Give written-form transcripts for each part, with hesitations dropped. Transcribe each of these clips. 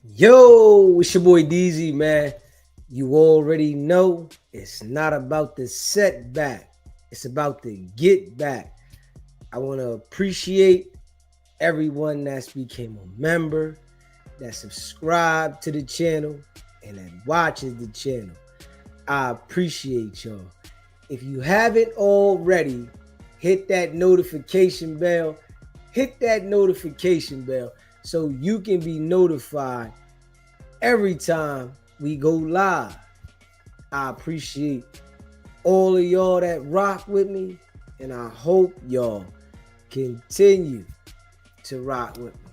Yo, it's your boy DZ, man. You already know it's not about the setback, it's about the get back. I want to appreciate everyone that's became a member, that subscribed to the channel, and that watches the channel. I appreciate y'all. If you haven't already, hit that notification bell. Hit that notification bell so you can be notified every time we go live. I appreciate all of y'all that rock with me, and I hope y'all continue to rock with me.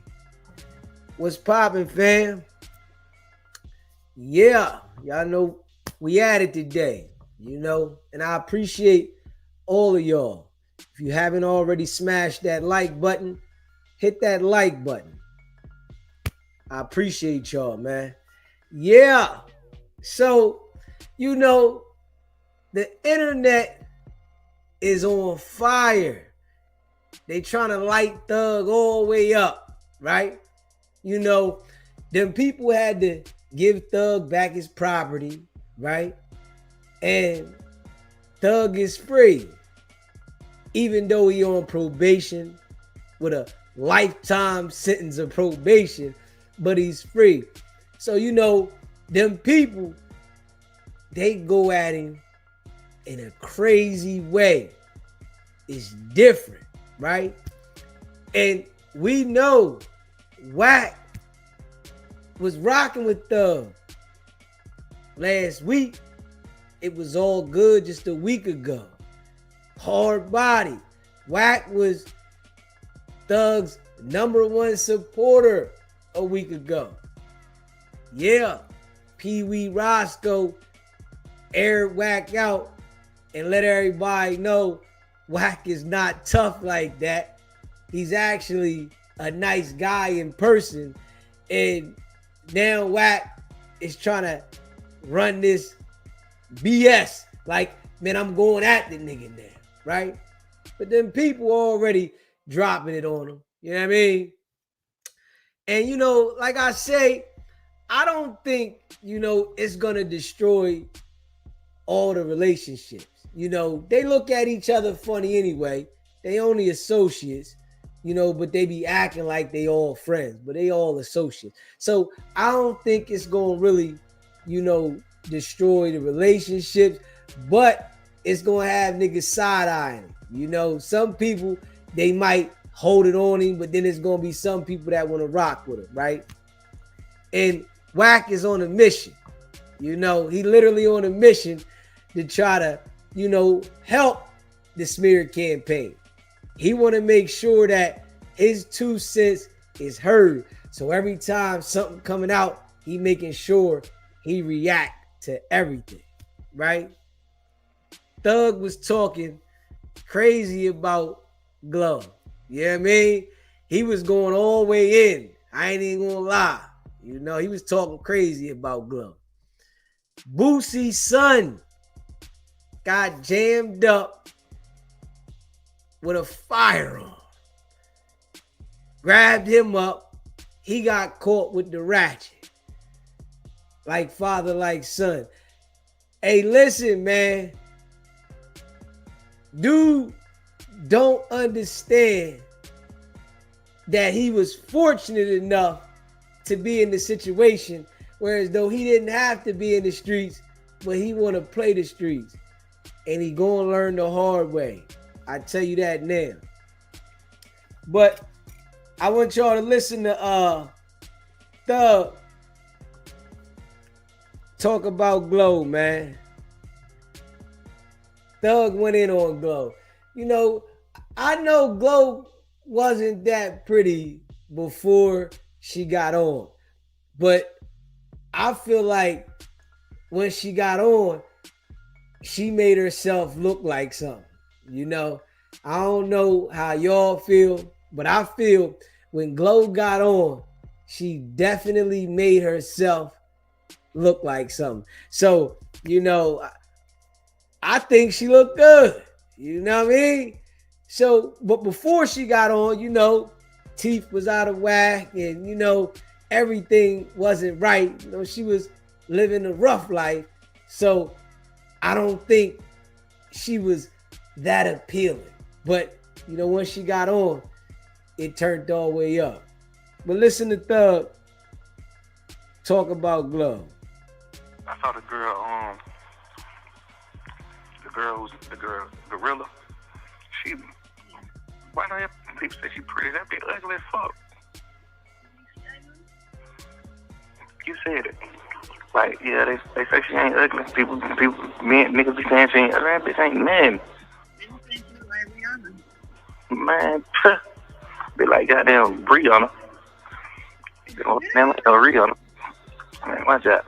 What's poppin', fam? Yeah, y'all know we at it today, and I appreciate all of y'all. If you haven't already smashed that like button, hit that like button. I appreciate y'all, man. Yeah. So, the internet is on fire. They trying to light Thug all the way up, right? Them people had to give Thug back his property, right? And Thug is free, even though he on probation with a lifetime sentence of probation, but he's free. So, them people, they go at him in a crazy way. It's different, right? And we know Wack was rocking with Thug. Last week, it was all good just a week ago. Hard body. Wack was Thug's #1 supporter a week ago. Yeah, Pee Wee Roscoe aired Wack out and let everybody know Wack is not tough like that. He's actually a nice guy in person. And now Wack is trying to run this BS. Like, man, I'm going at the nigga now, right? But then people already dropping it on him. You know what I mean? And, like I say, I don't think, it's going to destroy all the relationships. They look at each other funny anyway. They only associates, but they be acting like they all friends, but they all associates. So I don't think it's going to really, destroy the relationships, but it's going to have niggas side-eyeing. Some people, they might hold it on him, but then there's going to be some people that want to rock with him, right? And Wack is on a mission. He literally on a mission to try to, help the smear campaign. He want to make sure that his 2 cents is heard. So every time something coming out, he making sure he react to everything, right? Thug was talking crazy about Glo. You know what I mean? He was going all the way in. I ain't even gonna lie. He was talking crazy about Glo. Boosie's son got jammed up with a firearm. Grabbed him up. He got caught with the ratchet. Like father, like son. Hey, listen, man. Dude don't understand that he was fortunate enough to be in the situation, whereas though he didn't have to be in the streets, but he want to play the streets. And he gonna learn the hard way. I tell you that now. But I want y'all to listen to Thug talk about Glo, man. Thug went in on Glo. I know Glo wasn't that pretty before she got on, but I feel like when she got on, she made herself look like something. I don't know how y'all feel, but I feel when Glo got on, she definitely made herself look like something. So, I think she looked good. You know what I mean? So, but before she got on, teeth was out of whack, and everything wasn't right. You know, she was living a rough life. So I don't think she was that appealing. But, you know, once she got on, it turned all the way up. But listen to Thug talk about Glo. I saw the girl, GloRilla. She, why don't people say she pretty? That bitch ugly as fuck. You said it. Like, yeah, they say she ain't ugly. People, men, niggas be saying she ain't ugly. That bitch ain't nothing. Man, be like goddamn Rihanna. Man, like Rihanna. Man, watch out.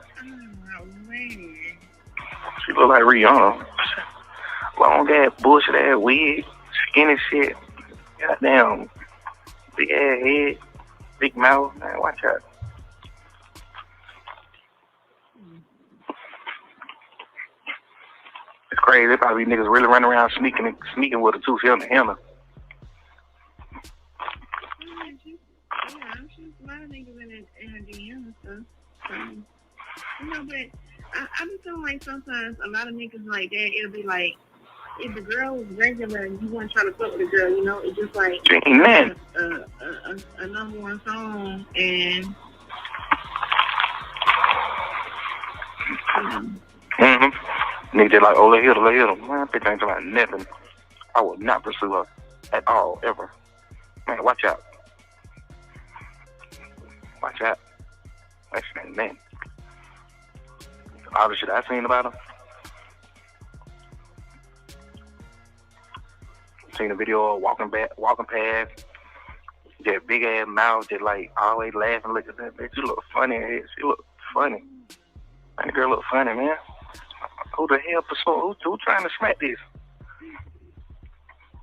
She look like Rihanna. Long ass, bullshit ass wig, skinny shit. Goddamn, big ass head, big mouth. Man, watch out. It's crazy. There probably niggas really running around sneaking with a tooth in the hammer. A lot of niggas in the DM and stuff. You know, but I be feeling like sometimes a lot of niggas like that, it'll be like, if the girl was regular and you want to try to fuck with the girl, you know, it's just like a number one song and Nigga like, oh, let hit him. Man, bitch ain't talking about nothing. I will not pursue her at all, ever. Man, watch out. Watch out. That shit ain't nothing. All the shit I seen about her. Seen a video of walking past. That big ass mouth, just like always laughing. Look at that bitch. You look funny. She look funny. Man, the girl look funny, man. Who the hell pursuing? Who trying to smack this?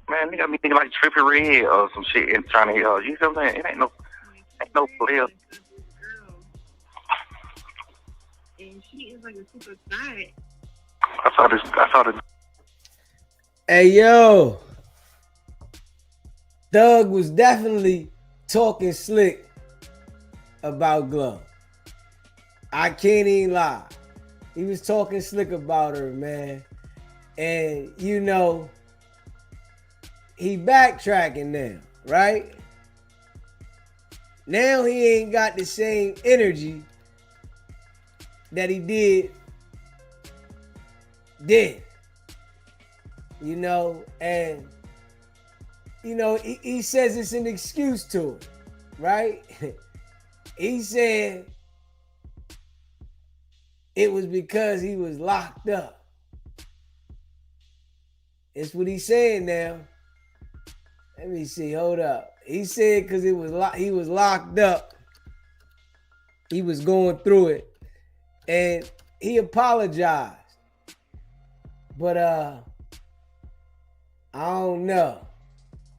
Man, nigga, me like Trippie Red or some shit and trying to hit her. You know what I'm saying? It ain't no player. And she is like a super thot. I saw this. Hey, yo. Thug was definitely talking slick about Glo. I can't even lie. He was talking slick about her, man. And, you know, he backtracking now, right? Now he ain't got the same energy that he did then. You know, and, you know, he says it's an excuse to him, right? He said it was because he was locked up. It's what he's saying now. Let me see, hold up. He said because he was locked up. He was going through it. And he apologized. But I don't know.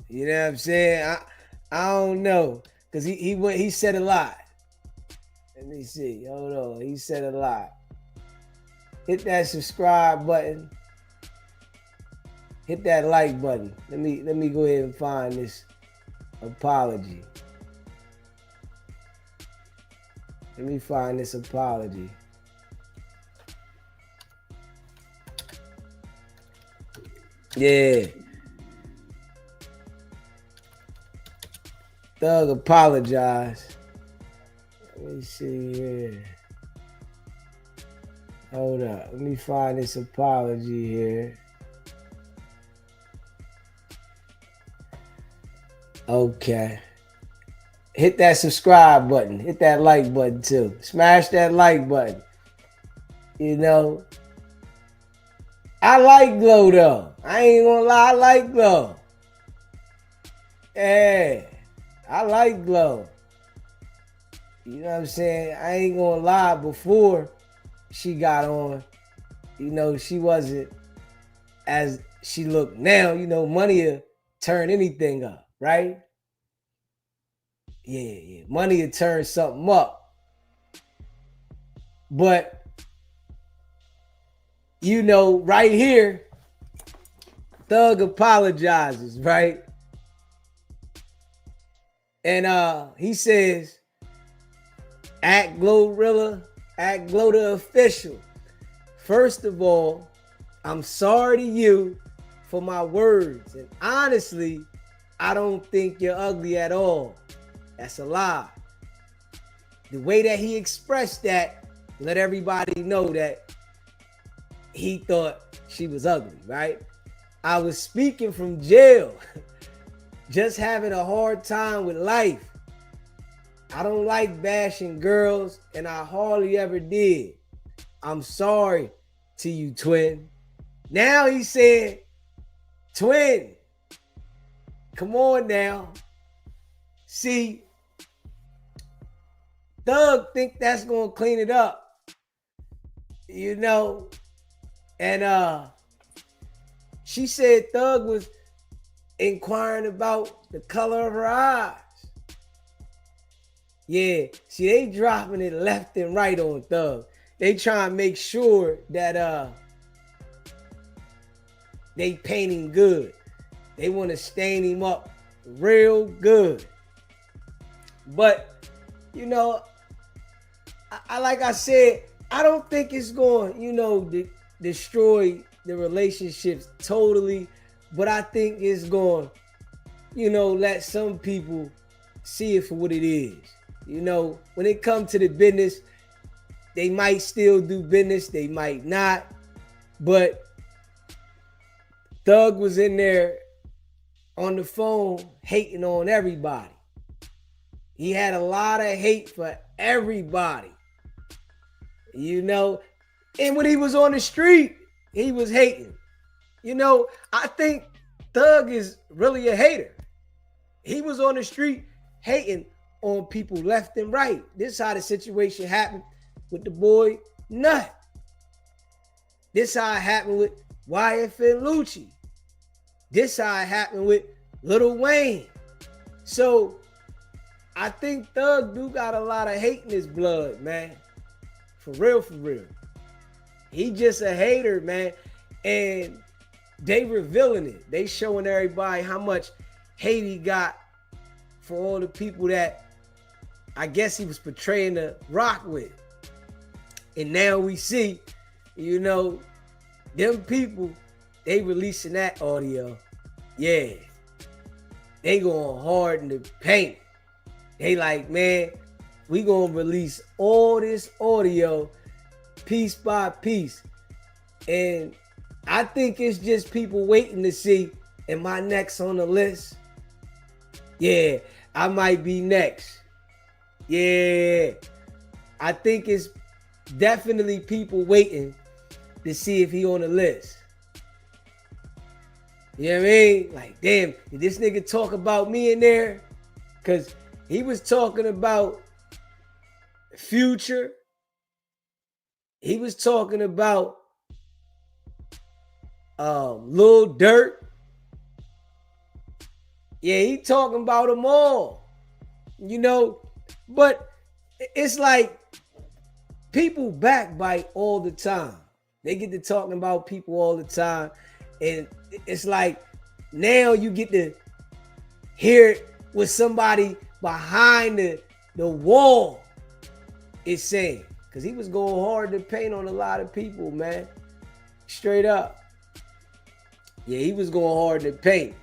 You know what I'm saying? I don't know. Because he said a lot. Let me see. Hold on. He said a lot. Hit that subscribe button. Hit that like button. Let me go ahead and find this apology. Let me find this apology. Yeah. Thug apologized. Let me see here. Hold up. Let me find this apology here. Okay. Hit that subscribe button. Hit that like button too. Smash that like button. You know, I like Glo though. I ain't gonna lie, I like Glo. Yeah, I like Glo. You know what I'm saying? I ain't gonna lie, before she got on, you know, she wasn't as she looked now. You know, money will turn anything up, right? Yeah. Money will turn something up. But, you know, right here, Thug apologizes, right? And he says at GloRilla, at Glo the Official. First of all, I'm sorry to you for my words. And honestly, I don't think you're ugly at all. That's a lie. The way that he expressed that, let everybody know that he thought she was ugly, right? I was speaking from jail, just having a hard time with life. I don't like bashing girls, and I hardly ever did. I'm sorry to you, twin. Now he said, twin, come on now. See, Thug think that's gonna clean it up, you know. And she said Thug was inquiring about the color of her eyes. Yeah, see, they dropping it left and right on Thug. They trying to make sure that they paint him good. They want to stain him up real good. But, you know, I like I said, I don't think it's going, you know, destroy the relationships totally. But I think it's going, you know, let some people see it for what it is. You know, when it comes to the business, they might still do business, they might not. But Thug was in there on the phone hating on everybody. He had a lot of hate for everybody, you know. And when he was on the street, he was hating. You know, I think Thug is really a hater. He was on the street hating on people left and right. This is how the situation happened with the boy Nut. This how it happened with YFN Lucci. This how it happened with Lil Wayne. So I think Thug do got a lot of hate in his blood, man. For real, for real. He just a hater, man. And they revealing it. They showing everybody how much hate he got for all the people that I guess he was portraying to rock with. And now we see, you know, them people, they releasing that audio. Yeah. They going hard in the paint. They like, man, we gonna release all this audio piece by piece. And I think it's just people waiting to see, am I next on the list? Yeah, I might be next. Yeah, I think it's definitely people waiting to see if he on the list. You know what I mean? Like, damn, did this nigga talk about me in there? Because he was talking about Future. He was talking about Lil Durk. Yeah, he talking about them all. You know, but it's like people backbite all the time. They get to talking about people all the time. And it's like now you get to hear it with somebody behind the wall is saying. Because he was going hard to paint on a lot of people, man. Straight up. Yeah, he was going hard to paint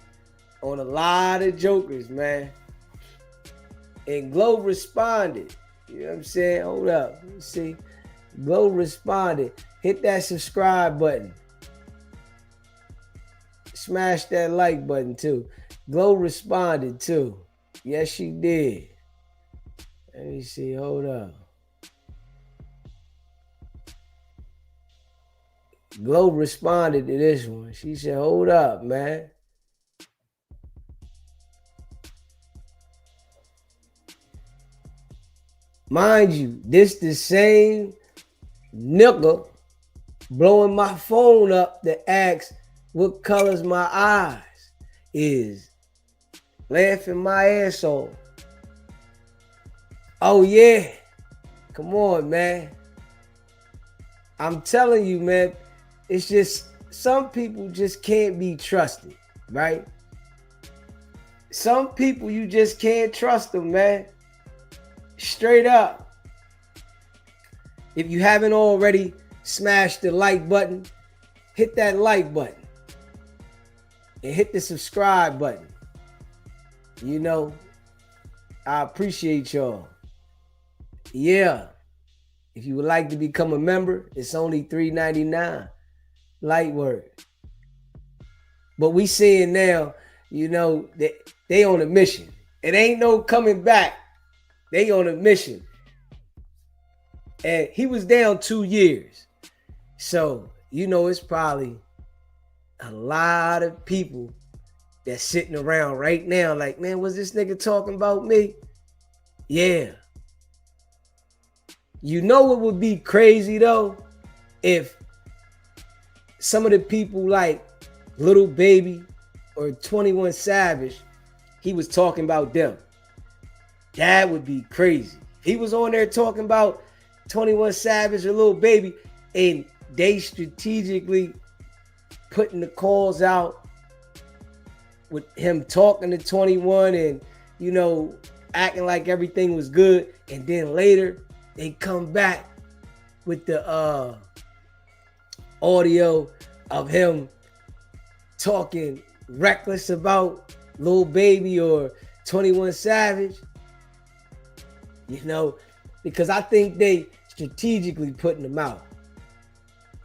on a lot of jokers, man. And Glo responded. You know what I'm saying? Hold up. Let's see. Glo responded. Hit that subscribe button. Smash that like button too. Glo responded too. Yes, she did. Let me see. Hold up. Glo responded to this one. She said, hold up, man. Mind you, this the same nigga blowing my phone up to ask what colors my eyes is. Laughing my ass off. Oh yeah. Come on, man. I'm telling you, man, it's just some people just can't be trusted, right? Some people you just can't trust them, man. Straight up. If you haven't already smashed the like button, hit that like button. And hit the subscribe button. You know, I appreciate y'all. Yeah. If you would like to become a member, it's only $3.99. Light word. But we seeing now, you know, that they on a mission. It ain't no coming back. They on a mission. And he was down 2 years. So, you know, it's probably a lot of people that's sitting around right now like, man, was this nigga talking about me? Yeah. You know what would be crazy though? If some of the people like Little Baby or 21 Savage, he was talking about them. That would be crazy. He was on there talking about 21 Savage or Little Baby, and they strategically putting the calls out with him talking to 21 and, you know, acting like everything was good. And then later they come back with the audio of him talking reckless about Lil Baby or 21 Savage. You know, because I think they strategically putting them out.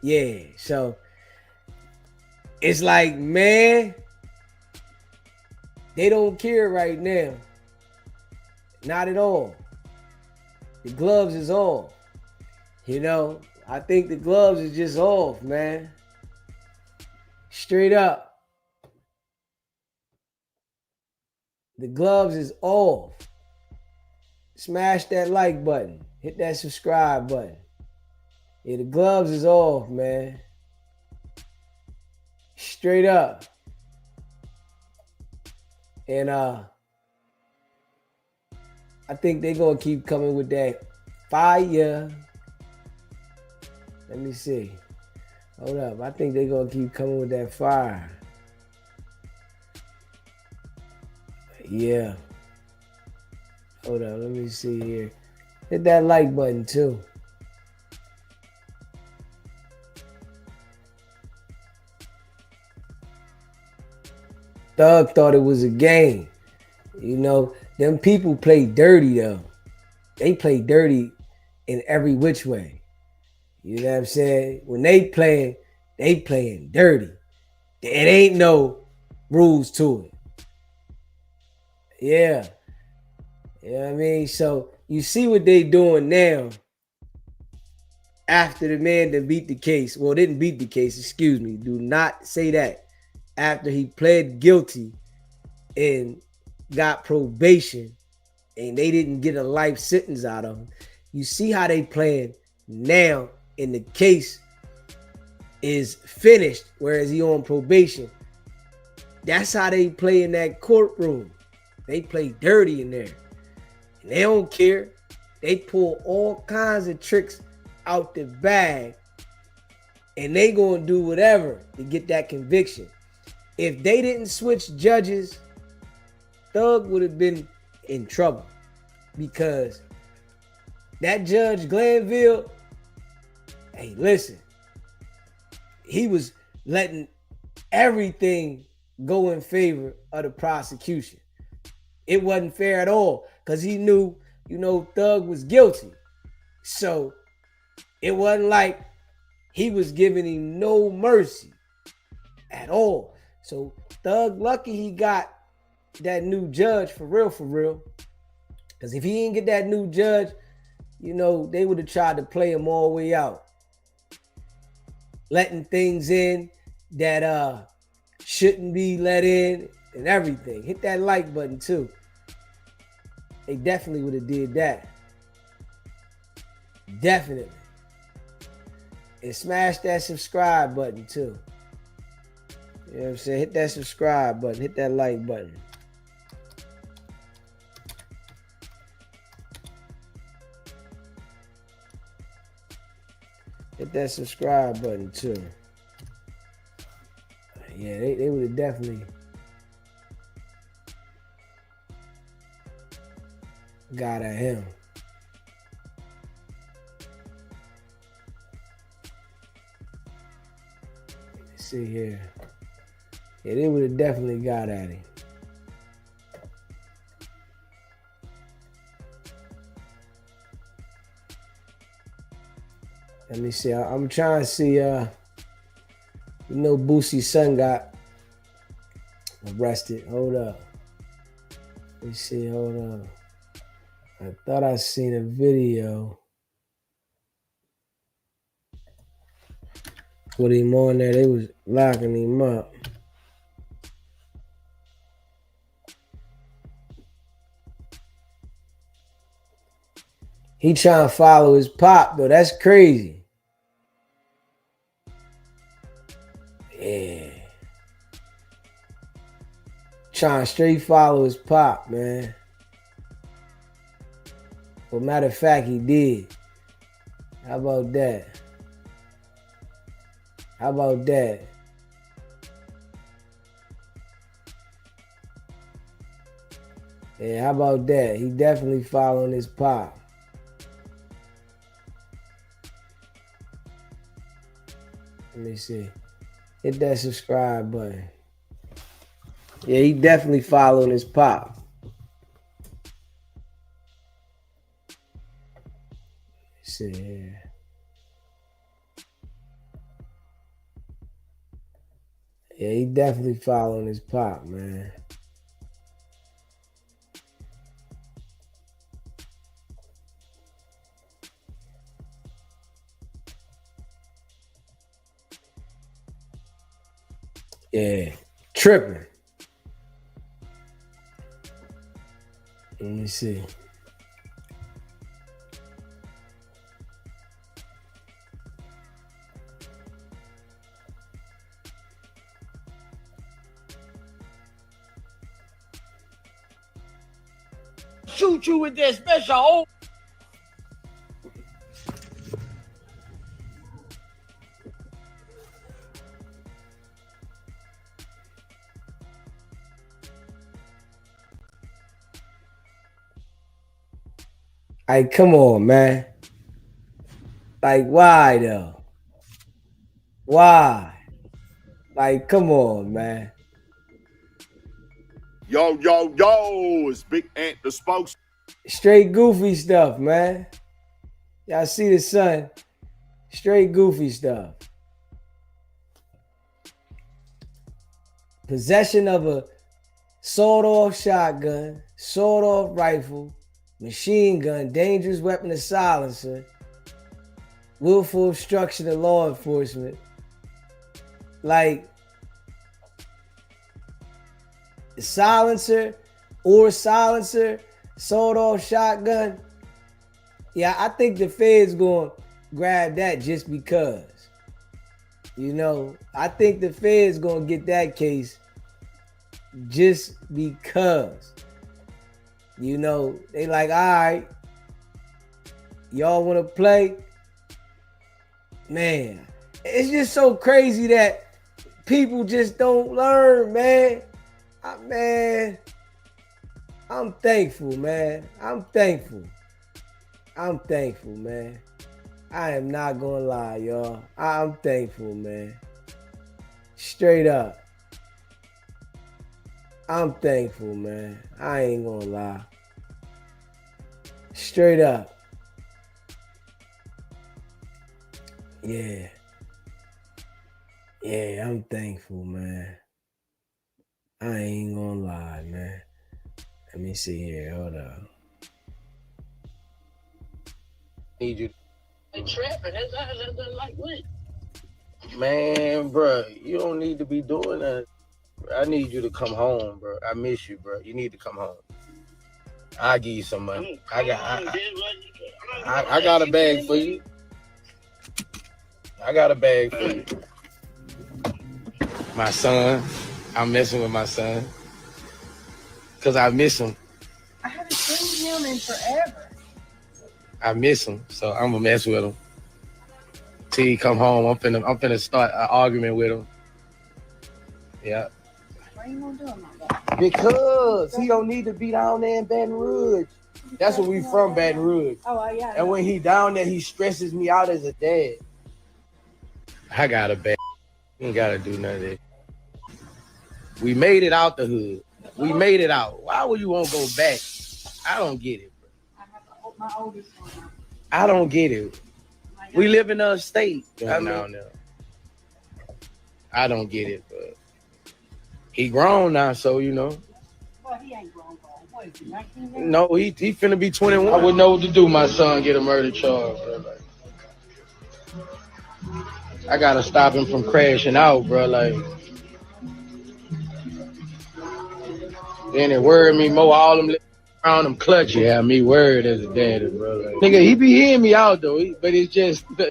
Yeah, so it's like, man, they don't care right now. Not at all. The gloves is off. You know, I think the gloves is just off, man. Straight up. The gloves is off. Smash that like button. Hit that subscribe button. Yeah, the gloves is off, man. Straight up. And I think they're gonna keep coming with that fire. Let me see. Hold up. I think they're gonna keep coming with that fire. Yeah. Hold on, let me see here. Hit that like button too. Thug thought it was a game. You know, them people play dirty though. They play dirty in every which way. You know what I'm saying? When they playing dirty. It ain't no rules to it. Yeah. You know what I mean? So you see what they doing now after the man that beat the case. Well, didn't beat the case, excuse me. Do not say that. After he pled guilty and got probation and they didn't get a life sentence out of him. You see how they playing now, and the case is finished, whereas he on probation. That's how they play in that courtroom. They play dirty in there. And they don't care. They pull all kinds of tricks out the bag, and they gonna do whatever to get that conviction. If they didn't switch judges, Thug would have been in trouble, because that Judge Glanville, hey, listen, he was letting everything go in favor of the prosecution. It wasn't fair at all, because he knew, you know, Thug was guilty. So it wasn't like he was giving him no mercy at all. So Thug lucky he got that new judge for real. Because if he didn't get that new judge, you know, they would have tried to play him all the way out. Letting things in that shouldn't be let in and everything. Hit that like button too. They definitely would have did that. Definitely. And smash that subscribe button too. You know what I'm saying? Hit that subscribe button. Hit that like button. Hit that subscribe button too. Yeah, they would have definitely got at him. see here. Yeah, they would have definitely got at him. Let me see. I'm trying to see. You know, Boosie's son got arrested. Hold up. Let me see. Hold on. I thought I seen a video with him on there. They was locking him up. He trying to follow his pop though. That's crazy. Yeah. Trying to straight follow his pop, man. Well, matter of fact, he did. How about that? How about that? Yeah, how about that? He definitely following his pop. Let me see. Hit that subscribe button. Yeah, he definitely following his pop. Let's see here. Yeah, he definitely following his pop, man. Yeah, tripping. Let me see. Shoot you with that special. Like, come on, man. Like, why though? Why? Like, come on, man. Yo, it's Big Ant, the spokes. Straight goofy stuff, man. Y'all see the son. Straight goofy stuff. Possession of a sawed-off shotgun, sawed-off rifle, machine gun, dangerous weapon of silencer, willful obstruction of law enforcement. Like, silencer, sawed-off shotgun. Yeah, I think the Fed's gonna grab that just because. You know, I think the Fed's gonna get that case just because. You know, they like, all right, y'all wanna play? Man, it's just so crazy that people just don't learn, man. Man, I'm thankful, man. I'm thankful, man. I am not gonna lie, y'all. I'm thankful, man. Straight up. I'm thankful, man. I ain't gonna lie. Straight up. Yeah. Yeah, I'm thankful, man. I ain't gonna lie, man. Let me see here. Hold up. Need you. They trapping. That's like what? Man, bro, you don't need to be doing that. I need you to come home, bro. I miss you, bro. You need to come home. I'll give you some money. I got a bag for you. I got a bag for you. My son. I'm messing with my son. Because I miss him. I haven't seen him in forever. I miss him, so I'm going to mess with him. Till he come home, I'm finna start an argument with him. Yeah. Why you gonna do him like that? Because he don't need to be down there in Baton Rouge. That's where we from, Baton Rouge. Oh, yeah. And when he down there, he stresses me out as a dad. I got a bad. You ain't gotta do none of that. We made it out the hood. We made it out. Why would you want to go back? I don't get it, bro. I have to hold my oldest one out. I don't get it. We live in a state. I don't get it, but he grown now, so you know. Well, he ain't grown. What is he, 19 No, now? he finna be 21. I wouldn't know what to do. My son get a murder charge, bro. Like, I gotta stop him from crashing out, bro. Like, then it worried me more. All them around him clutching had me worried as a daddy, bro. Like, nigga, he be hearing me out though, but it's just, man,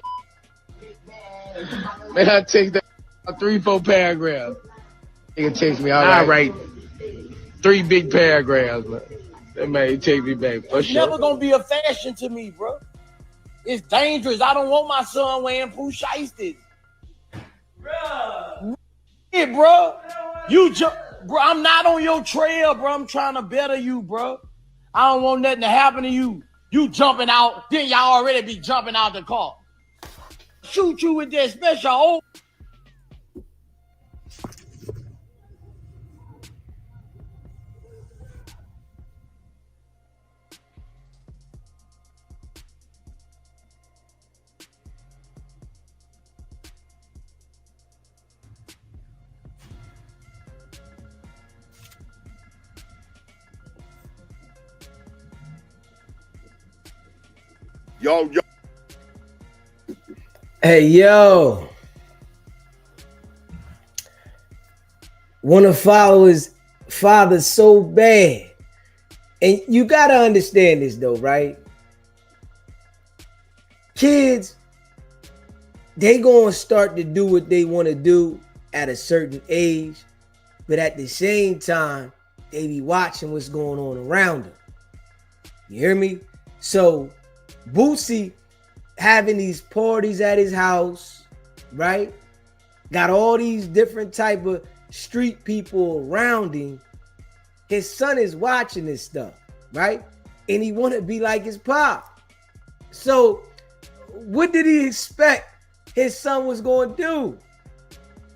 I text that 3-4 paragraphs. Nigga text me, I write 3 big paragraphs, man. That man take me back. For sure. Never gonna be a fashion to me, bro. It's dangerous. I don't want my son wearing Pooh Shiesties. Bro. Yeah, bro. Bro, I'm not on your trail, bro. I'm trying to better you, bro. I don't want nothing to happen to you. You jumping out, then y'all already be jumping out the car. Shoot you with that special old. Yo. Hey, yo. Want to follow his father so bad. And you got to understand this, though, right? Kids, they going to start to do what they want to do at a certain age. But at the same time, they be watching what's going on around them. You hear me? So Boosie having these parties at his house, right? Got all these different type of street people around him. His son is watching this stuff, right? And he want to be like his pop. So what did he expect his son was going to do?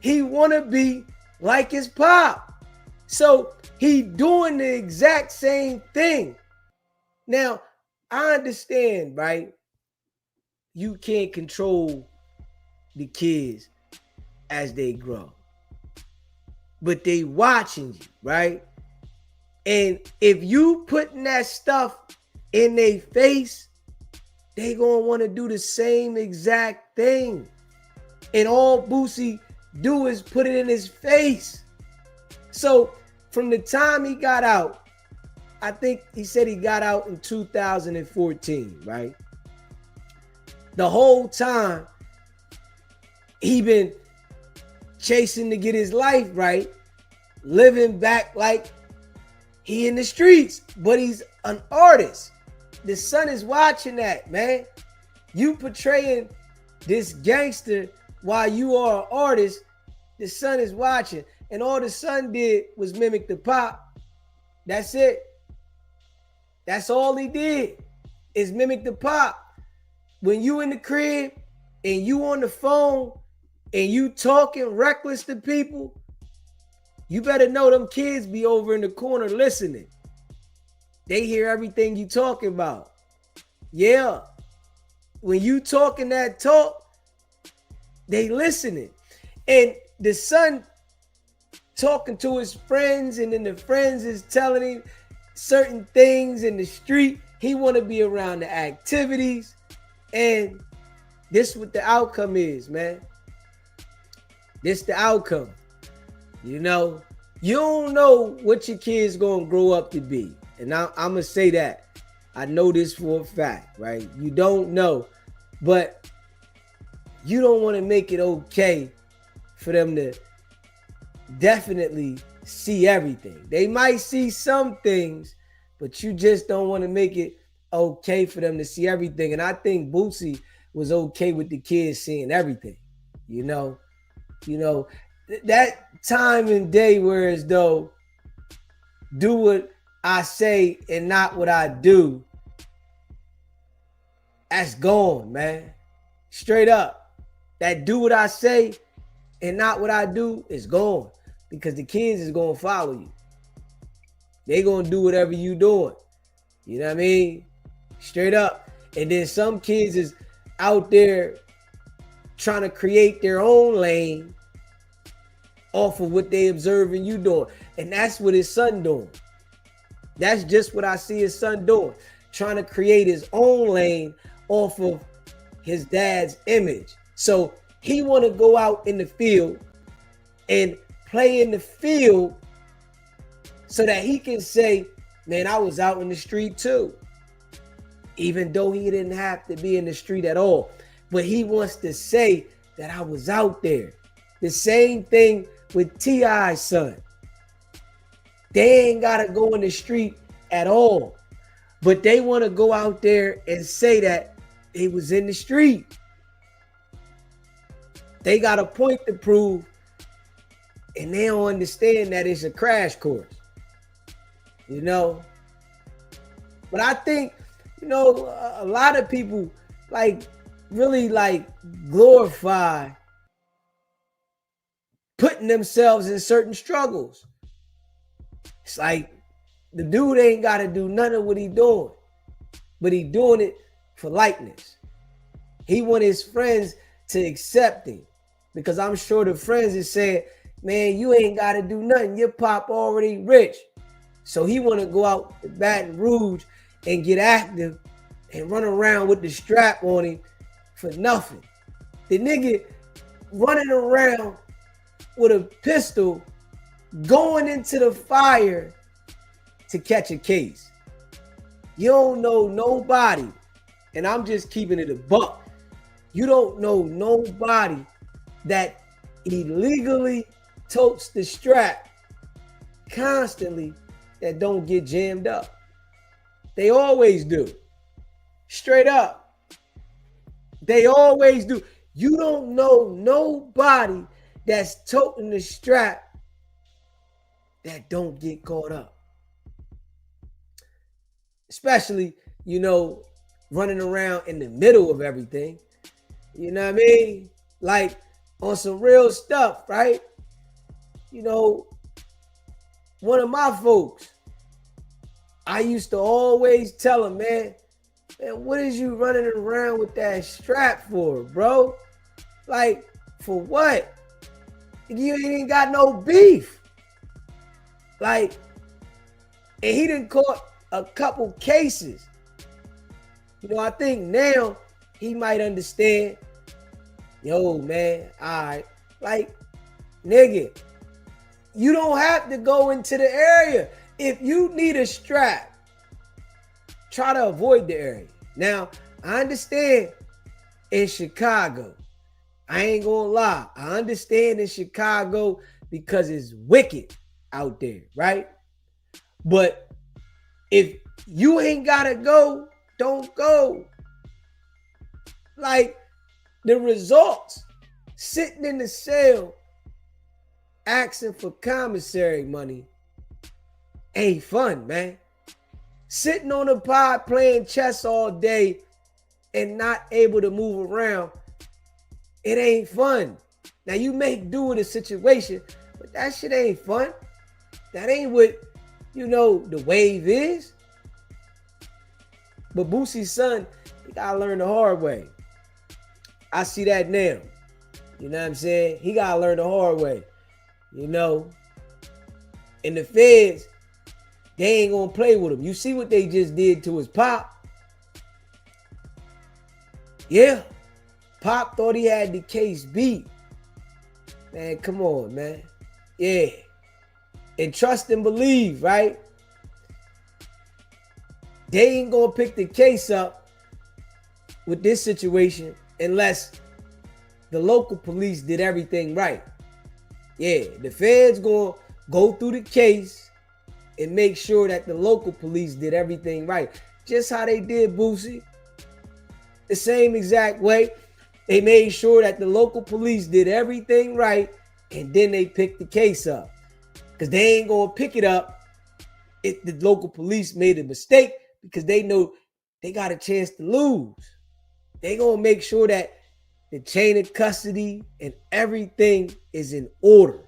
He want to be like his pop. So he doing the exact same thing. Now, I understand, right? You can't control the kids as they grow. But they watching you, right? And if you putting that stuff in their face, they gonna want to do the same exact thing. And all Boosie do is put it in his face. So from the time he got out, I think he said he got out in 2014, right? The whole time he been chasing to get his life right, living back like he in the streets, but he's an artist. The son is watching that, man. You portraying this gangster while you are an artist, the son is watching. And all the son did was mimic the pop. That's it. That's all he did is mimic the pop. When you in the crib and you on the phone and you talking reckless to people, you better know them kids be over in the corner listening. They hear everything you talking about. Yeah. When you talking that talk, they listening. And the son talking to his friends, and then the friends is telling him certain things in the street. He want to be around the activities. And this what the outcome is, man. This the outcome. You know, you don't know what your kid's going to grow up to be. And I'm going to say that. I know this for a fact, right? You don't know. But you don't want to make it okay for them to definitely see everything. They might see some things, but you just don't want to make it okay for them to see everything. And I think Boosie was okay with the kids seeing everything. You know, that time and day where as though do what I say and not what I do, that's gone, man. Straight up. That do what I say and not what I do, it's gone. Because the kids is gonna follow you. They gonna do whatever you doing. You know what I mean? Straight up. And then some kids is out there trying to create their own lane off of what they observing you doing. And that's what his son doing. That's just what I see his son doing. Trying to create his own lane off of his dad's image. So he want to go out in the field and play in the field so that he can say, man, I was out in the street too. Even though he didn't have to be in the street at all. But he wants to say that I was out there. The same thing with T.I.'s son. They ain't got to go in the street at all. But they want to go out there and say that they was in the street. They got a point to prove. And they don't understand that it's a crash course. You know? But I think, you know, a lot of people really glorify putting themselves in certain struggles. It's like the dude ain't got to do none of what he doing, but he doing it for likeness. He want his friends to accept him because I'm sure the friends is saying, man, you ain't got to do nothing. Your pop already rich. So he want to go out to Baton Rouge and get active and run around with the strap on him for nothing. The nigga running around with a pistol going into the fire to catch a case. You don't know nobody, and I'm just keeping it a buck. You don't know nobody that illegally totes the strap constantly that don't get jammed up. They always do. Straight up. They always do. You don't know nobody that's toting the strap that don't get caught up. Especially, you know, running around in the middle of everything. You know what I mean? Like on some real stuff, right? You know, one of my folks, I used to always tell him, man, what is you running around with that strap for, bro? Like, for what? You ain't got no beef. Like, and he done caught a couple cases. You know, I think now he might understand. Yo, man, all right. Like, nigga, you don't have to go into the area. If you need a strap, try to avoid the area. Now, I understand in Chicago. I ain't gonna lie. I understand in Chicago because it's wicked out there, right? But if you ain't gotta go, don't go. Like the results, sitting in the cell, asking for commissary money ain't fun, man. Sitting on a pod playing chess all day and not able to move around, it ain't fun. Now you make do with a situation, but that shit ain't fun. That ain't what, you know, the wave is. But Boosie's son, he gotta learn the hard way. I see that now. You know what I'm saying? He gotta learn the hard way. You know? And the feds, they ain't gonna play with him. You see what they just did to his pop? Yeah. Pop thought he had the case beat. Man, come on, man. Yeah. And trust and believe, right? They ain't gonna pick the case up with this situation unless the local police did everything right. Yeah, the feds gonna go through the case and make sure that the local police did everything right. Just how they did Boosie. The same exact way. They made sure that the local police did everything right, and then they picked the case up. Because they ain't gonna pick it up if the local police made a mistake, because they know they got a chance to lose. They gonna make sure that the chain of custody and everything is in order.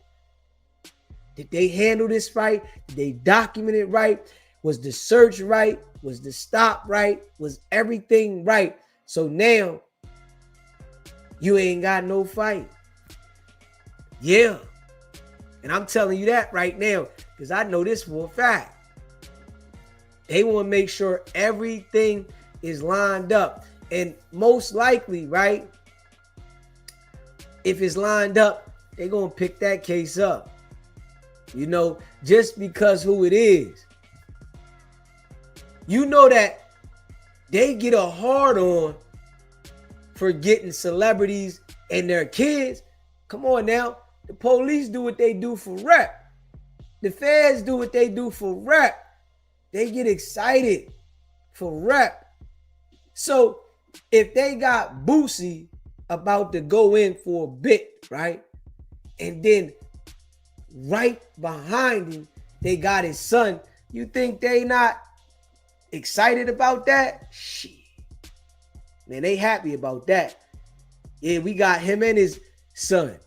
Did they handle this right? Did they document it right? Was the search right? Was the stop right? Was everything right? So now you ain't got no fight. Yeah. And I'm telling you that right now because I know this for a fact. They want to make sure everything is lined up. And most likely, right, if it's lined up, they're going to pick that case up. You know, just because who it is. You know that they get a hard on for getting celebrities and their kids. Come on now. The police do what they do for rep. The feds do what they do for rep. They get excited for rep. So if they got Boosie about to go in for a bit, right? And then right behind him, they got his son. You think they not excited about that? Shit. Man, they happy about that. Yeah, we got him and his son.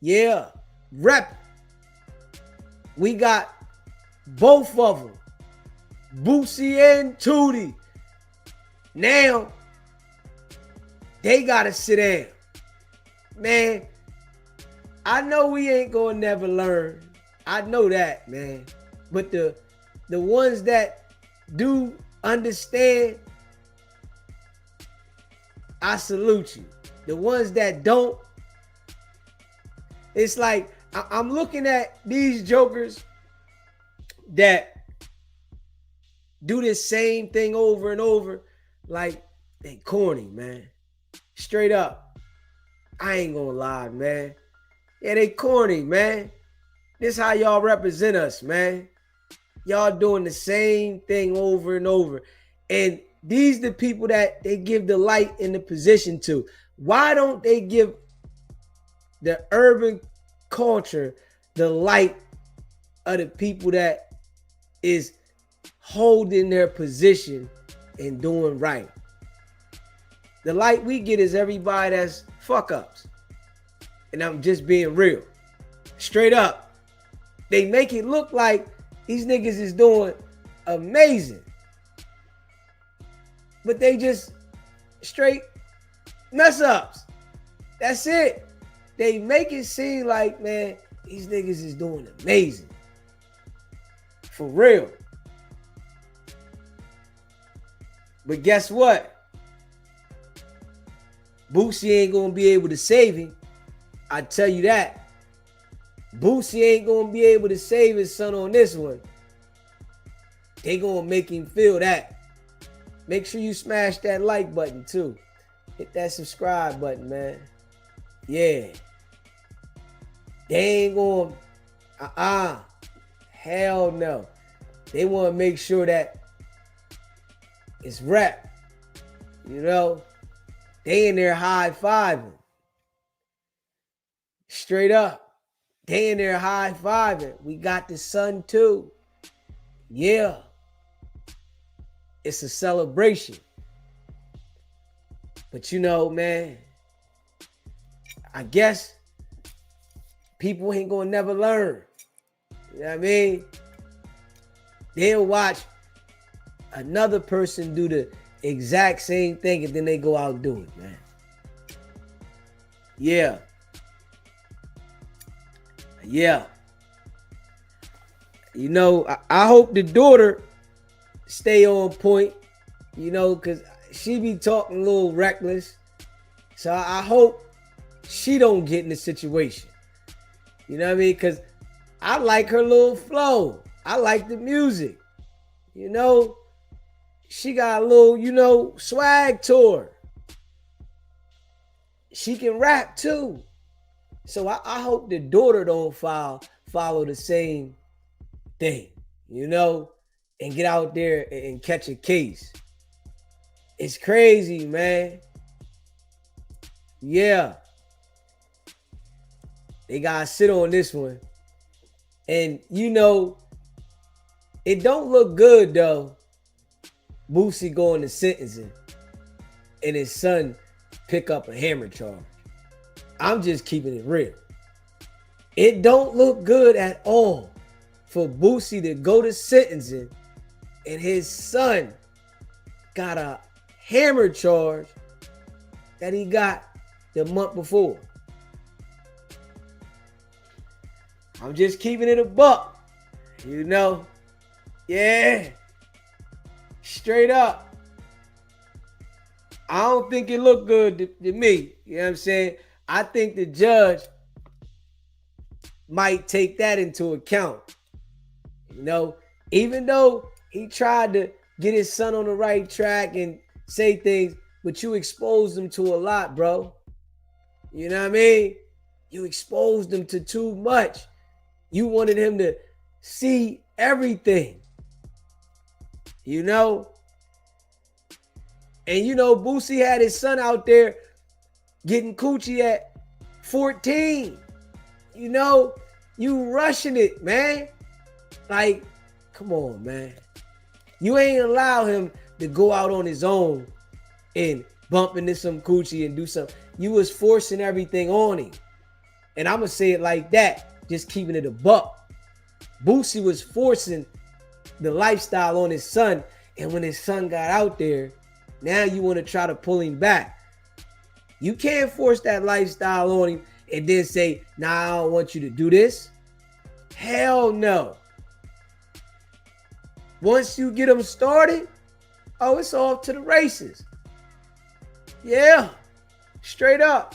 Yeah, rep. We got both of them. Boosie and Tootie. Now, they got to sit down. Man, I know we ain't going to never learn. I know that, man. But the ones that do understand, I salute you. The ones that don't, it's like I'm looking at these jokers that do this same thing over and over, like they corny, man. Straight up. I ain't gonna lie, man. Yeah, they corny, man. This how y'all represent us, man. Y'all doing the same thing over and over. And these the people that they give the light in the position to. Why don't they give the urban culture the light of the people that is holding their position and doing right? The light we get is everybody that's fuck ups. And I'm just being real. Straight up. They make it look like these niggas is doing amazing. But they just straight mess ups. That's it. They make it seem like, man, these niggas is doing amazing. For real. But guess what? Boosie ain't gonna be able to save him. I tell you that. Boosie ain't gonna be able to save his son on this one. They gonna make him feel that. Make sure you smash that like button too. Hit that subscribe button, man. Yeah. They ain't gonna, hell no. They wanna make sure that it's rap. You know? They in there high-fiving. Straight up. They in there high-fiving. We got the son too. Yeah. It's a celebration. But you know, man, I guess people ain't gonna never learn. You know what I mean? They'll watch another person do the exact same thing and then they go out and do it, man. Yeah. Yeah. You know, I hope the daughter stay on point, you know, because she be talking a little reckless. So I hope she don't get in the situation. You know what I mean? Because I like her little flow. I like the music. You know, she got a little, you know, swag to her. She can rap too. So I hope the daughter don't follow the same thing, you know, and get out there and catch a case. It's crazy, man. Yeah. They gotta sit on this one. And, you know, it don't look good, though, Boosie going to sentencing and his son pick up a hammer charge. I'm just keeping it real. It don't look good at all for Boosie to go to sentencing and his son got a hammer charge that he got the month before. I'm just keeping it a buck. You know? Yeah. Straight up. I don't think it looked good to me. You know what I'm saying? I think the judge might take that into account. You know, even though he tried to get his son on the right track and say things, but you exposed him to a lot, bro. You know what I mean? You exposed him to too much. You wanted him to see everything. You know? And you know, Boosie had his son out there getting coochie at 14. You know, you rushing it, man. Like, come on, man. You ain't allow him to go out on his own and bump into some coochie and do something. You was forcing everything on him. And I'm going to say it like that, just keeping it a buck. Boosie was forcing the lifestyle on his son. And when his son got out there, now you want to try to pull him back. You can't force that lifestyle on him and then say, nah, I don't want you to do this. Hell no. Once you get him started, oh, it's off to the races. Yeah, straight up.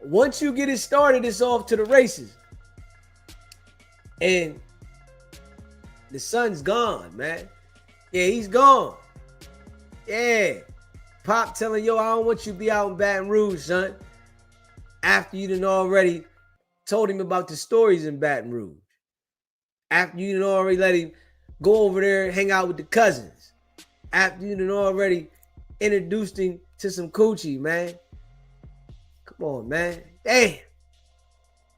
Once you get it started, it's off to the races. And the son's gone, man. Yeah, he's gone. Yeah. Pop telling, yo, I don't want you to be out in Baton Rouge, son. After you done already told him about the stories in Baton Rouge. After you done already let him go over there and hang out with the cousins. After you done already introduced him to some coochie, man. Come on, man. Damn.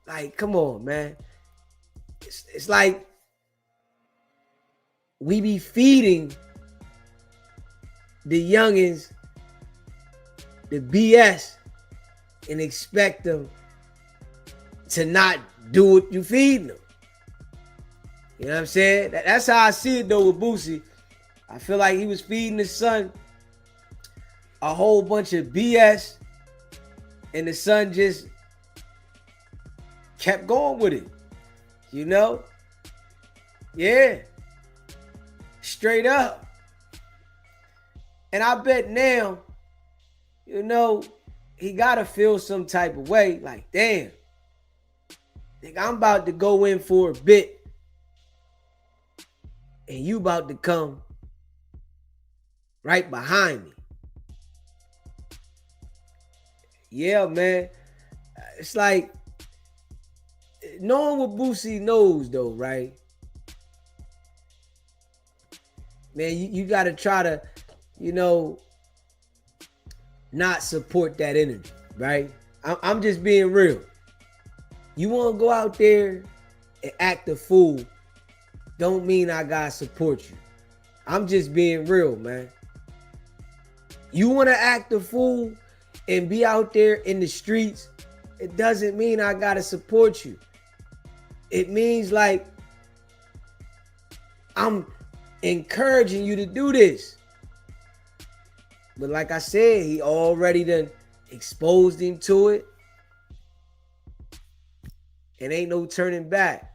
Like, come on, man. It's like we be feeding the youngins the BS and expect them to not do what you feeding them. You know what I'm saying? That's how I see it though with Boosie. I feel like he was feeding his son a whole bunch of BS and the son just kept going with it. You know? Yeah. Straight up. And I bet now, you know, he gotta feel some type of way. Like, damn. Nigga, I'm about to go in for a bit. And you about to come right behind me. Yeah, man. It's like, knowing what Boosie knows though, right? Man, you got to try to, you know, not support that energy, right? I'm just being real. You want to go out there and act a fool, don't mean I got to support you. I'm just being real, man. You want to act a fool and be out there in the streets, it doesn't mean I got to support you. It means like I'm encouraging you to do this. But like I said, he already done exposed him to it. And ain't no turning back.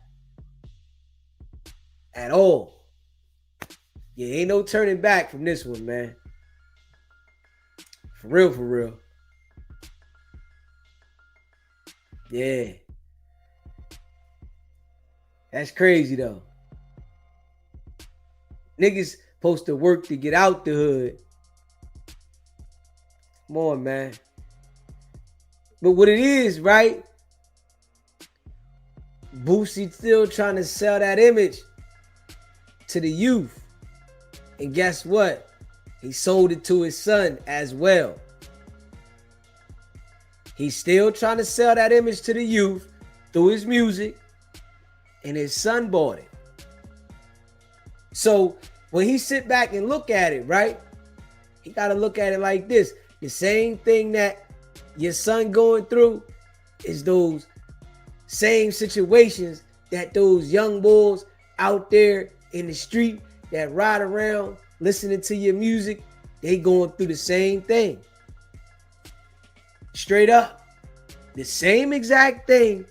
At all. Yeah, ain't no turning back from this one, man. For real, for real. Yeah. That's crazy though. Niggas supposed to work to get out the hood. Come on, man. But what it is, right? Boosie still trying to sell that image to the youth. And guess what? He sold it to his son as well. He's still trying to sell that image to the youth through his music. And his son bought it. So when he sit back and look at it, right? He got to look at it like this. The same thing that your son going through is those same situations that those young boys out there in the street that ride around listening to your music, they going through the same thing. Straight up. The same exact thing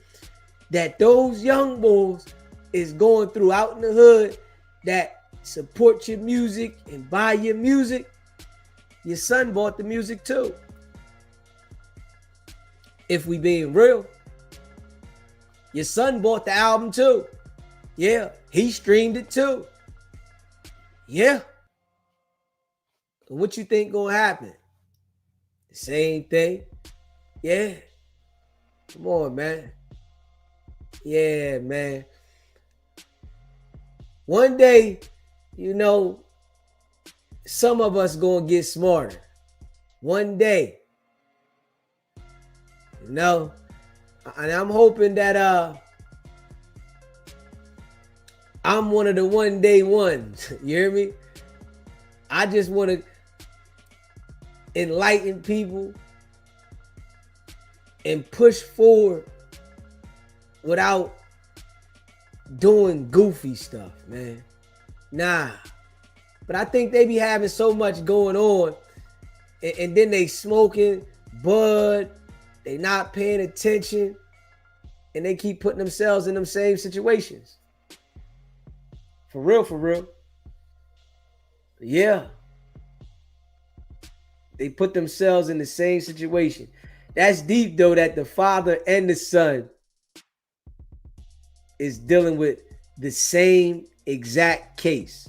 that those young boys is going through out in the hood that support your music and buy your music. Your son bought the music too. If we being real. Your son bought the album too. Yeah, he streamed it too. Yeah. What you think gonna happen? The same thing. Yeah. Come on, man. Yeah, man. One day, you know, some of us gonna get smarter. One day. You know, and I'm hoping that I'm one of the one day ones. You hear me? I just want to enlighten people and push forward without doing goofy stuff, man. Nah. But I think they be having so much going on, and then they smoking bud, they not paying attention, and they keep putting themselves in them same situations. For real, for real. Yeah. They put themselves in the same situation. That's deep, though, that the father and the son is dealing with the same exact case.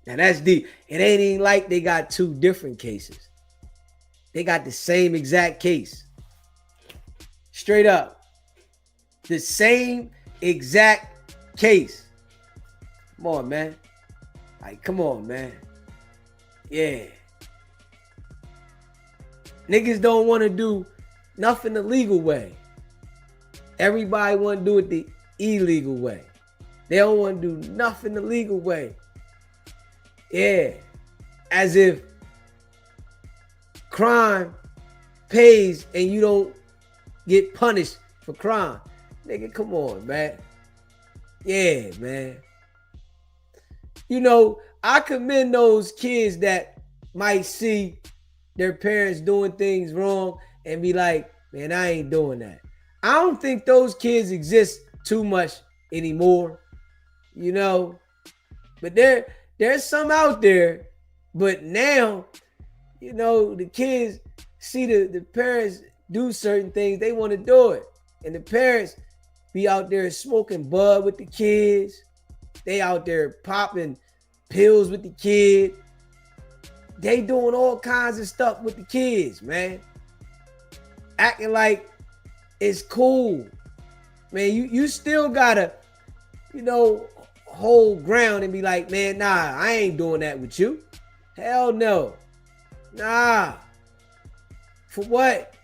Now, that's deep. It ain't even like they got two different cases. They got the same exact case. Straight up. The same exact case. Come on, man. Like, come on, man. Yeah. Niggas don't want to do nothing the legal way. Everybody want to do it the illegal way. They don't want to do nothing the legal way. Yeah. As if crime pays and you don't get punished for crime. Nigga, come on, man. Yeah, man. You know, I commend those kids that might see their parents doing things wrong and be like, man, I ain't doing that. I don't think those kids exist too much anymore, you know. But there's some out there. But now, you know, the kids see the parents do certain things, they want to do it. And the parents be out there smoking bud with the kids. They out there popping pills with the kid. They doing all kinds of stuff with the kids, man. Acting like it's cool. Man, you still gotta, you know, hold ground and be like, man, nah, I ain't doing that with you. Hell no. Nah. For what?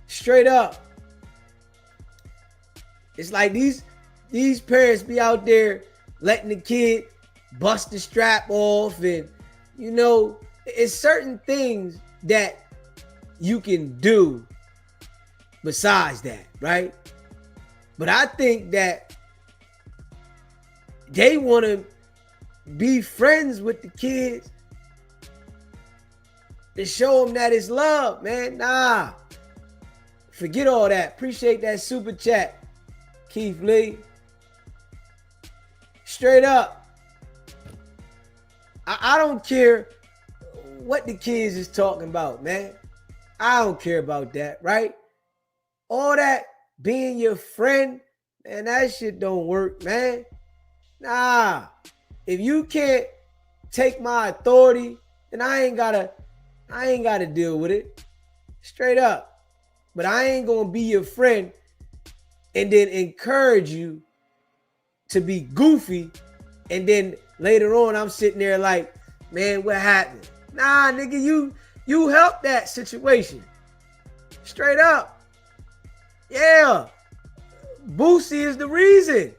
Straight up. It's like these parents be out there letting the kid bust the strap off, and you know, it's certain things that you can do besides that, right? But I think that they want to be friends with the kids to show them that it's love, man. Nah. Forget all that. Appreciate that super chat, Keith Lee. Straight up. I don't care what the kids is talking about, man. I don't care about that, right? All that being your friend, man, that shit don't work, man. Nah. If you can't take my authority, then I ain't gotta deal with it. Straight up. But I ain't gonna be your friend and then encourage you to be goofy, and then later on I'm sitting there like, man, what happened? Nah, nigga, you helped that situation. Straight up. Yeah. Boosie is the reason.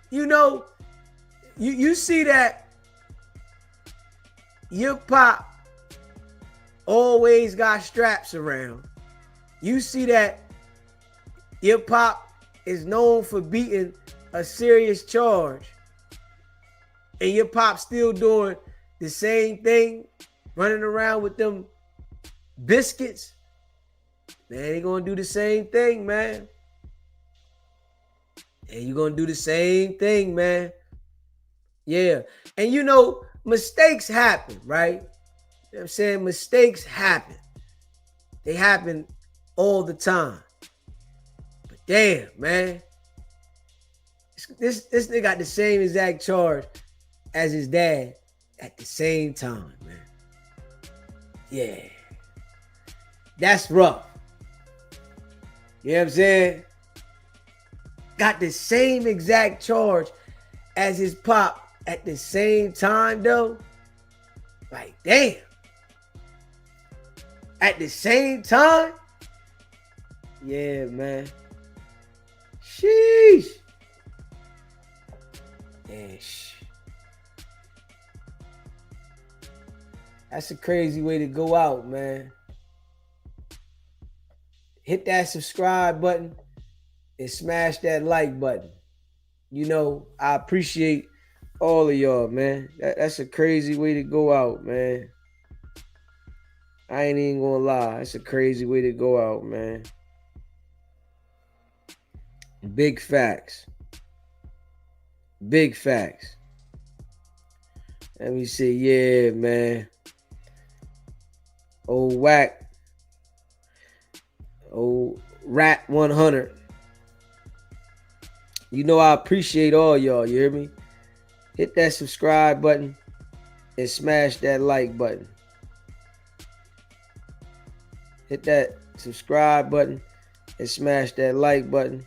You know, you see that your pop always got straps around. You see that your pop is known for beating a serious charge. And your pop still doing the same thing, running around with them biscuits. Man, they gonna do the same thing, man. And you gonna do the same thing, man. Yeah. And you know, mistakes happen, right? You know what I'm saying? Mistakes happen. They happen all the time. But damn, man. This nigga got the same exact charge as his dad at the same time, man. Yeah. That's rough. You know what I'm saying? Got the same exact charge as his pop at the same time, though. Like, damn. At the same time? Yeah, man. Sheesh. Yeah, that's a crazy way to go out, man. Hit that subscribe button and smash that like button. You know, I appreciate all of y'all, man. That's a crazy way to go out, man. I ain't even gonna lie. That's a crazy way to go out, man. Big facts. Big facts. Let me see. Yeah, man. Old Wack. Old Rat 100. You know I appreciate all y'all. You hear me? Hit that subscribe button and smash that like button. Hit that subscribe button and smash that like button.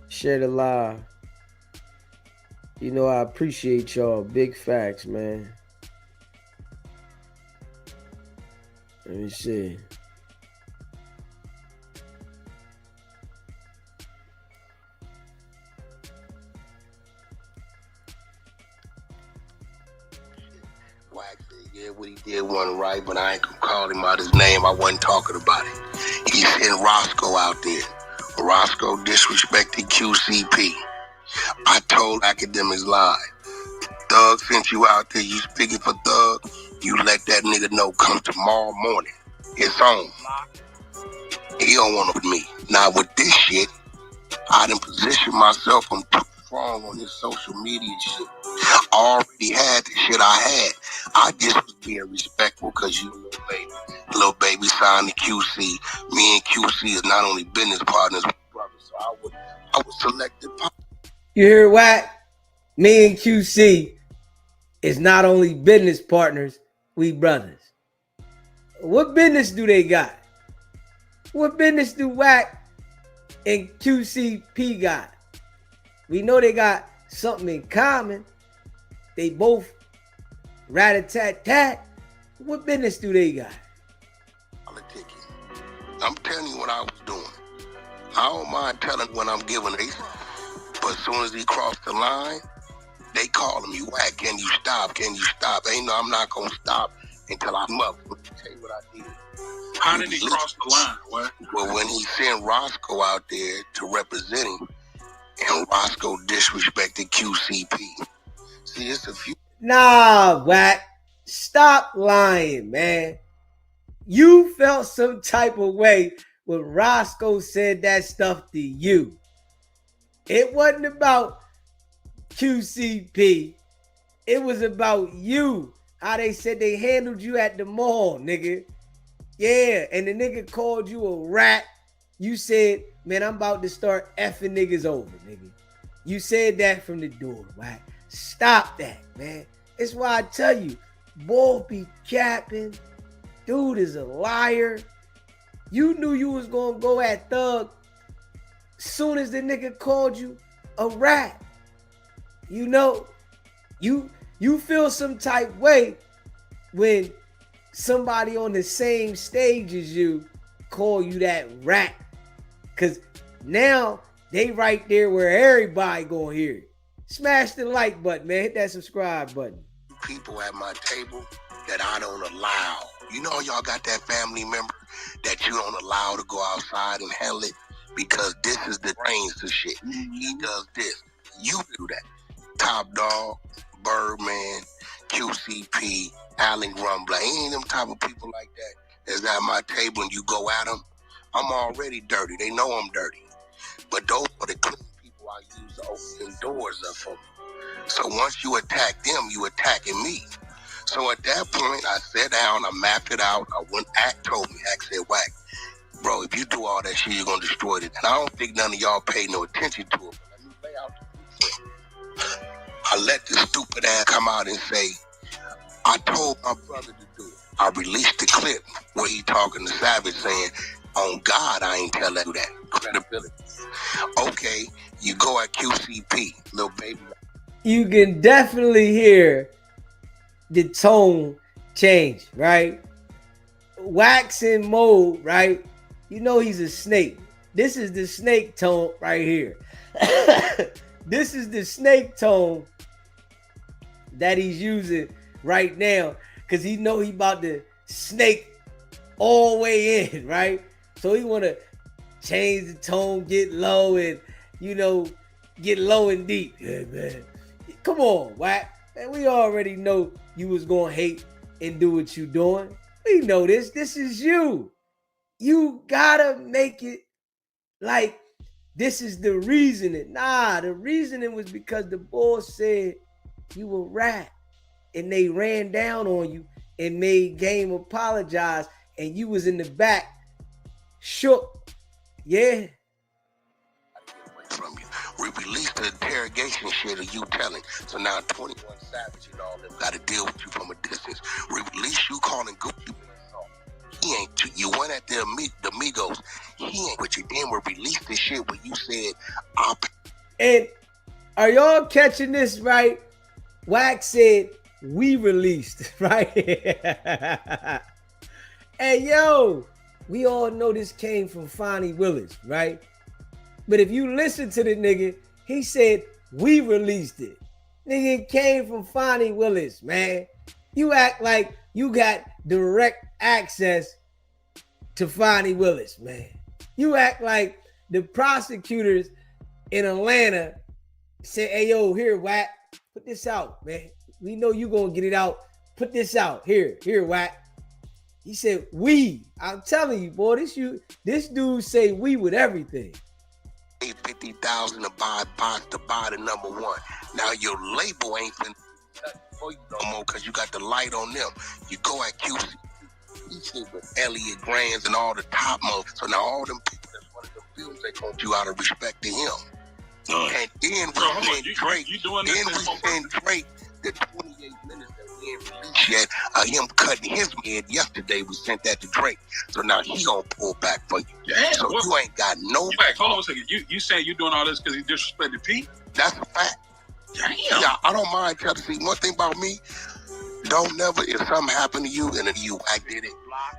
Share the live. You know I appreciate y'all. Big facts, man. Let me see. Wack said, yeah, what he did wasn't right, but I ain't gonna call him out his name. I wasn't talking about it. He sent Roscoe out there. Roscoe disrespected QCP. I told academics live. Thug sent you out there, you speaking for Thug, you let that nigga know come tomorrow morning. It's on. He don't want to with me. Now with this shit, I done positioned myself. I'm too strong on this social media shit. I already had the shit I had. I just was being respectful because you little baby. Little baby signed the QC. Me and QC is not only business partners, but brothers. So I would select the partner. You hear Wack? Me and QC is not only business partners, we brothers. What business do they got? What business do Wack and QCP got? We know they got something in common. They both rat-a-tat-tat. What business do they got? I'm telling you what I was doing. I don't mind telling when I'm giving it. But as soon as he crossed the line, they calling me, Wack, can you stop? Can you stop? Ain't no, I'm not going to stop until I'm up. Let me tell you what I did. How did he cross the line? What? Well, when he sent Roscoe out there to represent him, and Roscoe disrespected QCP. See, it's a few. Nah, Wack. Stop lying, man. You felt some type of way when Roscoe said that stuff to you. It wasn't about QCP. It was about you. How they said they handled you at the mall, nigga. Yeah, and the nigga called you a rat. You said, man, I'm about to start effing niggas over, nigga. You said that from the door, right? Stop that, man. That's why I tell you, boy be capping. Dude is a liar. You knew you was gonna go at Thug soon as the nigga called you a rat. You know, you feel some type way when somebody on the same stage as you call you that rat. Cause now they right there where everybody gonna hear it. Smash the like button, man. Hit that subscribe button. People at my table that I don't allow. You know, y'all got that family member that you don't allow to go outside and handle it because this is the brains to shit. He does this. You do that. Top Dog, Birdman, QCP, Allen Grumbler. Ain't them type of people like that that's at my table and you go at them. I'm already dirty. They know I'm dirty. But those are the clean people I use to open doors up for me. So once you attack them, you attacking me. So at that point, I sat down, I mapped it out. Ack told me, Ack said, Wack, bro, if you do all that shit, you're going to destroy it. And I don't think none of y'all pay no attention to it. But let me lay out the blueprint. I let this stupid ass come out and say, I told my brother to do it. I released the clip where he talking to Savage saying, on God, I ain't telling you that. Credibility. Okay, you go at QCP, little baby. You can definitely hear the tone change, right? Wax in mode, right? You know he's a snake. This is the snake tone right here. This is the snake tone that he's using right now because he know he about to snake all the way in, right? So he want to change the tone, get low and, you know, get low and deep. Yeah, man. Come on, Wack. Man, we already know you was going to hate and do what you doing. We know this. This is you. You got to make it like this is the reasoning. Nah, the reasoning was because the boss said you a rat and they ran down on you and made Game apologize and you was in the back shook. Yeah. From you. We released the interrogation shit of you telling. So now 21 Savage and all them got to deal with you from a distance. We released you calling Gucci. He ain't. You went at the Migos. He ain't with you. Then we released the shit where you said, and are y'all catching this right? Wack said, we released, right? Hey, yo, we all know this came from Fonnie Willis, right? But if you listen to the nigga, he said, we released it. Nigga, it came from Fonnie Willis, man. You act like you got direct access to Fonnie Willis, man. You act like the prosecutors in Atlanta said, hey, yo, here, Wack, put this out, man. We know you gonna get it out. Put this out. Here, Wack. He said, we. I'm telling you, boy, this dude say we with everything. 50,000 to buy the number one. Now your label ain't been for you no more because you got the light on them. You go at QC. He said with Elliot Grands and all the top most. So now all them people that's one of the films, they want you out of respect to him. And then we send Drake. Then we send Drake the 28 minutes that we ain't released yet. Him cutting his head yesterday. We sent that to Drake. So now he gonna pull back for you. Yeah, so you ain't got no. Wait, hold on a second. You saying you doing all this because he disrespected Pete? That's a fact. Damn. Yeah, I don't mind telling you. See, one thing about me, don't never, if something happened to you and if you Wack did it,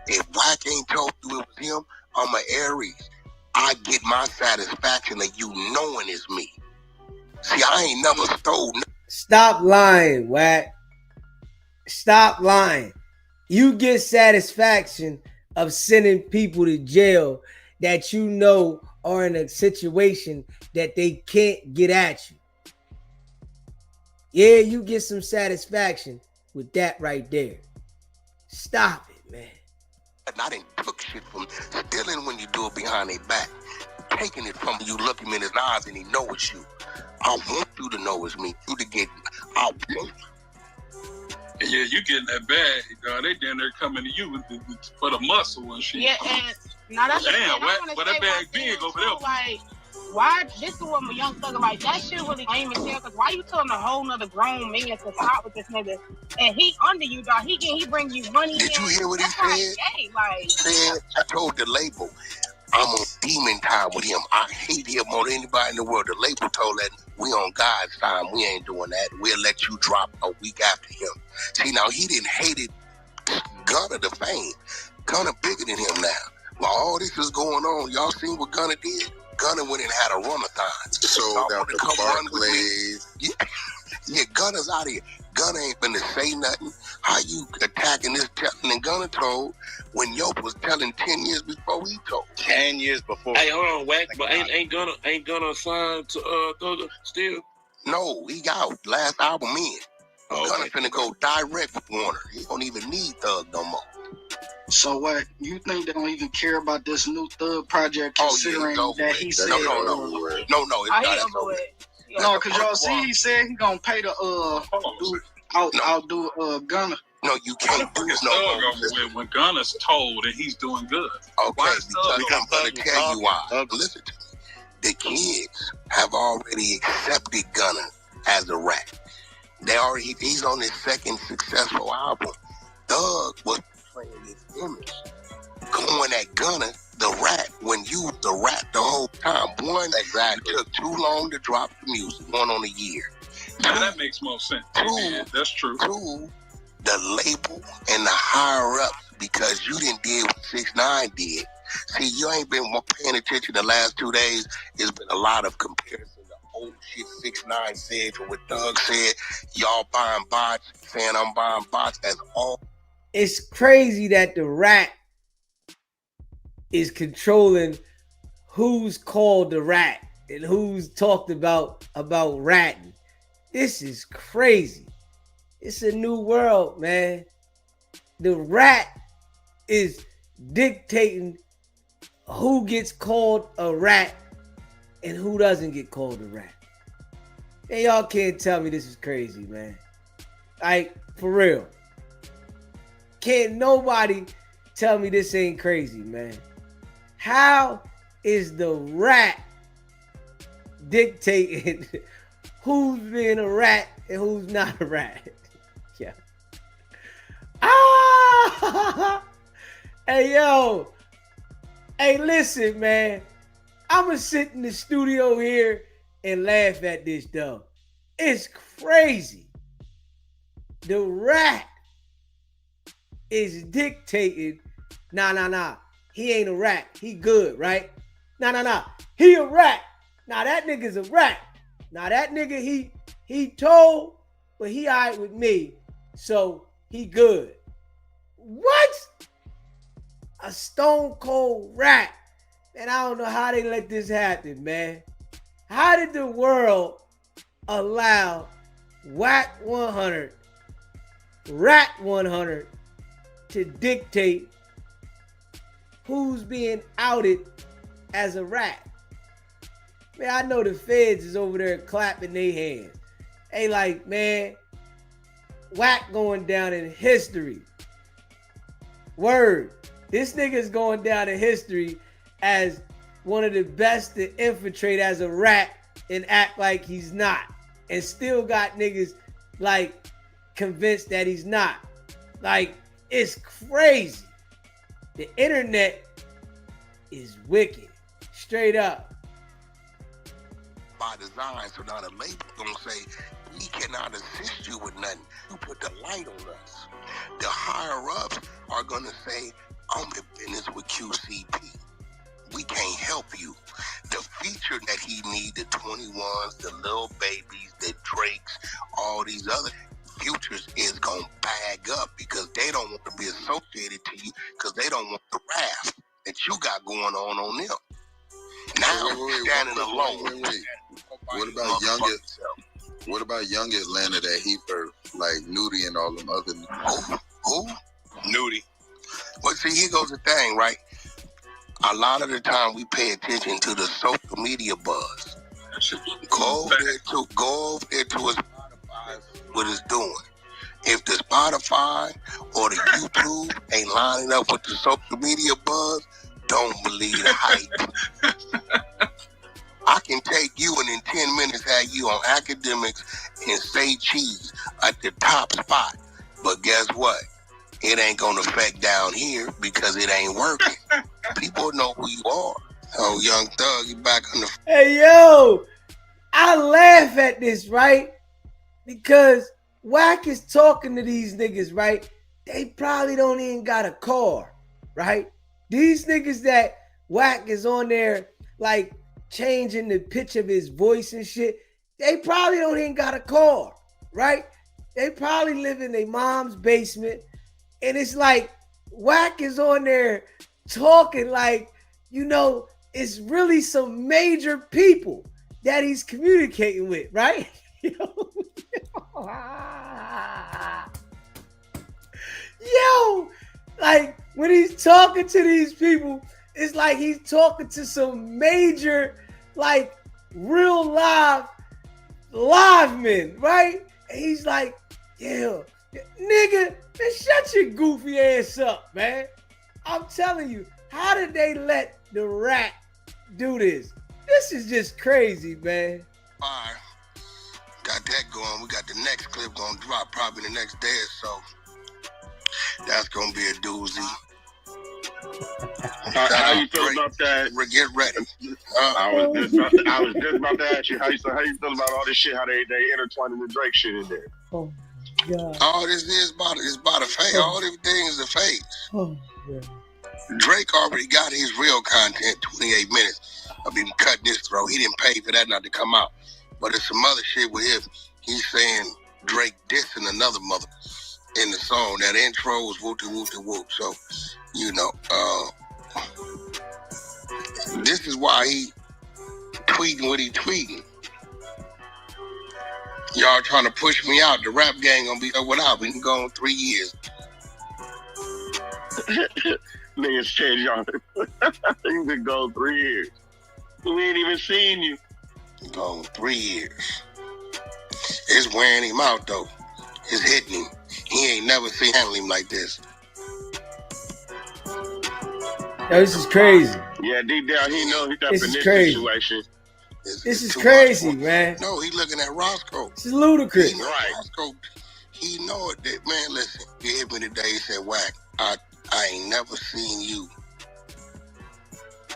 if Wack ain't told you it was him, I'm an Aries. I get my satisfaction of you knowing it's me. See, I ain't never stole. Stop lying, Wack. Stop lying. You get satisfaction of sending people to jail that you know are in a situation that they can't get at you. Yeah, you get some satisfaction with that right there. Stop it, man. I didn't took shit from stealing when you do it behind their back. Taking it from you, look him in his eyes and he know it's you. I want you to know it's me. You to get, I want you. Yeah, you getting that bag, dog. They down there coming to you for the muscle and shit. Yeah, and now that's damn, what that bag big over there? Like, why? This is what my young thug like. That shit really lame as hell. Cause why you telling a whole nother grown man to stop with this nigga? And he under you, dog. He bring you money. Did you hear what he said? Like, he said, I told the label, I'm on demon time with him. I hate him more than anybody in the world. The label told that we on God's time. We ain't doing that. We'll let you drop a week after him. See, now he didn't hate it. Gunna the fame. Gunna bigger than him now. While all this is going on, y'all seen what Gunna did? Gunna went and had a run-a-thon. Sold out the Barclays. Yeah, Gunna's out here. Gunna ain't finna say nothing. How you attacking this telling? And Gunna told when Yope was telling 10 years before he told. 10 years before. Hey, hold on, Wack, but ain't gonna sign to Thugger still? No, he got last album in. Okay. Gunna finna go direct with Warner. He don't even need Thug no more. So what? You think they don't even care about this new Thug project, considering that he said? No, it's Oh, not. he That's over over. with. No, because y'all see, he said he gonna pay the outdo Gunna. No, you can't do no. When Gunna's told and he's doing good. Okay, because I'm gonna tell you why. Listen to me. The kids have already accepted Gunna as a rat. He's on his second successful album. Thug was playing his image, going at Gunna, the rat, when you was the rat the whole time. One, exactly. It took too long to drop the music, one on a year. Yeah, that makes more sense. Yeah, that's true. Two, the label and the higher ups, because you didn't do what 6ix9ine did. See, you ain't been paying attention the last 2 days. There's been a lot of comparison to old shit 6ix9ine said or what Doug said. Y'all buying bots, saying I'm buying bots as all. It's crazy that the rat is controlling who's called the rat and who's talked about ratting. This is crazy. It's a new world, man. The rat is dictating who gets called a rat and who doesn't get called a rat. And y'all can't tell me this is crazy, man. Like, for real. Can't nobody tell me this ain't crazy, man. How is the rat dictating who's being a rat and who's not a rat? Yeah. Ah! Hey, yo. Hey, listen, man. I'm going to sit in the studio here and laugh at this, though. It's crazy. The rat is dictating, nah. He ain't a rat. He good, right? Nah. He a rat. Nah, that nigga's a rat. Nah, that nigga, he told, but he all right with me, so he good. What? A stone cold rat. Man, I don't know how they let this happen, man. How did the world allow Wack 100, Rat 100 to dictate who's being outed as a rat? Man, I know the feds is over there clapping their hands. They like, man, Wack going down in history. Word. This nigga's going down in history as one of the best to infiltrate as a rat and act like he's not. And still got niggas like convinced that he's not. Like, it's crazy. The internet is wicked. Straight up. By design, so now the label gonna say, we cannot assist you with nothing. You put the light on us. The higher ups are gonna say, I'm in business with QCP. We can't help you. The feature that he need, the 21s, the Lil Babies, the Drakes, all these other futures is gonna bag up because they don't want to be associated to you because they don't want the wrath that you got going on them. Now standing alone. What about young Atlanta that he for like Nudie and all them other Who? Nudie. Well, see, here goes the thing, right? A lot of the time we pay attention to the social media buzz. Go over there to his Spotify, what it's doing. If the Spotify or the YouTube ain't lining up with the social media buzz, don't believe the hype. I can take you and in 10 minutes have you on academics and say cheese at the top spot. But guess what? It ain't gonna affect down here because it ain't working. People know who you are. Oh, Young Thug, you back on the... Hey, yo, I laugh at this, right? Because Wack is talking to these niggas, right? They probably don't even got a car, right? These niggas that Wack is on there, like, changing the pitch of his voice and shit. They probably don't even got a car, right? They probably live in their mom's basement. And it's like Wack is on there talking like, you know, it's really some major people that he's communicating with, right? Yo, like when he's talking to these people, it's like he's talking to some major, like real live men, right? And he's like, yeah, nigga, man, shut your goofy ass up, man. I'm telling you, how did they let the rat do this? This is just crazy, man. All right. Got that going. We got the next clip going to drop probably the next day or so. That's going to be a doozy. How you feel about that? Get ready. I was just about to ask you how you feel about all this shit, how they intertwining the Drake shit in there. Oh, God. All this is about a fake. All these things are fake. Oh, yeah. Drake already got his real content, 28 minutes. I've been cutting his throat. He didn't pay for that not to come out. But it's some other shit with him. He's saying Drake dissing another mother in the song. That intro was whoop-de-whoop-de-whoop. So, you know, this is why he tweeting what he tweeting. Y'all trying to push me out. The rap gang gonna be without. We can go on 3 years. Niggas change y'all. You been gone 3 years. We ain't even seen you. Gone 3 years. It's wearing him out though. It's hitting him. He ain't never seen handle him like this. Yo, this is crazy. Yeah, deep down he knows he's up This in is this crazy. situation. This is crazy, man. No, he looking at Roscoe. This is ludicrous. He know Roscoe. He know it. That, man, listen. He hit me today. He said, Wack, I ain't never seen you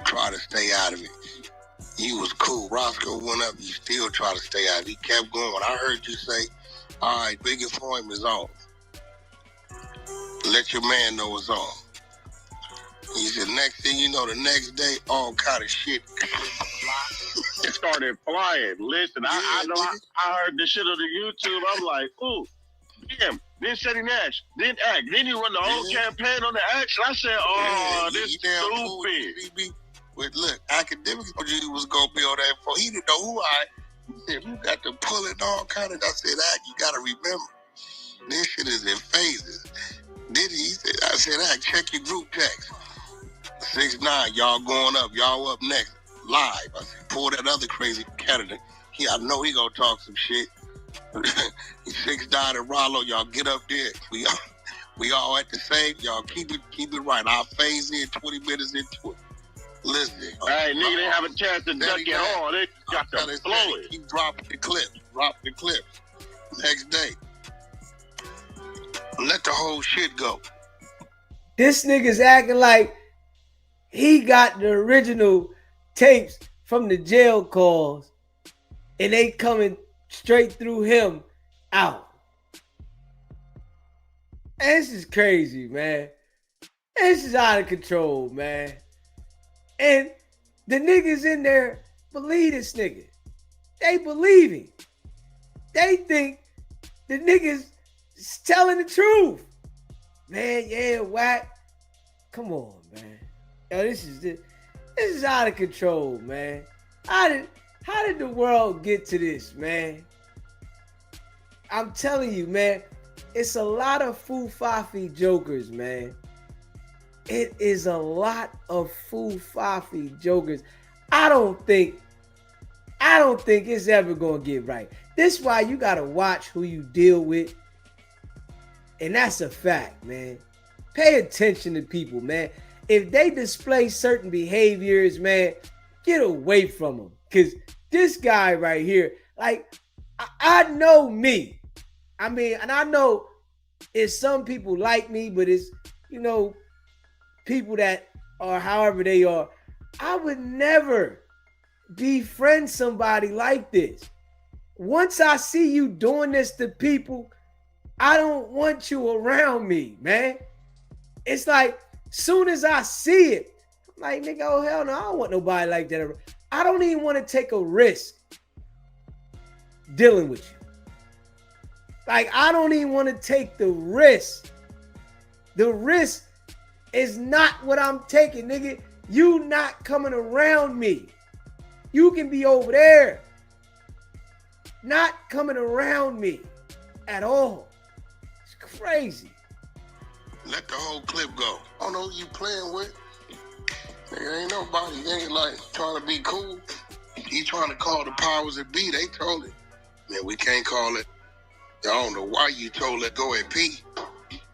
try to stay out of it. You was cool. Roscoe went up. You still try to stay out of it. He kept going. When I heard you say, all right, biggest point is on. Let your man know it's on. He said, next thing you know, the next day, all kind of shit. It started flying. Listen, I know I heard this shit on the YouTube. I'm like, ooh, damn. Then Shetty Nash, then Act. Then you run the whole campaign on the action. I said, oh, this stupid. But look, academics told you he was going to be on that phone. He didn't know who I said, you got to pull it all kind of. I said, Act, you got to remember, this shit is in phases. Then he said, I said, Act, check your group text. 6ix9ine, y'all going up. Y'all up next. Live. I said, pull that other crazy candidate. I know he gonna talk some shit. 6ix9ine and Rollo, y'all get up there. We all at the same. Y'all keep it right. I'll phase in 20 minutes into it. Listen. Hey, nigga didn't have a chance to duck it all. They got to blow it. Keep dropping the clips. Drop the clips. Next day. Let the whole shit go. This nigga's acting like he got the original tapes from the jail calls and they coming straight through him out. And this is crazy, man. This is out of control, man. And the niggas in there believe this nigga. They believe him. They think the niggas is telling the truth. Man, yeah, Wack. Come on, man. Yo, this is out of control, man. How did the world get to this, man? I'm telling you, man, it's a lot of foo-fafi jokers, man. It is a lot of foo-fafi jokers. I don't think it's ever gonna get right. This is why you gotta watch who you deal with. And that's a fact, man. Pay attention to people, man. If they display certain behaviors, man, get away from them. Because this guy right here, like, I know me. I mean, and I know it's some people like me, but it's, you know, people that are however they are. I would never befriend somebody like this. Once I see you doing this to people, I don't want you around me, man. It's like, soon as I see it, I'm like, nigga, oh hell no, I don't want nobody like that. I don't even want to take a risk dealing with you. Like, I don't even want to take the risk. The risk is not what I'm taking, nigga. You not coming around me. You can be over there. Not coming around me at all. It's crazy. Let the whole clip go. I don't know who you playing with. There ain't nobody. They ain't like trying to be cool. He trying to call the powers that be. They told him, man, we can't call it. I don't know why you told it go at P.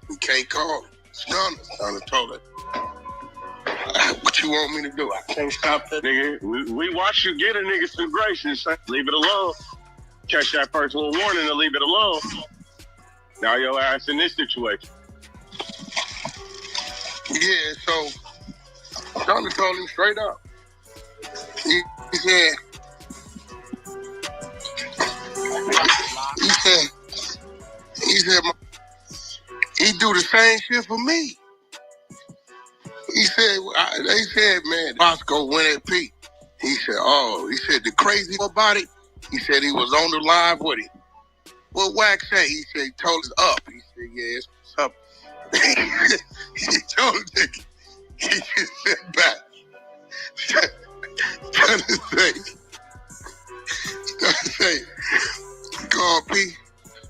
We can't call it. Stunner told it. What you want me to do? I can't stop that. Nigga, we watch you get a nigga some grace and say, leave it alone. Catch that first little warning and leave it alone. Now your ass in this situation. Yeah, so Stunner told him straight up. He said, he do the same shit for me. He said, they said, man, Bosco went at Pete. He said, the crazy about it, he said he was on the live with him. What Wack say? He said, he told us up. He said, yeah, it's up. He told him, he just said back. Trying to say, call P.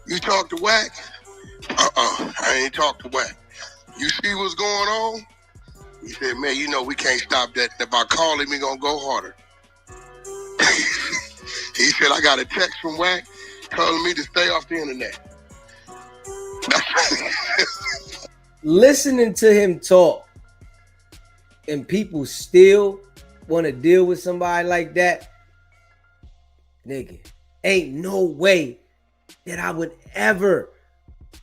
You talk to Wack? I ain't talk to Wack. You see what's going on? He said, man, you know we can't stop that. If I call him, he gonna go harder. He said, I got a text from Wack telling me to stay off the internet. Listening to him talk and people still want to deal with somebody like that, nigga, ain't no way that I would ever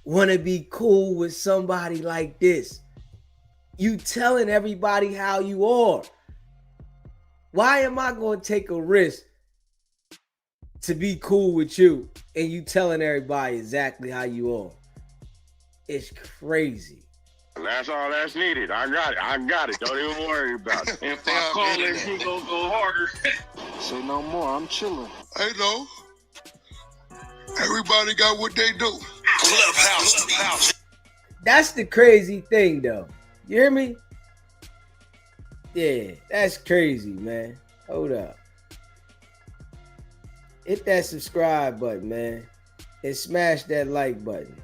want to be cool with somebody like this. You telling everybody how you are. Why am I going to take a risk to be cool with you and you telling everybody exactly how you are? It's crazy. That's all that's needed. I got it. Don't even worry about it. If I call him, he gonna go harder. Say no more. I'm chilling. I know. Everybody got what they do. Clubhouse. That's the crazy thing, though. You hear me? Yeah, that's crazy, man. Hold up. Hit that subscribe button, man. And smash that like button.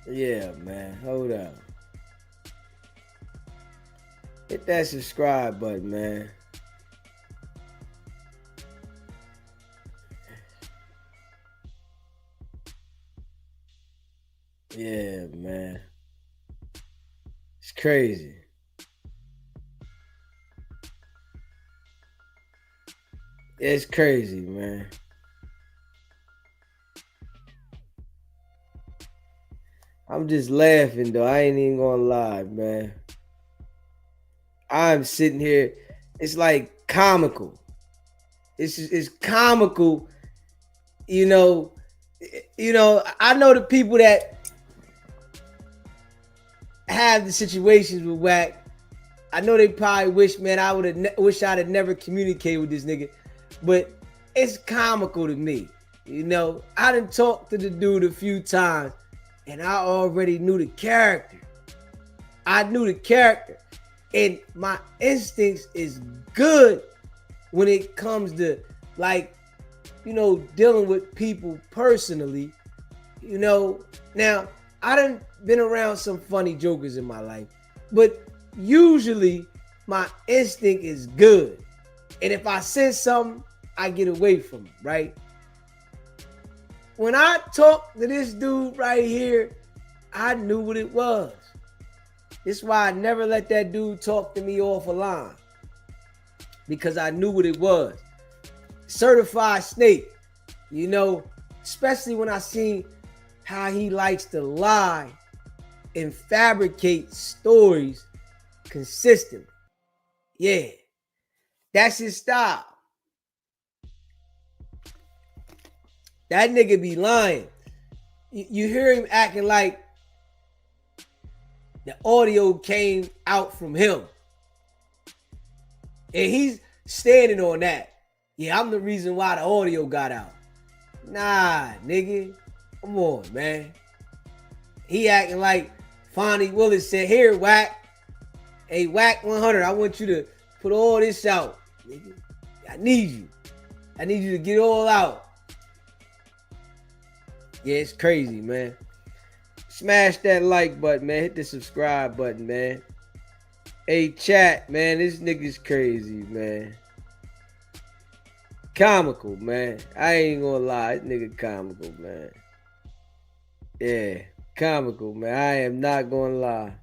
Yeah, man. Hold up. Hit that subscribe button, man. Yeah, man. It's crazy. It's crazy, man. I'm just laughing, though. I ain't even gonna lie, man. I'm sitting here. It's like comical. It's comical. You know, I know the people that have the situations with Wack. I know they probably wish, man, wish I'd have never communicated with this nigga. But it's comical to me. You know, I done talked to the dude a few times and I already knew the character. I knew the character. And my instincts is good when it comes to, like, you know, dealing with people personally. You know, now, I done been around some funny jokers in my life, but usually my instinct is good. And if I sense something, I get away from it, right? When I talked to this dude right here, I knew what it was. This is why I never let that dude talk to me off a line. Because I knew what it was. Certified snake. You know, especially when I seen how he likes to lie and fabricate stories consistently. Yeah, that's his style. That nigga be lying. You hear him acting like the audio came out from him. And he's standing on that. Yeah, I'm the reason why the audio got out. Nah, nigga. Come on, man. He acting like Fonnie Willis said, here, Wack. Hey, Wack 100, I want you to put all this out. Nigga. I need you. I need you to get it all out. Yeah, it's crazy, man. Smash that like button, man. Hit the subscribe button, man. Hey, chat, man. This nigga's crazy, man. Comical, man. I ain't gonna lie. This nigga comical, man. Yeah, comical, man. I am not gonna lie.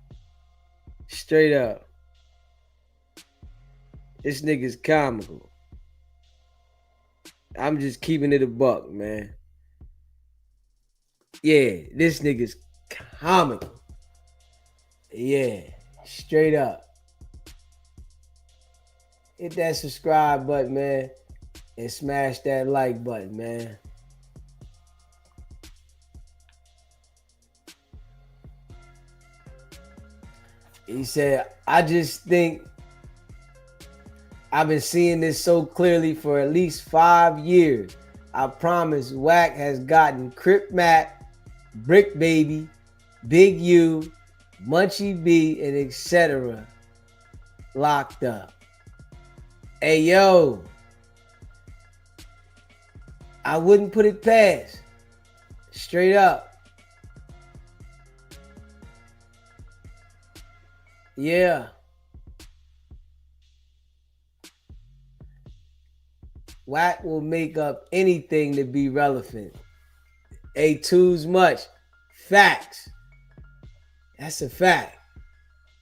Straight up. This nigga's comical. I'm just keeping it a buck, man. Yeah, this nigga's comical. Yeah, straight up. Hit that subscribe button, man. And smash that like button, man. He said, I just think I've been seeing this so clearly for at least 5 years. I promise Wack has gotten Crip Mac, Brick Baby, Big U, Munchie B, and etc. locked up. Hey, yo. I wouldn't put it past. Straight up. Yeah. Wack will make up anything to be relevant. A2's much. Facts. That's a fact.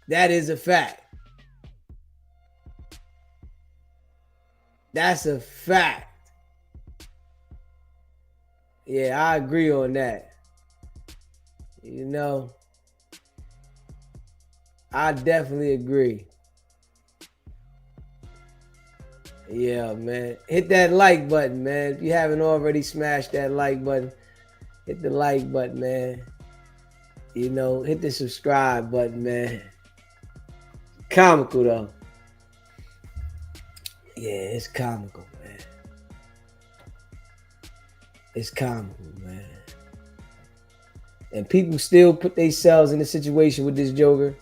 That is a fact. That's a fact. Yeah, I agree on that. You know, I definitely agree. Yeah, man. Hit that like button, man. If you haven't already smashed that like button, hit the like button, man. You know, hit the subscribe button, man. Comical, though. Yeah, it's comical, man. It's comical, man. And people still put themselves in a situation with this Joker.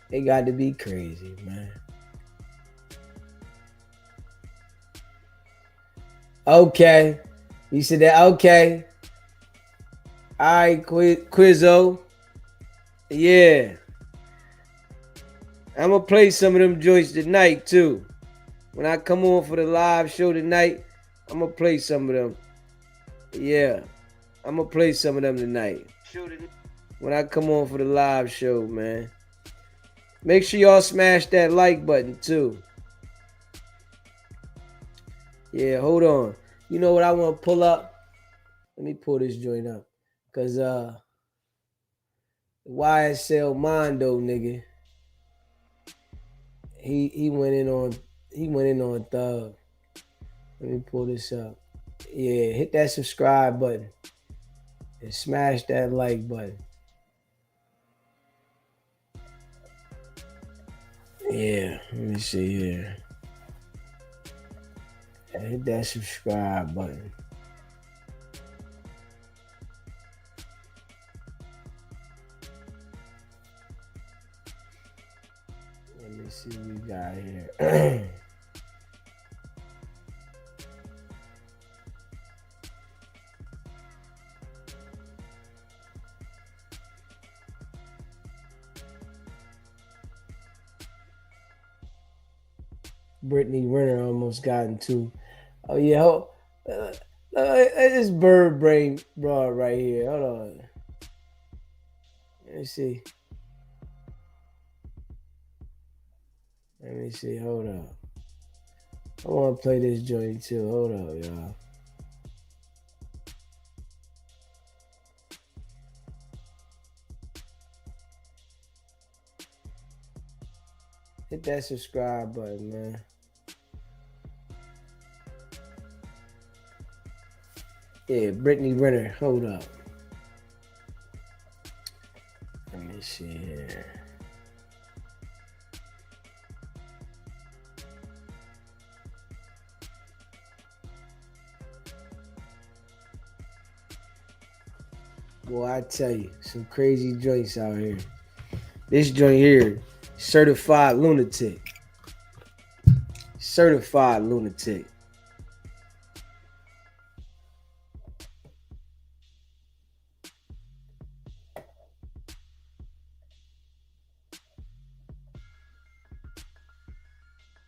They got to be crazy, man. Okay. You said that? Okay. All right, Quizzo. Yeah. I'm going to play some of them joints tonight, too. When I come on for the live show tonight, I'm going to play some of them. Yeah. I'm going to play some of them tonight. When I come on for the live show, man. Make sure y'all smash that like button, too. Yeah, hold on. You know what I want to pull up? Let me pull this joint up. Because YSL Mondo, nigga. He went in on Thug. Let me pull this up. Yeah, hit that subscribe button. And smash that like button. Yeah, let me see here. Hit that subscribe button. Let me see what we got here. Brittany Renner almost got into. Oh yeah, this bird brain broad right here. Hold on. Let me see. Hold up. I want to play this joint too. Hold up, y'all. Hit that subscribe button, man. Yeah, Brittany Renner. Hold up. Let me see here. Boy, I tell you, some crazy joints out here. This joint here, certified lunatic. Certified lunatic.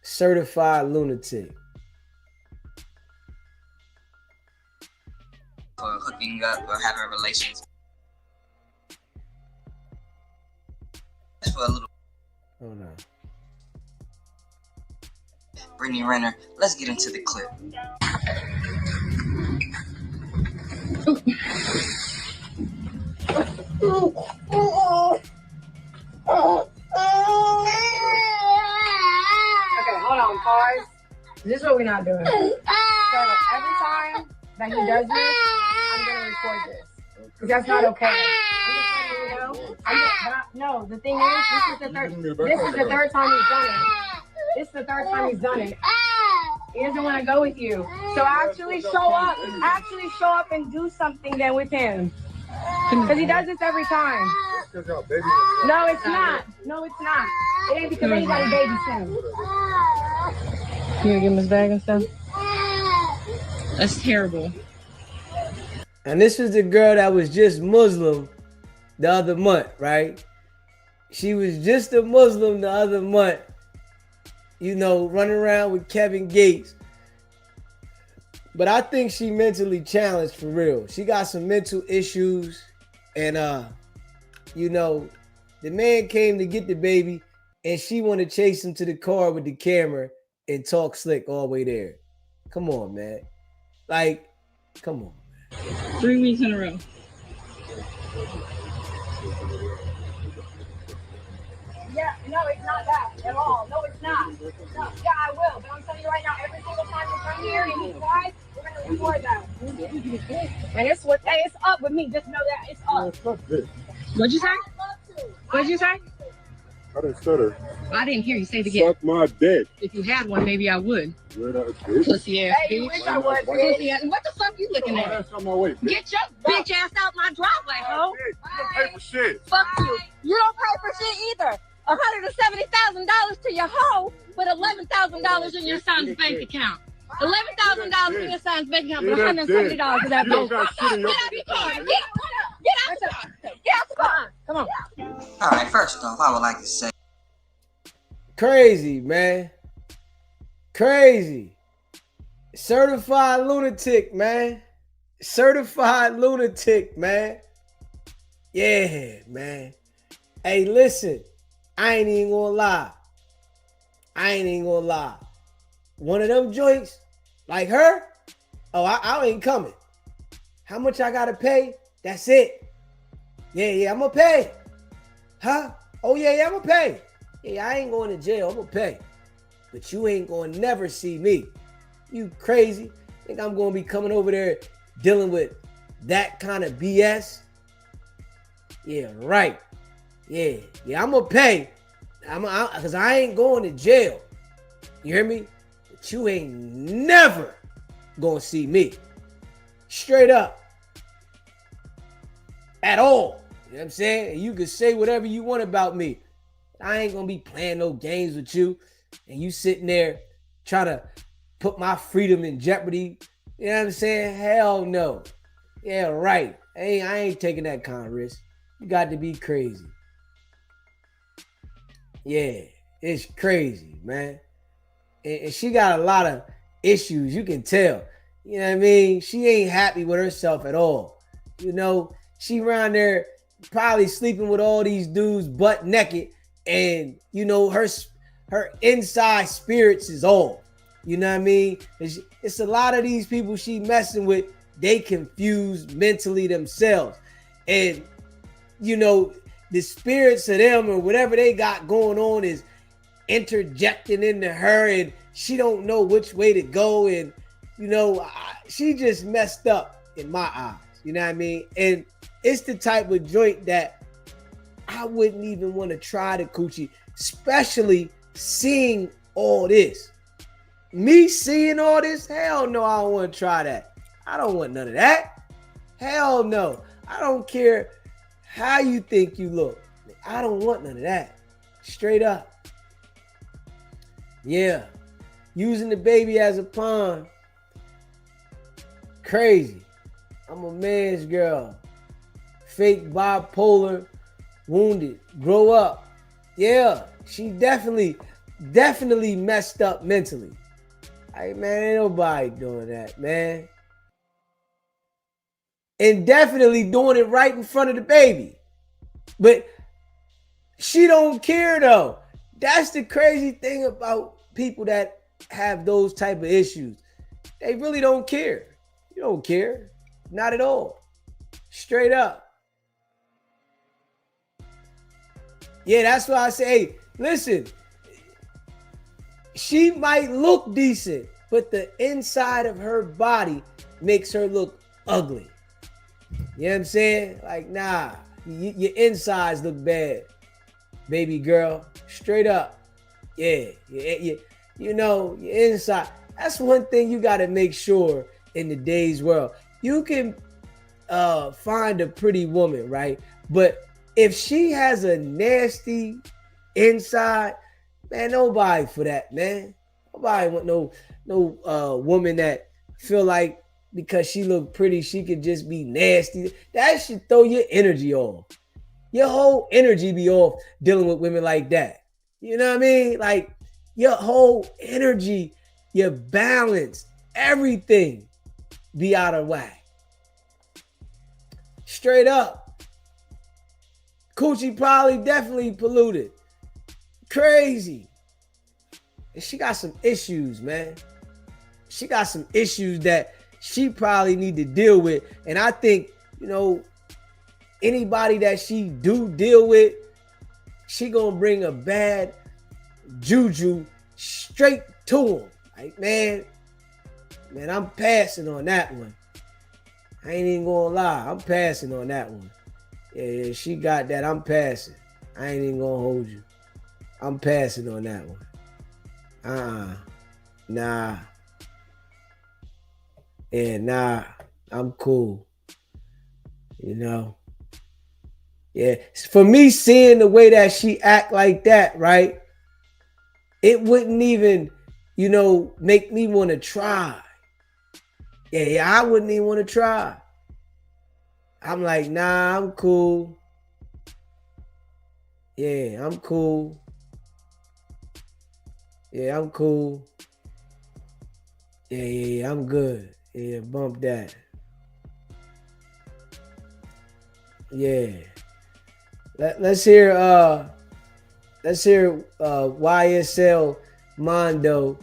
Certified lunatic. For hooking up or having relations. Just for a little. Oh no. Brittany Renner, let's get into the clip. Okay, hold on, pause. This is what we're not doing. So every time that he does this, I'm gonna record this. Because that's not okay. I'm just letting you know. No, the thing is, this is the third time he's done it. This is the third time he's done it. He doesn't want to go with you. So actually show up. Actually show up and do something then with him. Because he does this every time. No, it's not. No, it's not. It ain't because anybody babies him. You gonna give him his bag and stuff? That's terrible. And this was the girl that was just Muslim the other month, right? She was just a Muslim the other month, you know, running around with Kevin Gates. But I think she mentally challenged for real. She got some mental issues. And, you know, the man came to get the baby and she want to chase him to the car with the camera and talk slick all the way there. Come on, man. Like, come on. 3 weeks in a row. Yeah, no, it's not that at all. No, it's not. No, yeah, I will. But I'm telling you right now, every single time you come here and he cries, we're going to record that. And it's what it's up with me. Just know that it's up. What'd you say? What'd you say? I didn't stutter. I didn't hear you say it again. Suck my dick. If you had one, maybe I would. Pussy ass bitch. You wish I would, pussy ass. What the fuck you looking at? On my way, bitch. Get your bitch ass out my driveway, ho. You don't pay for shit. Fuck you. You don't pay for shit either. $170,000 to your hoe, but $11,000 in your son's bank account. $11,000 in your son's bank account, but $170 to that boat. Get out your car. Get out the car. Get out the car. Come on. All right, first off, I would like to say. Crazy, man. Crazy. Certified lunatic, man. Certified lunatic, man. Yeah, man. Hey, listen. I ain't even gonna lie. One of them joints, like her, oh, I ain't coming. How much I gotta pay? That's it. Yeah, I'm gonna pay. Huh? Oh, yeah, I'm gonna pay. Yeah, I ain't going to jail. I'm gonna pay. But you ain't gonna never see me. You crazy? Think I'm gonna be coming over there dealing with that kind of BS? Yeah, right. Yeah, I'm gonna pay. Because I ain't going to jail. You hear me? But you ain't never gonna see me. Straight up. At all. You know what I'm saying? And you can say whatever you want about me. I ain't gonna be playing no games with you. And you sitting there trying to put my freedom in jeopardy. You know what I'm saying? Hell no. Yeah, right. I ain't taking that kind of risk. You got to be crazy. Yeah, it's crazy, man. And she got a lot of issues, you can tell. You know what I mean? She ain't happy with herself at all. You know, she around there probably sleeping with all these dudes butt naked, and you know, her inside spirits is off. You know what I mean? It's a lot of these people she messing with, they confused mentally themselves. And, you know, the spirits of them or whatever they got going on is interjecting into her, and she don't know which way to go. And, you know, she just messed up in my eyes. You know what I mean? And it's the type of joint that I wouldn't even want to try the coochie, especially seeing all this. Me seeing all this? Hell no, I don't want to try that. I don't want none of that. Hell no. I don't care how you think you look. I don't want none of that. Straight up. Yeah. Using the baby as a pawn. Crazy. I'm a man's girl. Fake bipolar. Wounded. Grow up. Yeah. She definitely messed up mentally. Hey, man, ain't nobody doing that, man. And definitely doing it right in front of the baby. But she don't care, though. That's the crazy thing about people that have those type of issues. They really don't care. You don't care. Not at all. Straight up. Yeah, that's why I say, hey, listen, she might look decent, but the inside of her body makes her look ugly. You know what I'm saying? Like, nah, your insides look bad, baby girl. Straight up. Yeah, you know, your inside. That's one thing you got to make sure in today's world. You can find a pretty woman, right? But if she has a nasty inside, man, nobody for that, man. Nobody want no woman that feel like because she look pretty, she could just be nasty. That should throw your energy off. Your whole energy be off dealing with women like that. You know what I mean? Like your whole energy, your balance, everything be out of whack. Straight up. Coochie probably definitely polluted. Crazy. And she got some issues, man. She got some issues that she probably need to deal with. And I think, you know, anybody that she do deal with, she gonna bring a bad juju straight to him. Like, man, I'm passing on that one. I ain't even gonna lie. I'm passing on that one. Yeah, she got that. I'm passing. I ain't even gonna hold you. I'm passing on that one. Nah. Yeah, nah. I'm cool. You know? Yeah. For me, seeing the way that she act like that, right? It wouldn't even, you know, make me want to try. Yeah, I wouldn't even want to try. I'm like, nah, I'm cool. Yeah, I'm cool. Yeah, I'm cool. Yeah, I'm good. Yeah, bump that. Yeah. Let's hear YSL Mondo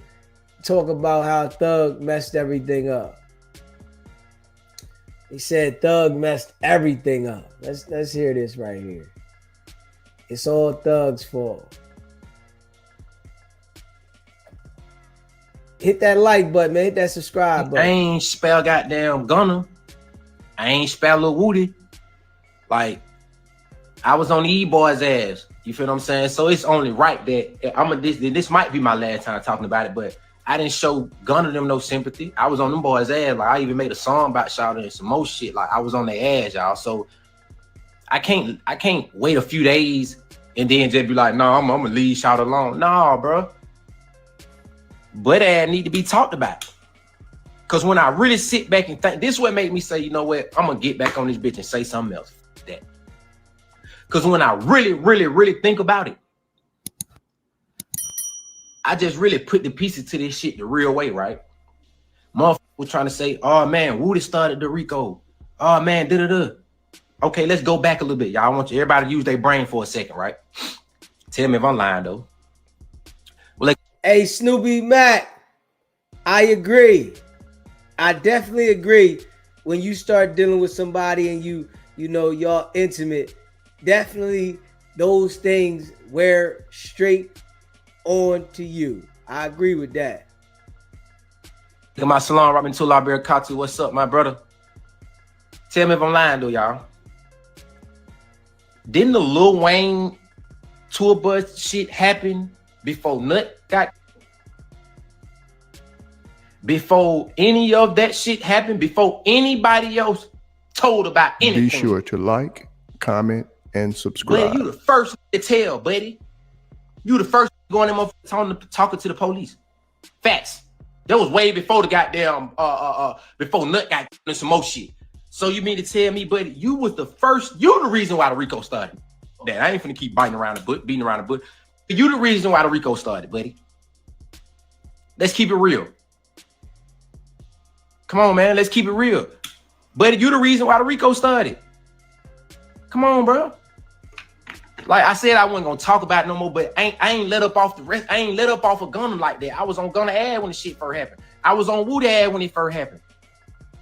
talk about how Thug messed everything up. He said Thug messed everything up. Let's hear this right here. It's all Thug's fault. Hit that like button, man. Hit that subscribe button. I ain't spell goddamn Gunner. I ain't spell Lil Woody. Like, I was on the E-Boy's ass. You feel what I'm saying? So it's only right that this might be my last time talking about it, but I didn't show Gunner them no sympathy. I was on them boys' ass. Like, I even made a song about shouting and some more shit. Like, I was on their ass, y'all. So I can't wait a few days and then just be like, no, I'm gonna leave Shout alone. No, bro. But ass need to be talked about. Cause when I really sit back and think, this is what made me say, you know what? I'm gonna get back on this bitch and say something else. That. Cause when I really think about it, I just really put the pieces to this shit the real way, right? Motherfucker was trying to say, oh man, Woody started the Rico. Oh man, da-da-da. Okay, let's go back a little bit. Y'all, I want everybody to use their brain for a second, right? Tell me if I'm lying though. Well, hey, Snoopy Mac, I agree. I definitely agree. When you start dealing with somebody and you know, y'all intimate, definitely those things wear straight on to you. I agree with that. Look at my salon, Robin Tula Katu. What's up, my brother? Tell me if I'm lying though, y'all. Didn't the Lil Wayne tour bus shit happen before Nut got? Before any of that shit happened, before anybody else told about anything. Be sure to like, comment, and subscribe. Buddy, you the first to tell, buddy. You the first going in talking to the police. Facts. That was way before the goddamn before Nut got in some more shit. So you mean to tell me, buddy, you was the first, you the reason why the RICO started. That I ain't finna keep beating around the bush. You the reason why the RICO started, buddy. Let's keep it real. Come on, man. Let's keep it real. Buddy, you the reason why the RICO started. Come on, bro. Like I said, I wasn't gonna talk about it no more, but I ain't let up off the rest. I ain't let up off of Gunna like that. I was on Gunna ad when the shit first happened. I was on Woody ad when it first happened.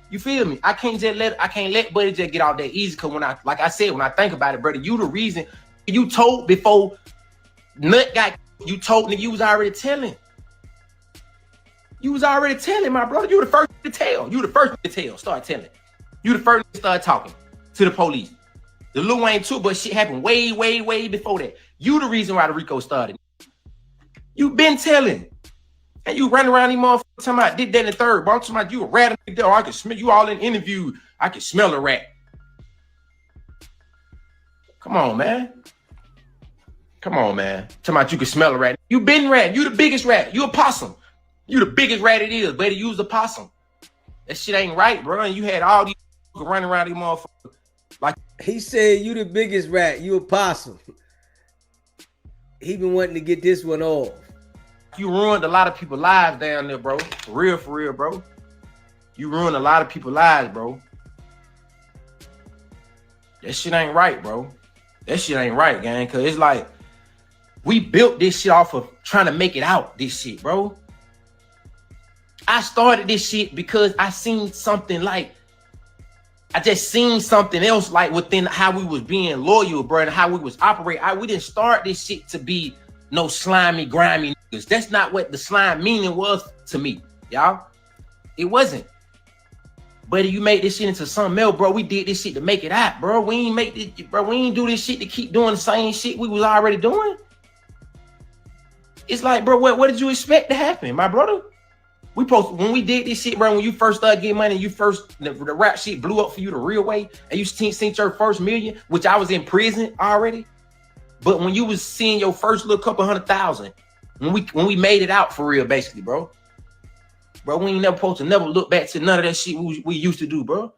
You feel me? I can't let Buddy just get out that easy. Cause when I think about it, brother, you the reason you told before Nut got, you told nigga you was already telling. You was already telling, my brother. You the first to tell. You the first to tell. Start telling. You the first to start talking to the police. The Lil Wayne too, but shit happened way, way, way before that. You the reason why the RICO started. You been telling. And you running around these motherfuckers talking about did that in the third. But I'm talking about you a rat. Or I can smell you all in interview. I can smell a rat. Come on, man. Come on, man. Talking about you can smell a rat. You been rat. You the biggest rat. You a possum. You the biggest rat it is, buddy. You was a possum. That shit ain't right, bro. And you had all these running around these motherfuckers. Like he said, you the biggest rat. You a possum. He been wanting to get this one off. You ruined a lot of people's lives down there, bro. For real, bro. You ruined a lot of people's lives, bro. That shit ain't right, bro. That shit ain't right, gang. Cause it's like we built this shit off of trying to make it out. This shit, bro. I started this shit because I seen something like. I just seen something else like within how we was being loyal, bro, and how we was operating. We didn't start this shit to be no slimy, grimy niggas. That's not what the slime meaning was to me, y'all. It wasn't. But you made this shit into something else, bro. We did this shit to make it out, bro. We ain't make this, bro. We ain't do this shit to keep doing the same shit we was already doing. It's like, bro, what did you expect to happen, my brother? When we did this shit, bro, when you first started getting money, the rap shit blew up for you the real way, and you seen your first million, which I was in prison already. But when you was seeing your first little couple 100,000, when we made it out for real, basically, bro, we ain't never supposed to never look back to none of that shit we used to do, bro.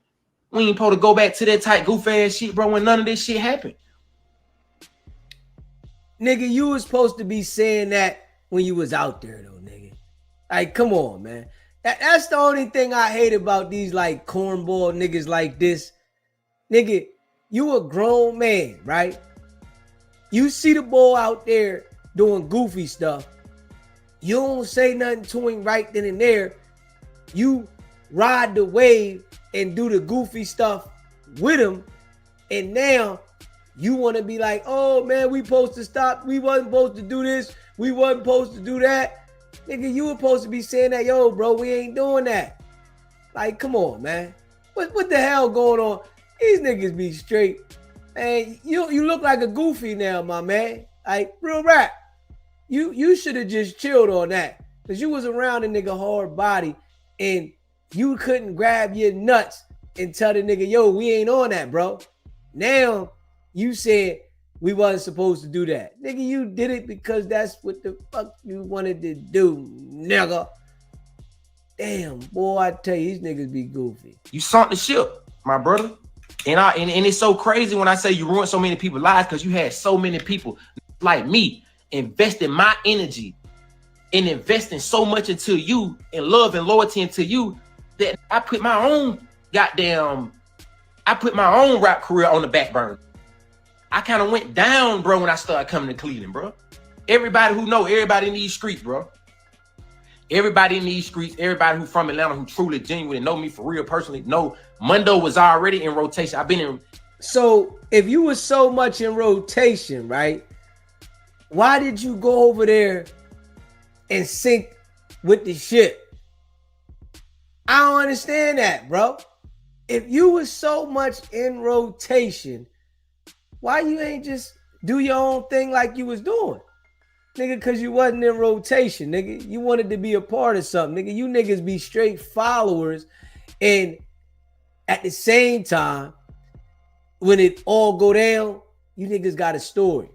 We ain't supposed to go back to that tight goof ass shit, bro, when none of this shit happened. Nigga, you was supposed to be saying that when you was out there, though, nigga. Like, come on, man. That's the only thing I hate about these, like, cornball niggas like this. Nigga, you a grown man, right? You see the boy out there doing goofy stuff. You don't say nothing to him right then and there. You ride the wave and do the goofy stuff with him. And now you want to be like, oh, man, we supposed to stop. We wasn't supposed to do this. We wasn't supposed to do that. Nigga, you were supposed to be saying that, yo, bro, we ain't doing that. Like, come on, man. What the hell going on? These niggas be straight. Man, you look like a goofy now, my man. Like, real rap. You should have just chilled on that. Because you was around a nigga hard body and you couldn't grab your nuts and tell the nigga, yo, we ain't on that, bro. Now, you said we wasn't supposed to do that. Nigga, you did it because that's what the fuck you wanted to do, nigga. Damn, boy, I tell you, these niggas be goofy. You sunk the ship, my brother. And it's so crazy when I say you ruined so many people's lives because you had so many people like me investing my energy and investing so much into you and love and loyalty into you that I put my own rap career on the back burner. I kind of went down, bro, when I started coming to Cleveland, bro. Everybody who know, everybody in these streets, bro. Everybody in these streets, everybody who from Atlanta who truly genuinely know me for real personally, know Mondo was already in rotation. I've been in. So if you was so much in rotation, right? Why did you go over there and sink with the ship? I don't understand that, bro. If you was so much in rotation, why you ain't just do your own thing like you was doing? Nigga, because you wasn't in rotation, nigga. You wanted to be a part of something, nigga. You niggas be straight followers. And At the same time, when it all go down, you niggas got a story.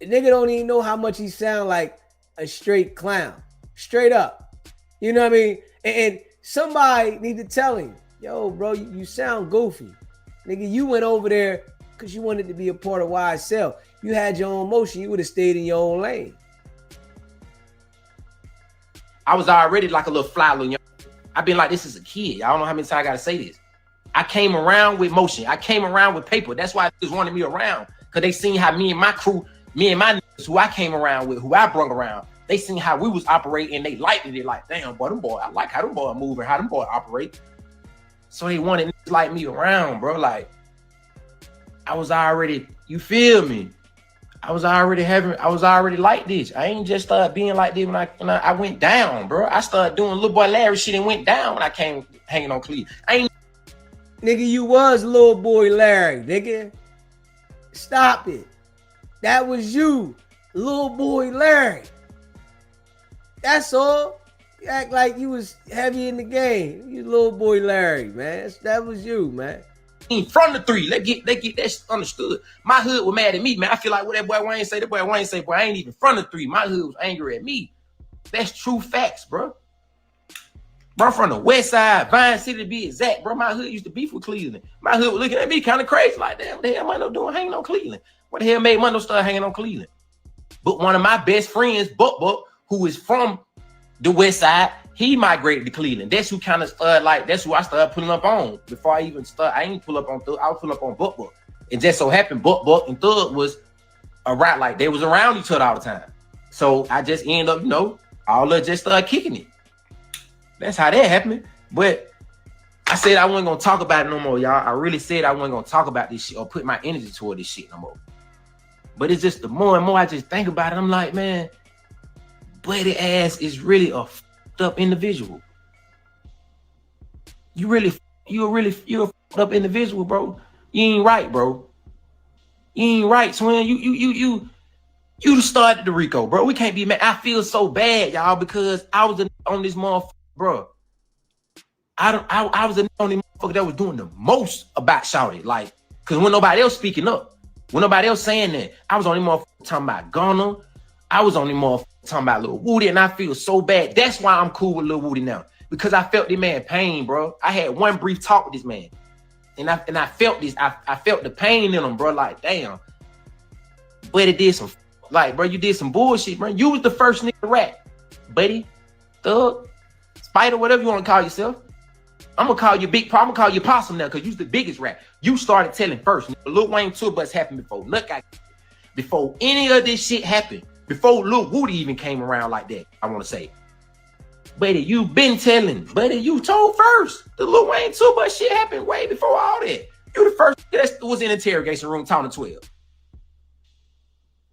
The nigga don't even know how much he sound like a straight clown. Straight up. You know what I mean? And somebody need to tell him, yo, bro, you sound goofy. Nigga, you went over there because you wanted to be a part of YSL. You had your own motion. You would have stayed in your own lane. I was already like a little fly little young. I've been like this as a kid. I don't know how many times I got to say this. I came around with motion. I came around with paper. That's why they just wanted me around. Because they seen how me and my crew, me and my niggas who I came around with, who I brung around, they seen how we was operating. They liked it. They like, damn, boy, them boy, I like how them boy move and how them boy operate. So they wanted niggas like me around, bro. Like, I was already, you feel me? I was already like this. I ain't just started being like this when I went down, bro. I started doing little boy Larry shit and went down when I came hanging on Clea. Nigga, you was little boy Larry, nigga. Stop it. That was you, little boy Larry. That's all. You act like you was heavy in the game. You little boy Larry, man. That was you, man. From the three, they get that understood. My hood was mad at me, man. I feel like what that boy Wayne say, boy, I ain't even from the three. My hood was angry at me. That's true facts, bro. Bro, from the west side, Vine City to be exact, bro. My hood used to beef with Cleveland. My hood was looking at me kind of crazy, like, damn, what the hell Mondo doing hanging on Cleveland? What the hell made Mondo start hanging on Cleveland? But one of my best friends, Buck, who is from the west side, he migrated to Cleveland. That's who kind of started, like, that's who I started pulling up on. Before I even started, I ain't pull up on Thug, I was pulling up on Buck. It just so happened Buck and Thug was around, like, they was around each other all the time. So I just ended up, you know, all of just started kicking it. That's how that happened. But I said I wasn't gonna talk about it no more, y'all. I really said I wasn't gonna talk about this shit or put my energy toward this shit no more. But it's just the more and more I just think about it, I'm like, man, Buddy ass is really a fucked up individual. You're a fucked up individual, bro. You ain't right, bro. You ain't right, twin. You started the Rico, bro. We can't be mad. I feel so bad, y'all, because I was on this motherfucker, bro. I was the only motherfucker that was doing the most about Shawty. Like, cause when nobody else speaking up, when nobody else saying that, I was only motherfucker talking about Gunna. I was only motherfucker talking about Lil Woody, and I feel so bad. That's why I'm cool with Lil Woody now. Because I felt this man pain, bro. I had one brief talk with this man. And I felt this. I felt the pain in him, bro. Like, damn. But it did some, like, bro, you did some bullshit, bro. You was the first nigga to rap. Buddy, Thug, Spider, whatever you want to call yourself. I'm going to call you Big Pop. I'm going to call you Possum now because you the biggest rap. You started telling first. Lil Wayne tour bus happened before Nuck got, before any of this shit happened. Before Lil Woody even came around like that, I want to say. Buddy, you been telling. Buddy, you told first. The Lil Wayne tour bus shit happened way before all that. You the first that was in the interrogation room talking to 12.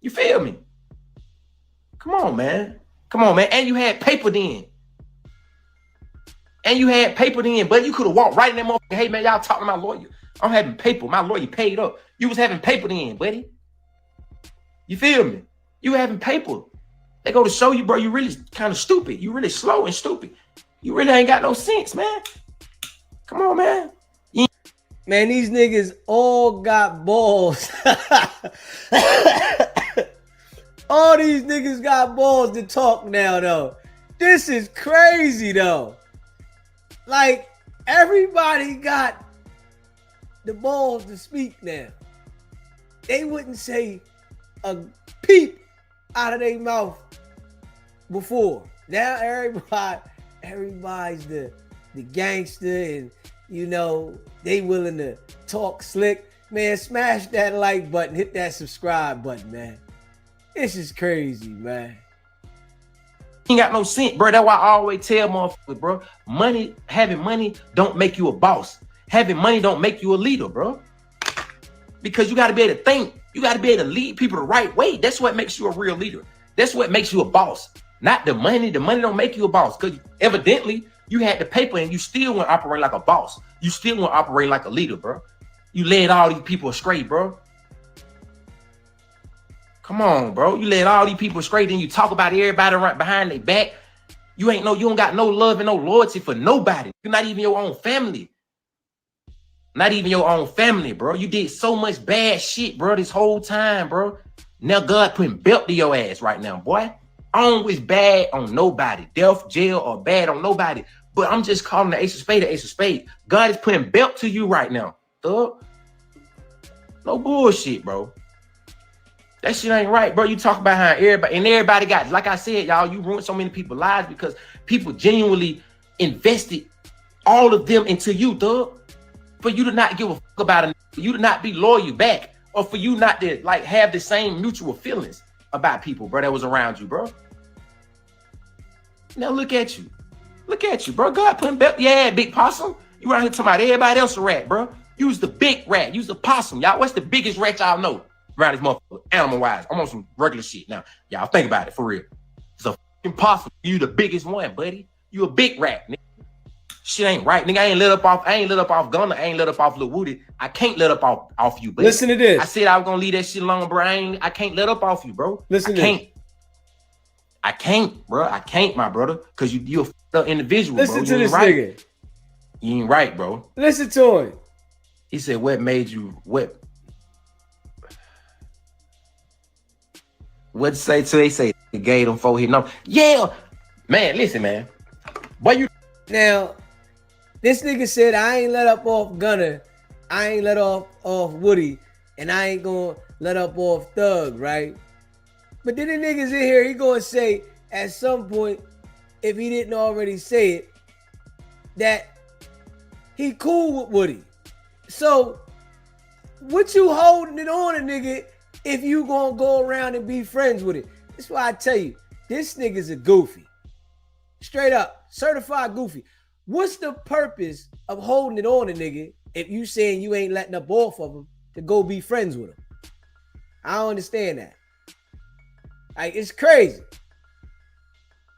You feel me? Come on, man. Come on, man. And you had paper then. But you could have walked right in that motherfucker. Hey, man, y'all talking to my lawyer. I'm having paper. My lawyer paid up. You was having paper then, buddy. You feel me? You having paper. They go to show you, bro, you really kind of stupid. You really slow and stupid. You really ain't got no sense, man. Come on, man. Man, these niggas all got balls. All these niggas got balls to talk now, though. This is crazy, though. Like, everybody got the balls to speak now. They wouldn't say a peep out of their mouth before. Now everybody's the gangster, and you know they willing to talk slick. Man, smash that like button, hit that subscribe button, man. This is crazy, man. Ain't got no sense, bro. That's why I always tell motherfuckers, bro. Having money don't make you a boss. Having money don't make you a leader, bro. Because you got to be able to think. You got to be able to lead people the right way. That's what makes you a real leader. That's what makes you a boss. Not the money. The money don't make you a boss. Because evidently, you had the paper and you still want to operate like a boss. You still want to operate like a leader, bro. You led all these people astray, bro. Come on, bro. You led all these people straight, and you talk about everybody right behind their back. You don't got no love and no loyalty for nobody. You're not even your own family. Not even your own family, bro. You did so much bad shit, bro, this whole time, bro. Now God putting belt to your ass right now, boy. I don't wish bad on nobody. Death, jail, or bad on nobody. But I'm just calling the ace of spade the ace of spade. God is putting belt to you right now, thug. No bullshit, bro. That shit ain't right, bro. You talk about how everybody got, like I said, y'all, you ruined so many people's lives because people genuinely invested all of them into you, thug. For you to not give a fuck about it, for you to not be loyal back, or for you not to like have the same mutual feelings about people, bro, that was around you, bro. Now look at you. Look at you, bro. God putting belt, yeah, big possum. You around here talking about everybody else a rat, bro. You was the big rat. You was the possum. Y'all, what's the biggest rat y'all know around this motherfucker, animal-wise? I'm on some regular shit now. Y'all think about it, for real. It's a fucking possum. You the biggest one, buddy. You a big rat, nigga. Shit ain't right, nigga. I ain't lit up off Gunna. I ain't lit up off Lil Woody. I can't let up off you, buddy. Listen to this. I said I was gonna leave that shit alone, bro. I can't let up off you, bro. Listen to this. I can't, bro. I can't, my brother, because you a fucked up individual, Listen bro. to this nigga. You ain't right, bro. Listen to him. He said, what made you, what say till they say the gave them 4 hit number? Yeah, man, listen, man. Boy, you now, this nigga said I ain't let up off Gunna, I ain't let off Woody, and I ain't gonna let up off Thug, right? But then the niggas in here, he gonna say at some point, if he didn't already say it, that he cool with Woody. So, what you holding it on a nigga if you gonna go around and be friends with it? That's why I tell you, this nigga's a goofy. Straight up, certified goofy. What's the purpose of holding it on a nigga if you saying you ain't letting up off of him to go be friends with him? I don't understand that. Like, it's crazy.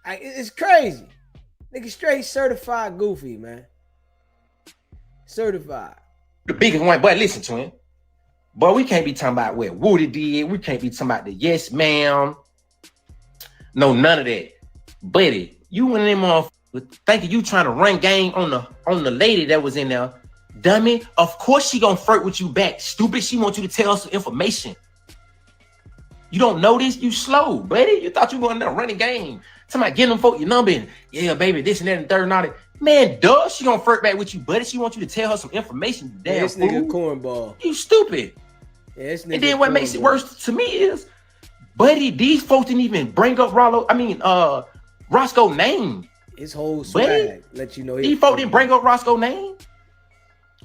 Like, it's crazy. Nigga straight certified goofy, man. Certified. The biggest one, but listen to him. But we can't be talking about what Woody did. We can't be talking about the yes, ma'am. No, none of that. Buddy, you went in there thinking you trying to run game on the lady that was in there. Dummy, of course she gonna flirt with you back. Stupid, she wants you to tell us some information. You don't know this? You slow, buddy. You thought you were in there running game. Somebody get them folk your number and yeah, baby, this and that and third and all that. Man, duh, she gonna flirt back with you, buddy. She wants you to tell her some information. You damn this fool. Nigga cornball. You stupid. Yeah, this nigga and then what makes it worse to me is, buddy, these folks didn't even bring up Roscoe's name. His whole swag let you know. These folks didn't bring up Roscoe's name.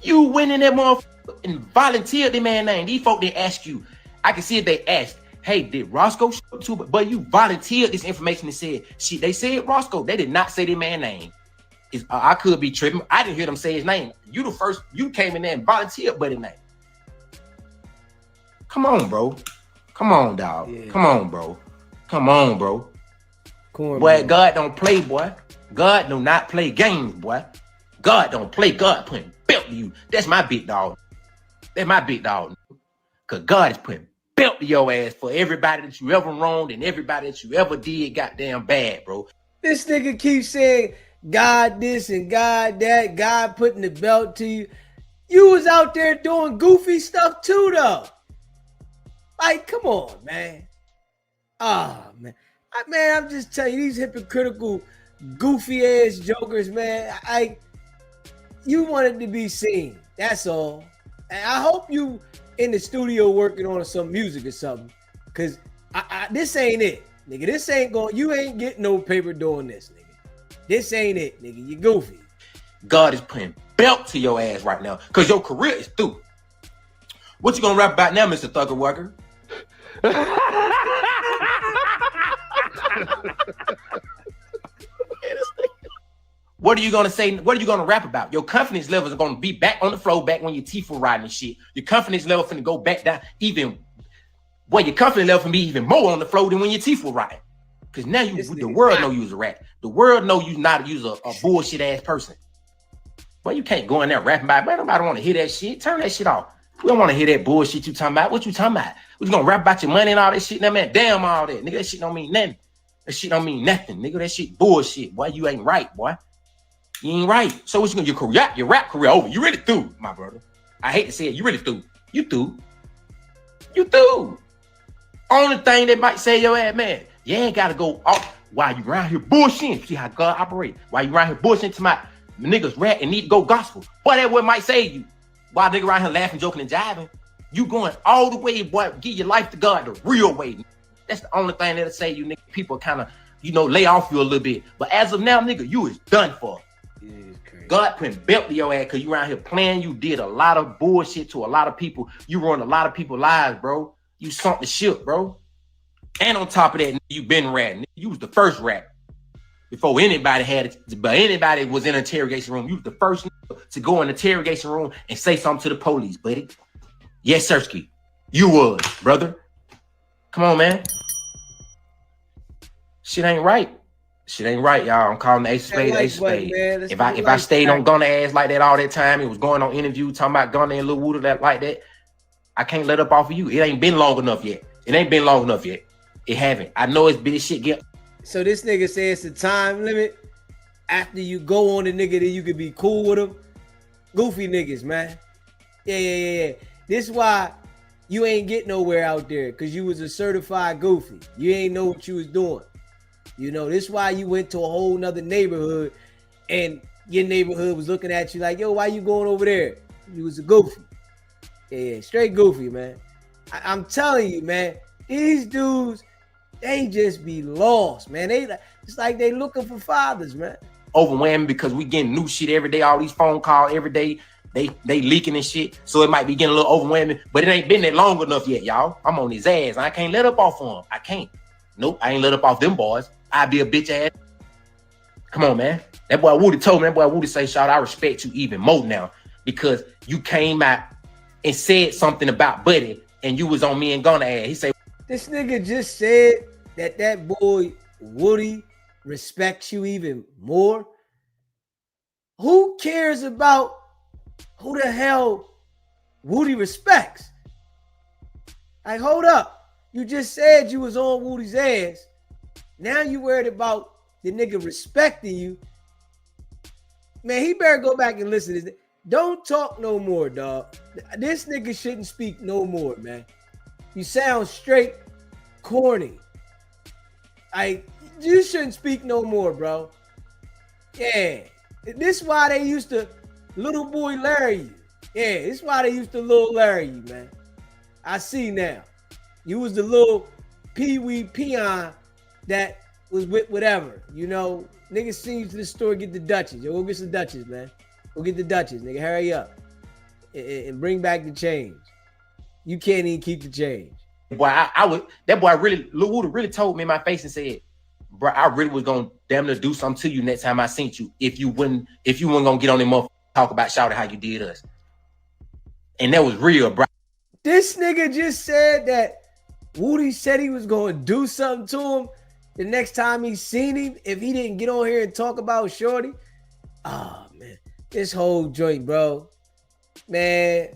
You went in that motherfucker and volunteered the man's name. These folks didn't ask you. I can see if they asked, hey, did Roscoe show up too? But you volunteered this information and said, they said Roscoe. They did not say the man's name. I could be tripping. I didn't hear them say his name. You came in there and volunteered buddy's name. Come on, bro. Come on, dog. Yeah. Come on, bro. Come on, bro. Boy, bro. God don't play, boy. God do not play games, boy. God don't play. God putting belt to you. That's my big dog. That's my big dog. Because God is putting belt to your ass for everybody that you ever wronged and everybody that you ever did goddamn bad, bro. This nigga keeps saying God this and God that, God putting the belt to you. You was out there doing goofy stuff too, though. Like, come on, man. Oh, man. I'm just telling you, these hypocritical, goofy ass jokers, man. You wanted to be seen. That's all. And I hope you in the studio working on some music or something. Cause this ain't it, nigga. This ain't going, you ain't getting no paper doing this, nigga. This ain't it, nigga. You goofy. God is putting belt to your ass right now. Cause your career is through. What you gonna rap about now, Mr. Thugger Walker? What are you gonna say? What are you gonna rap about? Your confidence levels are gonna be back on the floor back when your teeth were riding and shit. Your confidence level finna go back down even. Well, your confidence level finna be even more on the floor than when your teeth were riding. Cause now the world know you was a rat. The world know you not a bullshit ass person. Well, you can't go in there rapping about it. Man, nobody want to hear that shit. Turn that shit off. We don't want to hear that bullshit you talking about. What you talking about? What you gonna rap about your money and all that shit? Now, man, damn all that. Nigga, that shit don't mean nothing. That shit don't mean nothing. Nigga, that shit bullshit. Boy, you ain't right, boy. You ain't right. So what you gonna, your rap career over. You really through, my brother. I hate to say it, you really threw. You threw. You threw. Only thing they might say your ass, man, you ain't gotta go off while you around here bullshitting. See how God operates. While you around here bullshitting to my niggas rap and need to go gospel. Boy, that what might save you. While nigga around here laughing, joking, and jiving, you going all the way, boy, give your life to God the real way. That's the only thing that'll say you nigga. People kind of, lay off you a little bit. But as of now, nigga, you is done for. God putting belt to your ass because you around here playing. You did a lot of bullshit to a lot of people. You ruined a lot of people's lives, bro. You sunk the ship, bro. And on top of that, you been ratting. You was the first rat before anybody had it. But anybody was in an interrogation room. You was the first to go in the interrogation room and say something to the police, buddy. Yes, Sirski. You was, brother. Come on, man. Shit ain't right. Shit ain't right, y'all. I'm calling the ace of spades, ace of spades. If I stayed on Gunna ass like that all that time, it was going on interview talking about Gunna and Lil Wooda like that. I can't let up off of you. It ain't been long enough yet. It ain't been long enough yet. It haven't. I know it's been shit get. So this nigga says it's a time limit. After you go on the nigga, then you could be cool with him. Goofy niggas, man. Yeah. This why you ain't get nowhere out there, because you was a certified goofy. You ain't know what you was doing. This why you went to a whole nother neighborhood and your neighborhood was looking at you like, yo, why you going over there? You was a goofy. Yeah, straight goofy, man. I'm telling you, man, these dudes, they just be lost, man. It's like they looking for fathers, man. Overwhelming because we getting new shit every day. All these phone calls every day. They leaking and shit. So it might be getting a little overwhelming, but it ain't been that long enough yet, y'all. I'm on his ass. I can't let up off on him. I can't. Nope, I ain't let up off them boys. I be a bitch ass. Come on, man. That boy Woody told me. That boy Woody say, "Shout, I respect you even more now because you came out and said something about Buddy, and you was on me and Gunna ass." He say, "This nigga just said that boy Woody respects you even more." Who cares about who the hell Woody respects? Like, hold up. You just said you was on Woody's ass. Now you worried about the nigga respecting you. Man, he better go back and listen to this. Don't talk no more, dog. This nigga shouldn't speak no more, man. You sound straight corny. You shouldn't speak no more, bro. Yeah. This is why they used to little boy Larry you. Yeah, this is why they used to little Larry you, man. I see now. You was the little pee-wee peon that was with whatever. Niggas seen you to the store, get the Dutchess. Yo, go get some Dutchess, man. Go get the Dutchess, nigga. Hurry up. And bring back the change. You can't even keep the change. Boy, that boy really, Lil Wooda really told me in my face and said, bro, I really was gonna damn near do something to you next time I seen you if you weren't gonna get on them motherfuckers talk about shouting how you did us. And that was real, bro. This nigga just said that Woody said he was gonna do something to him the next time he seen him if he didn't get on here and talk about Shorty. Oh man, this whole joint, bro. Man,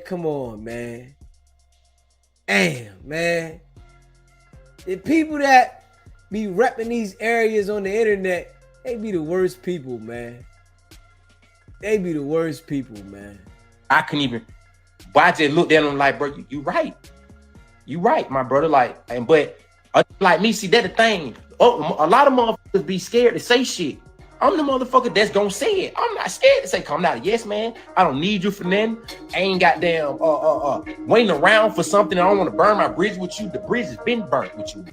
come on, man. Damn, man. The people that be repping these areas on the internet, they be the worst people, man. They be the worst people, man. I couldn't even, but I just looked at him like, bro, you right. You right, my brother. But like me, see, that the thing. Oh, a lot of motherfuckers be scared to say shit. I'm the motherfucker that's gonna say it. I'm not scared to say, come out. Yes, man. I don't need you for nothing. I ain't goddamn waiting around for something. I don't want to burn my bridge with you. The bridge has been burnt with you.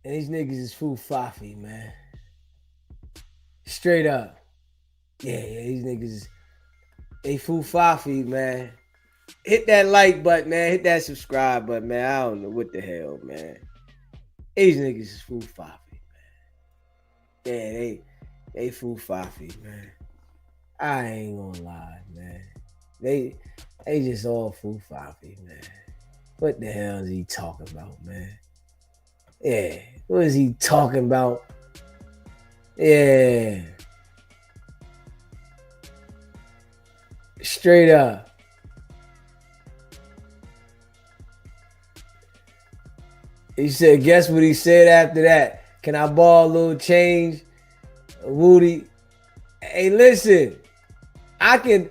And these niggas is fool faffy, man. Straight up. Yeah, these niggas they fool faffy, man. Hit that like button, man. Hit that subscribe button, man. I don't know what the hell, man. These niggas is fool faffy, man. Yeah, they fool faffy, man. I ain't gonna lie, man. They just all fool faffy, man. What the hell is he talking about, man? Yeah, what is he talking about? Yeah. Straight up. He said, guess what he said after that? Can I borrow a little change? Woody. Hey, listen. I can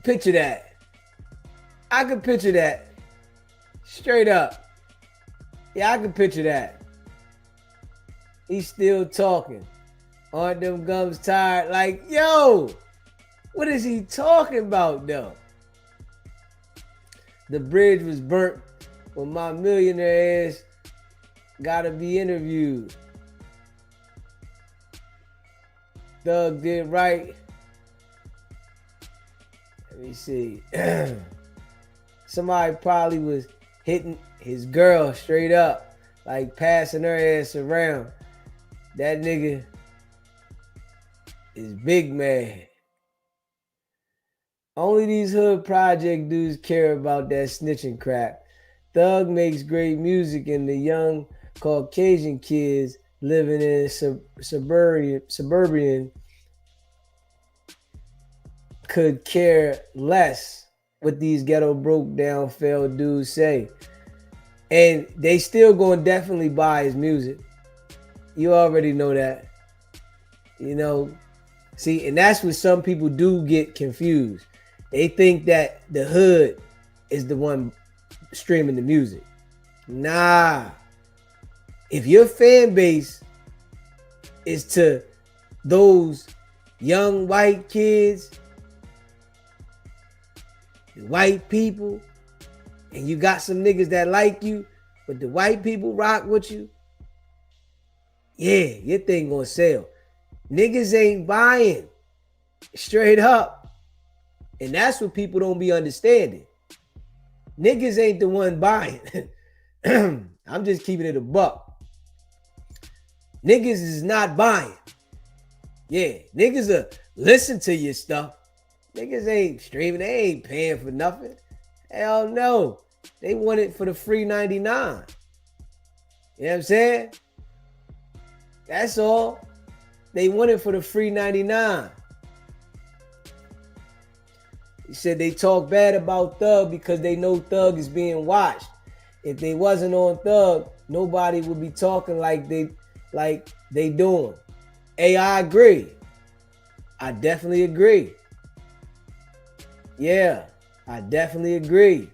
picture that. I can picture that. Straight up. Yeah, I can picture that. He's still talking. Aren't them gums tired? Like, yo, what is he talking about though? The bridge was burnt when my millionaire ass gotta be interviewed. Thug did right. Let me see. Somebody probably was hitting his girl straight up, like passing her ass around. That nigga is big man. Only these hood project dudes care about that snitching crap. Thug makes great music, and the young Caucasian kids living in suburban could care less what these ghetto broke down failed dudes say. And they still gonna definitely buy his music. You already know that. You know, see, and that's what some people do get confused. They think that the hood is the one streaming the music. Nah. If your fan base is to those young white kids, white people, and you got some niggas that like you, but the white people rock with you, yeah, your thing gonna sell. Niggas ain't buying. Straight up. And that's what people don't be understanding. Niggas ain't the one buying. I'm just keeping it a buck. Niggas is not buying. Yeah, niggas will listen to your stuff. Niggas ain't streaming. They ain't paying for nothing. Hell no. They want it for the free 99. You know what I'm saying? That's all. They want it for the free 99. He said they talk bad about Thug because they know Thug is being watched. If they wasn't on Thug, nobody would be talking like they doing. Hey, I agree. I definitely agree. Yeah, I definitely agree.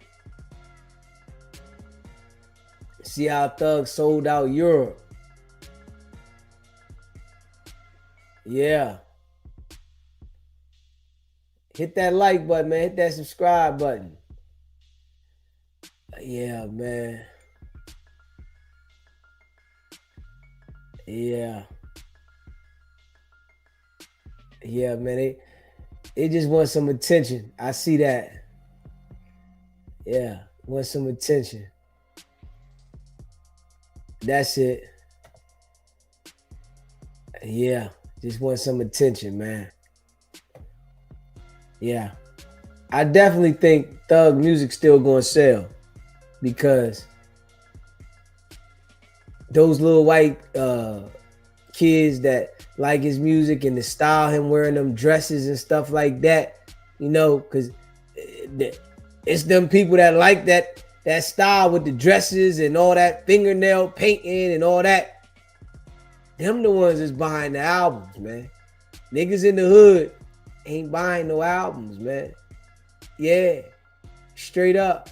See how Thug sold out Europe. Yeah. Hit that like button, man. Hit that subscribe button. Yeah, man. Yeah. Yeah, man. They just want some attention. I see that. Yeah. Want some attention. That's it. Yeah. Just want some attention, man. Yeah. I definitely think Thug music still gonna sell because those little white kids that like his music and the style, him wearing them dresses and stuff like that, you know, because it's them people that like that style with the dresses and all that fingernail painting and all that. Them the ones that's buying the albums, man. Niggas in the hood ain't buying no albums, man. Yeah. Straight up.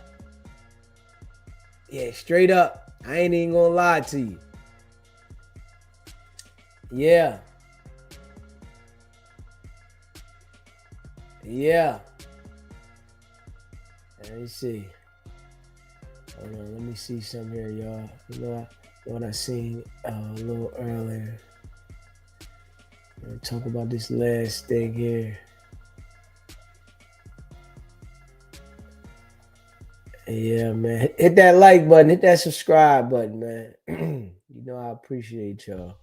Yeah, straight up. I ain't even gonna lie to you. Yeah. Yeah. Let me see. Hold on, let me see something here, y'all. You know what I seen a little earlier. Talk about this last thing here. Yeah, man. Hit that like button. Hit that subscribe button, man. You know I appreciate y'all.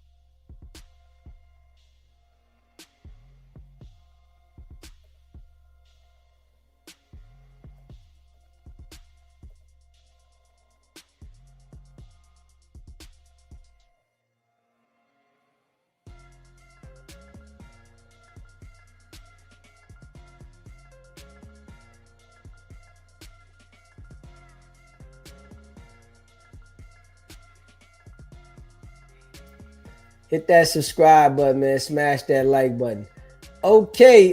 Hit that subscribe button, man. Smash that like button. Okay,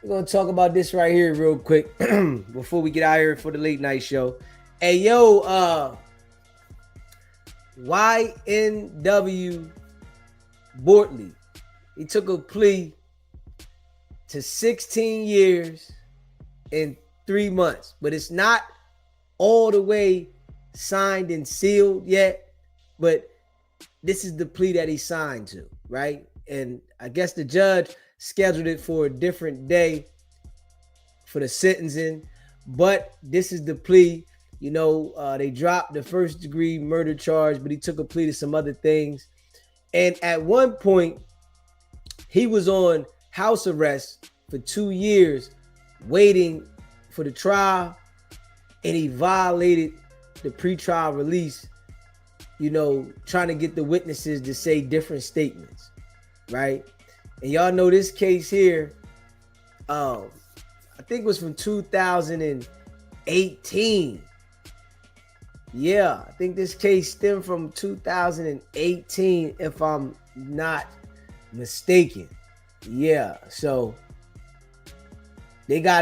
we're gonna talk about this right here real quick before we get out here for the late night show. Hey, yo, YNW Bortlen, he took a plea to 16 years and 3 months, but it's not all the way signed and sealed yet, but this is the plea that he signed to, right? And I guess the judge scheduled it for a different day for the sentencing, but this is the plea. You know, they dropped the first degree murder charge, but he took a plea to some other things. And at one point, he was on house arrest for 2 years waiting for the trial, and he violated the pretrial release, you know, trying to get the witnesses to say different statements, right? And y'all know this case here, I think it was from 2018. Yeah, I think this case stemmed from 2018, if I'm not mistaken. Yeah, so they got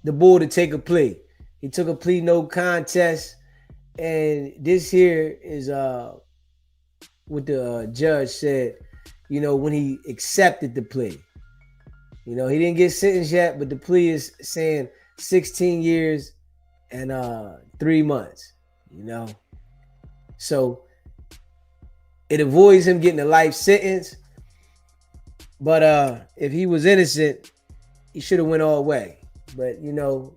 the bull to take a plea. He took a plea no contest, and this here is what the judge said, you know, when he accepted the plea. You know, he didn't get sentenced yet, but the plea is saying 16 years and 3 months, you know. So it avoids him getting a life sentence. But if he was innocent, he should have went all the way. But, you know,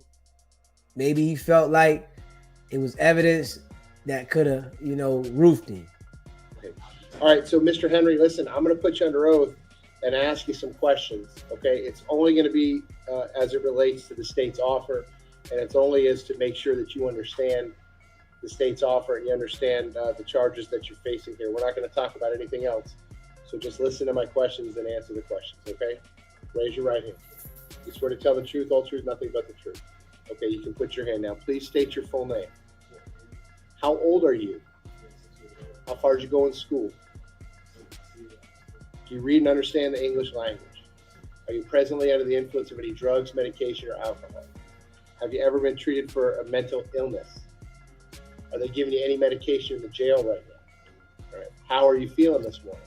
maybe he felt like it was evidence that could have, you know, roofed him. Okay. All right, so Mr. Henry, listen, I'm going to put you under oath and ask you some questions, okay? It's only going to be as it relates to the state's offer, and it's only as to make sure that you understand the state's offer and you understand the charges that you're facing here. We're not going to talk about anything else. So just listen to my questions and answer the questions, okay? Raise your right hand. You swear to tell the truth, all truth, nothing but the truth. Okay, you can put your hand now. Please state your full name. How old are you? How far did you go in school? Do you read and understand the English language? Are you presently under the influence of any drugs, medication, or alcohol? Have you ever been treated for a mental illness? Are they giving you any medication in the jail right now? All right. How are you feeling this morning?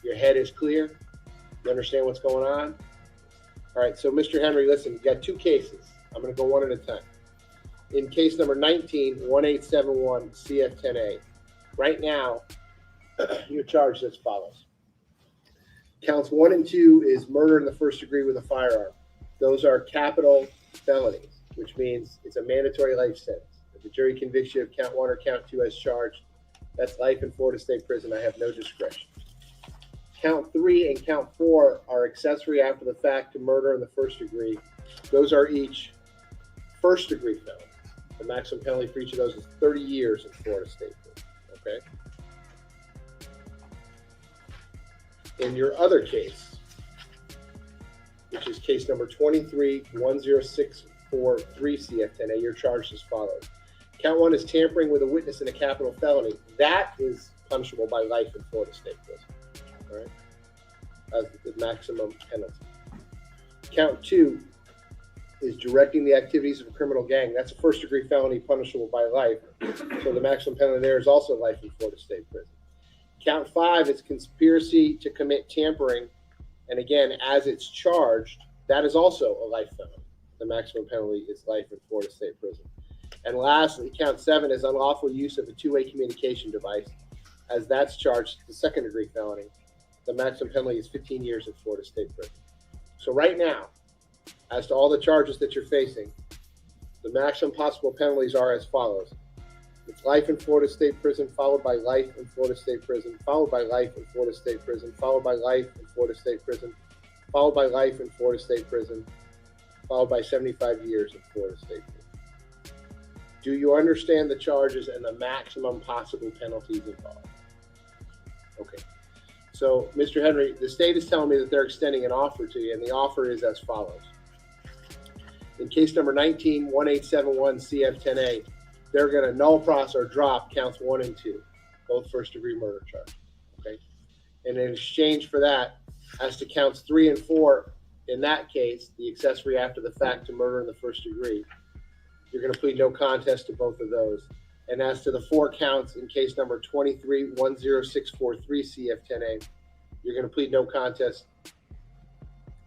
Your head is clear? You understand what's going on? All right, so Mr. Henry, listen, you got 2 cases. I'm going to go one at a time. In case number 19-1871 CF10A, right now, you're charged as follows. Counts 1 and 2 is murder in the first degree with a firearm. Those are capital felonies, which means it's a mandatory life sentence. If the jury convicts you of count 1 or count 2 as charged, that's life in Florida State Prison. I have no discretion. Count 3 and count 4 are accessory after the fact to murder in the first degree. Those are each first degree felony. The maximum penalty for each of those is 30 years in Florida State Prison. Okay. In your other case, which is case number 23-10643 CF10A, you're charged as follows. Count 1 is tampering with a witness in a capital felony. That is punishable by life in Florida State Prison. All right, as the maximum penalty. Count 2 is directing the activities of a criminal gang. That's a first degree felony punishable by life. So the maximum penalty there is also life in Florida State Prison. Count 5 is conspiracy to commit tampering. And again, as it's charged, that is also a life felony. The maximum penalty is life in Florida State Prison. And lastly, count 7 is unlawful use of a two-way communication device. As that's charged, the second degree felony. The maximum penalty is 15 years in Florida State Prison. So right now, as to all the charges that you're facing, the maximum possible penalties are as follows. It's life in Florida State Prison, followed by life in Florida State Prison, followed by life in Florida State Prison, followed by life in Florida State Prison, followed by life in Florida State Prison, followed by 75 years in Florida State Prison. Do you understand the charges and the maximum possible penalties involved? Okay. So, Mr. Henry, the state is telling me that they're extending an offer to you, and the offer is as follows. In case number 19-1871 CF10A, they're going to null process or drop counts 1 and 2, both first-degree murder charges. Okay. And in exchange for that, as to counts 3 and 4, in that case, the accessory after the fact to murder in the first degree, you're going to plead no contest to both of those. And as to the 4 counts in case number 2310643 CF10A, you're going to plead no contest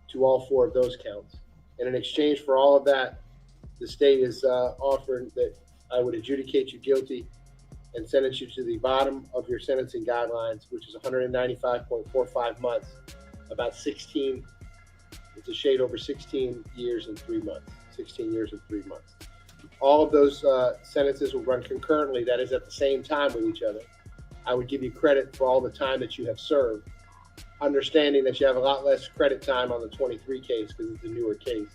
to all 4 of those counts. And in exchange for all of that, the state is offering that I would adjudicate you guilty and sentence you to the bottom of your sentencing guidelines, which is 195.45 months, about 16, it's a shade over 16 years and 3 months, 16 years and 3 months. All of those sentences will run concurrently, that is at the same time with each other. I would give you credit for all the time that you have served, understanding that you have a lot less credit time on the 23 case because it's a newer case.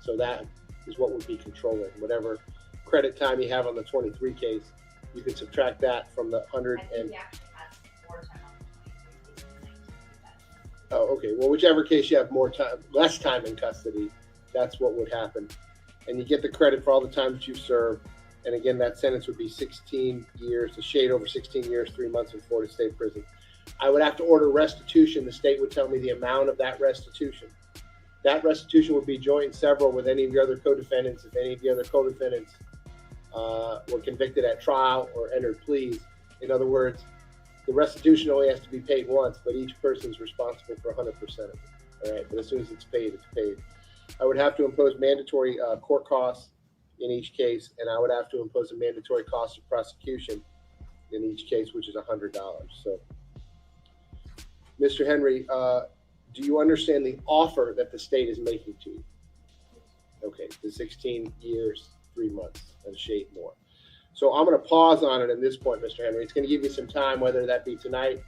So that is what would be controlling. Whatever credit time you have on the 23 case, you can subtract that from the 100 and... Oh, okay. Well, whichever case you have more time, less time in custody, that's what would happen. And you get the credit for all the time that you've served. And again, that sentence would be 16 years, a shade over 16 years, 3 months in Florida State Prison. I would have to order restitution. The state would tell me the amount of that restitution. That restitution would be joint and several with any of the other co-defendants. If any of the other co-defendants were convicted at trial or entered pleas. In other words, the restitution only has to be paid once, but each person is responsible for 100% of it. All right, but as soon as it's paid, it's paid. I would have to impose mandatory court costs in each case, and I would have to impose a mandatory cost of prosecution in each case, which is $100. So, Mr. Henry, do you understand the offer that the state is making to you? Okay, the 16 years, 3 months, and a shade more. So I'm going to pause on it at this point, Mr. Henry. It's going to give you some time, whether that be tonight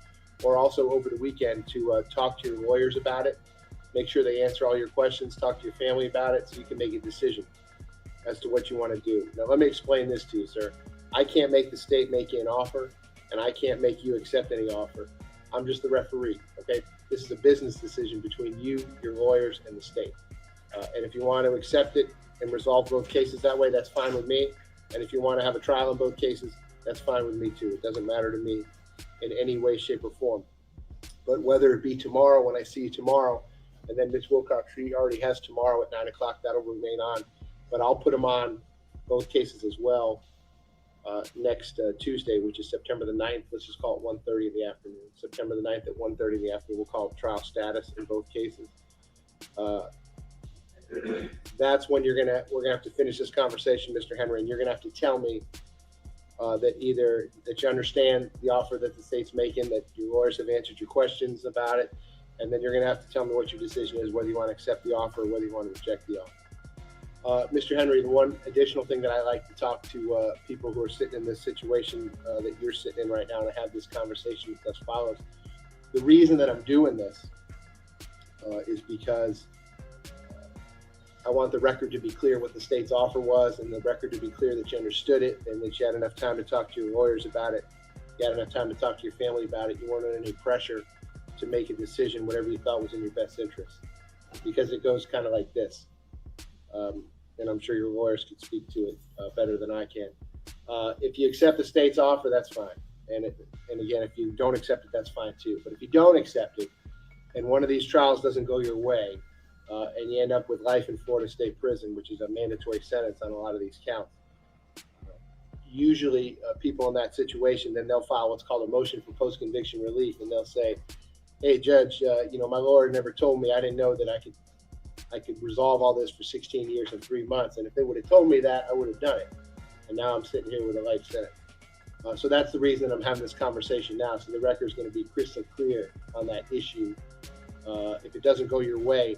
or also over the weekend, to talk to your lawyers about it. Make sure they answer all your questions, talk to your family about it so you can make a decision as to what you want to do. Now, let me explain this to you, sir. I can't make the state make you an offer, and I can't make you accept any offer. I'm just the referee, okay? This is a business decision between you, your lawyers, and the state. And if you want to accept it and resolve both cases that way, that's fine with me. And if you want to have a trial in both cases, that's fine with me too. It doesn't matter to me in any way, shape, or form. But whether it be tomorrow, when I see you tomorrow, and then Ms. Wilcox, she already has tomorrow at 9 o'clock, that'll remain on. But I'll put them on both cases as well next Tuesday, which is September the 9th. Let's just call it 1:30 in the afternoon. September the 9th at 1:30 in the afternoon. We'll call it trial status in both cases. That's when we're gonna have to finish this conversation, Mr. Henry, and you're gonna have to tell me that either that you understand the offer that the state's making, that your lawyers have answered your questions about it, and then you're gonna have to tell me what your decision is, whether you want to accept the offer or whether you want to reject the offer. Mr. Henry, the one additional thing that I like to talk to people who are sitting in this situation that you're sitting in right now, and I have this conversation as follows. The reason that I'm doing this is because I want the record to be clear what the state's offer was, and the record to be clear that you understood it and that you had enough time to talk to your lawyers about it. You had enough time to talk to your family about it. You weren't under any pressure to make a decision, whatever you thought was in your best interest. Because it goes kind of like this. And I'm sure your lawyers could speak to it better than I can. If you accept the state's offer, that's fine. And again, if you don't accept it, that's fine too. But if you don't accept it, and one of these trials doesn't go your way, and you end up with life in Florida State Prison, which is a mandatory sentence on a lot of these counts. Usually people in that situation, then they'll file what's called a motion for post-conviction relief, and they'll say, hey, Judge, my lawyer never told me. I didn't know that I could resolve all this for 16 years and 3 months. And if they would have told me that, I would have done it. And now I'm sitting here with a life sentence. So that's the reason I'm having this conversation now. So the record is going to be crystal clear on that issue. If it doesn't go your way,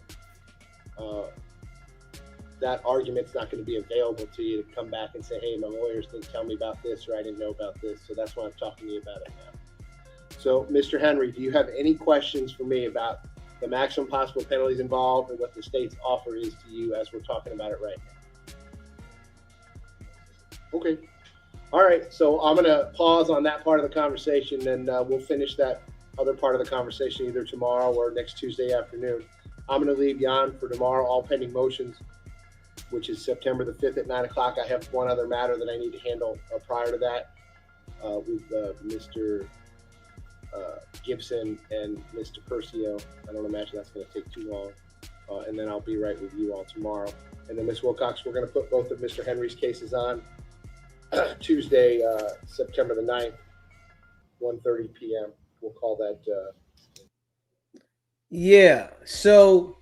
that argument's not going to be available to you to come back and say, hey, my lawyers didn't tell me about this, or I didn't know about this. So that's why I'm talking to you about it now. So, Mr. Henry, do you have any questions for me about the maximum possible penalties involved and what the state's offer is to you as we're talking about it right now? Okay. All right. So I'm going to pause on that part of the conversation, and we'll finish that other part of the conversation either tomorrow or next Tuesday afternoon. I'm going to leave you on for tomorrow, all pending motions, which is September the 5th at 9 o'clock. I have one other matter that I need to handle prior to that with Mr. Gibson and Mr. Percio. I don't imagine that's going to take too long. And then I'll be right with you all tomorrow. And then, Ms. Wilcox, we're going to put both of Mr. Henry's cases on Tuesday, September the 9th, 1:30 p.m. We'll call that. Yeah. So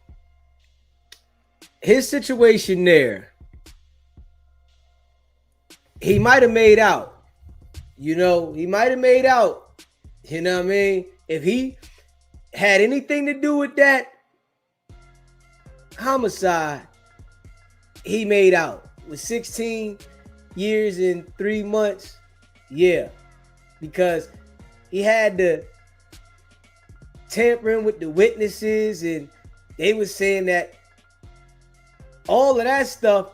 his situation there, he might have made out. You know, he might have made out. You know what I mean? If he had anything to do with that homicide, he made out with 16 years and 3 months. Yeah, because he had the tampering with the witnesses, and they were saying that all of that stuff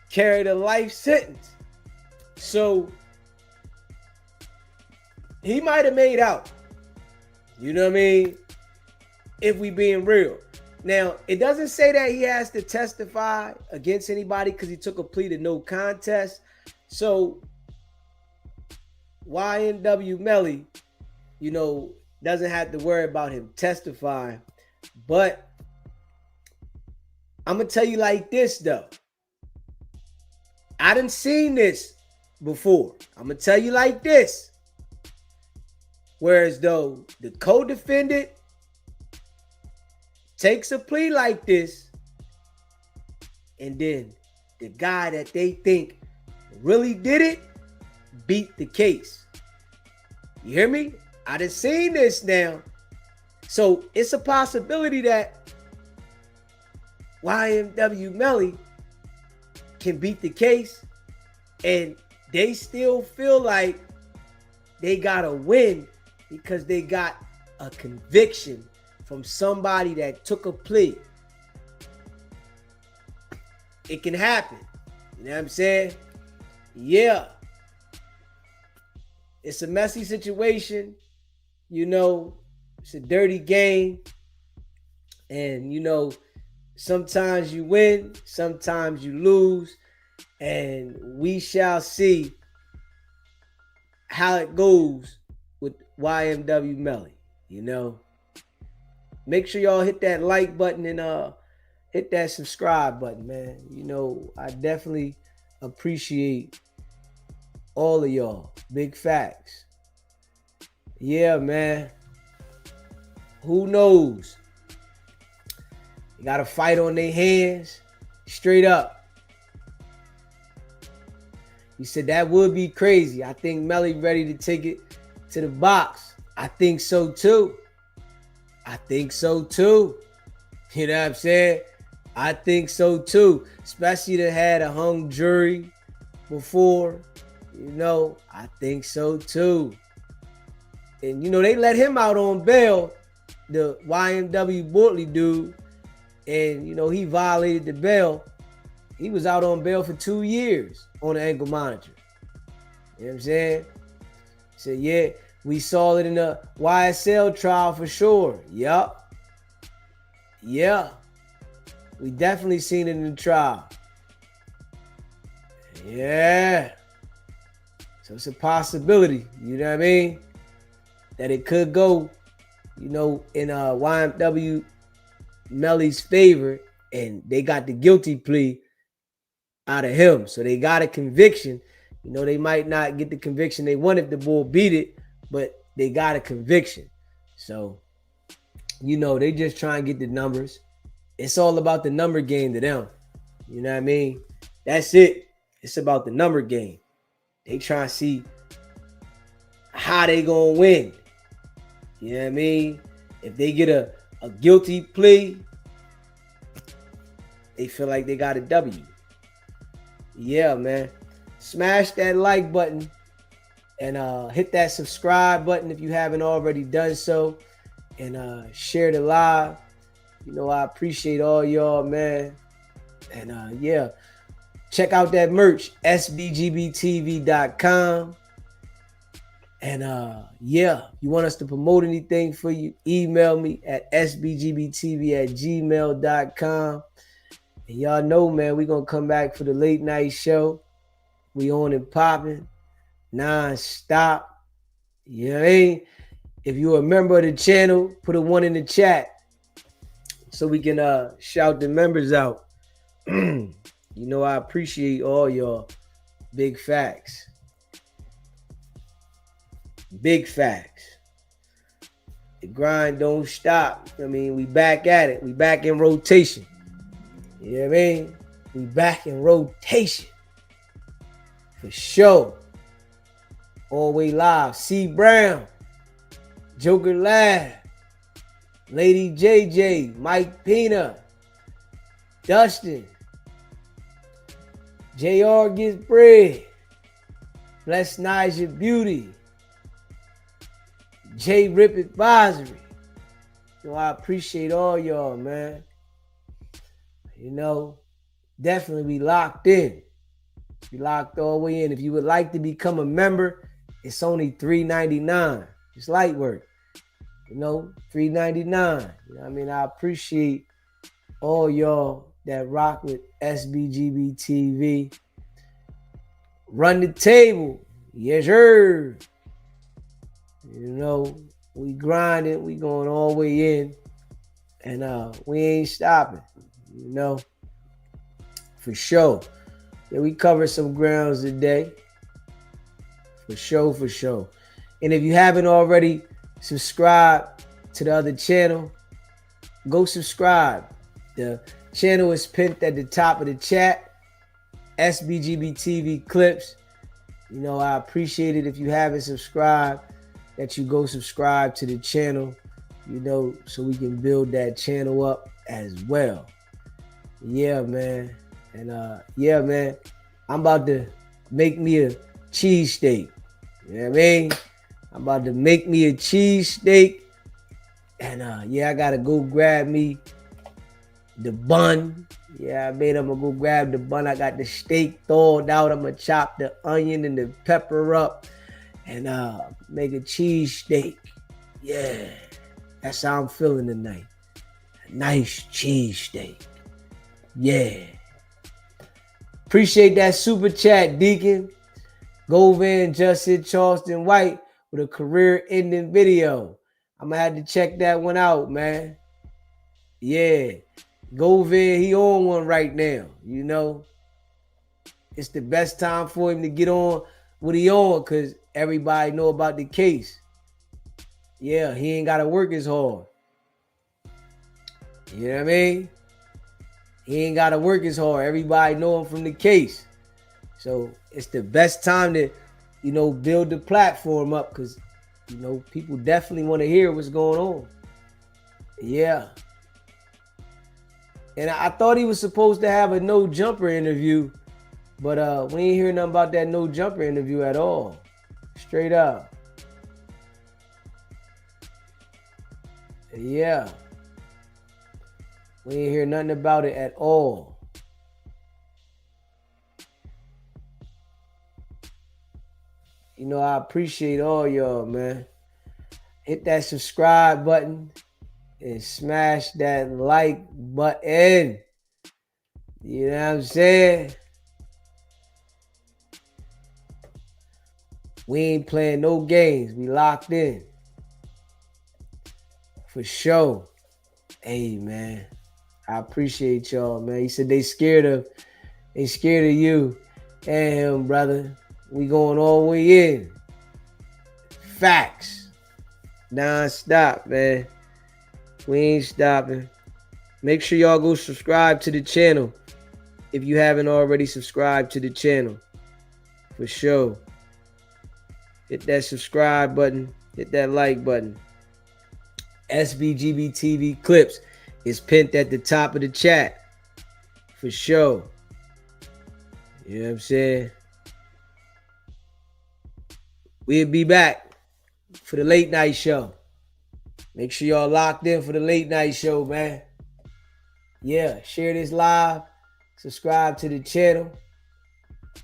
carried a life sentence. So he might have made out. You know what I mean? If we being real. Now, it doesn't say that he has to testify against anybody because he took a plea to no contest. So YNW Melly, you know, doesn't have to worry about him testifying. But I'm going to tell you like this, though. I done seen this before. I'm going to tell you like this. Whereas though the co-defendant takes a plea like this, and then the guy that they think really did it beat the case. You hear me? I done seen this now. So it's a possibility that YNW Melly can beat the case, and they still feel like they gotta win because they got a conviction from somebody that took a plea. It can happen. You know what I'm saying? Yeah. It's a messy situation. You know, it's a dirty game. And, you know, sometimes you win, sometimes you lose. And we shall see how it goes with YNW Melly, you know. Make sure y'all hit that like button and hit that subscribe button, man. You know, I definitely appreciate all of y'all. Big facts. Yeah, man. Who knows? They got a fight on their hands. Straight up. He said that would be crazy. I think Melly ready to take it to the box. I think so too. I think so too. You know what I'm saying? I think so too. Especially to had a hung jury before. You know, I think so too. And you know, they let him out on bail, the YNW Bortlen dude. And you know, he violated the bail. He was out on bail for 2 years on an ankle monitor. You know what I'm saying? He said, yeah, we saw it in the YSL trial for sure. Yup. Yeah. We definitely seen it in the trial. Yeah. So it's a possibility, you know what I mean? That it could go, you know, in YNW Melly's favor, and they got the guilty plea out of him. So they got a conviction. You know, they might not get the conviction they want if the bull beat it, but they got a conviction. So, you know, they just try and get the numbers. It's all about the number game to them. You know what I mean? That's it. It's about the number game. They try to see how they gonna win. You know what I mean? If they get a guilty plea, they feel like they got a W. Yeah, man. Smash that like button and hit that subscribe button if you haven't already done so, and share the live. You know, I appreciate all y'all, man. And yeah, check out that merch, sbgbtv.com. And yeah, you want us to promote anything for you, email me at sbgbtv@gmail.com. And y'all know, man, we're going to come back for the late night show. We on and popping, non-stop. You know what I mean? If you're a member of the channel, put a 1 in the chat so we can shout the members out. You know, I appreciate all y'all. Big facts. Big facts. The grind don't stop. I mean, we back at it. We back in rotation. You know what I mean? We back in rotation. For sure. Always live. C. Brown. Joker Lab. Lady JJ. Mike Pina. Dustin. JR Gets Bread. Bless Niger Beauty. J Rip Advisory. You know, I appreciate all y'all, man. You know, definitely we locked in. We locked all the way in. If you would like to become a member, it's only $3.99. It's light work. You know, $3.99. You know what I mean? I appreciate all y'all that rock with SBGB TV. Run the table. Yes, sir. You know, we grinding. We going all the way in. And we ain't stopping. You know, for sure. Yeah, we covered some grounds today. For sure, for sure. And if you haven't already subscribed to the other channel, go subscribe. The channel is pinned at the top of the chat. SBGB TV Clips. You know, I appreciate it if you haven't subscribed, that you go subscribe to the channel, you know, so we can build that channel up as well. Yeah, man. And yeah, man, I'm about to make me a cheesesteak. You know what I mean? I'm about to make me a cheesesteak. And yeah, I gotta go grab me the bun. Yeah, I'm gonna go grab the bun. I got the steak thawed out. I'm gonna chop the onion and the pepper up and make a cheesesteak. Yeah, that's how I'm feeling tonight. A nice cheesesteak. Yeah. Appreciate that super chat, Deacon. Go over and just hit Charleston White with a career-ending video. I'm gonna have to check that one out, man. Yeah. Go over there, he on one right now, you know. It's the best time for him to get on what he on, because everybody know about the case. Yeah, he ain't gotta work as hard. You know what I mean? He ain't gotta work as hard. Everybody know him from the case. So it's the best time to, you know, build the platform up, because, you know, people definitely want to hear what's going on. Yeah. And I thought he was supposed to have a no jumper interview, but we ain't hear nothing about that no jumper interview at all. Straight up. Yeah. We ain't hear nothing about it at all. You know, I appreciate all y'all, man. Hit that subscribe button and smash that like button. You know what I'm saying? We ain't playing no games. We locked in. For sure. Hey, man. I appreciate y'all, man. He said they scared of you and him, brother. We going all the way in. Facts. Non-stop, man. We ain't stopping. Make sure y'all go subscribe to the channel if you haven't already subscribed to the channel. For sure. Hit that subscribe button. Hit that like button. SBGB TV Clips is pinned at the top of the chat. For sure. You know what I'm saying? We'll be back for the late night show. Make sure y'all locked in for the late night show, man. Yeah, share this live. Subscribe to the channel.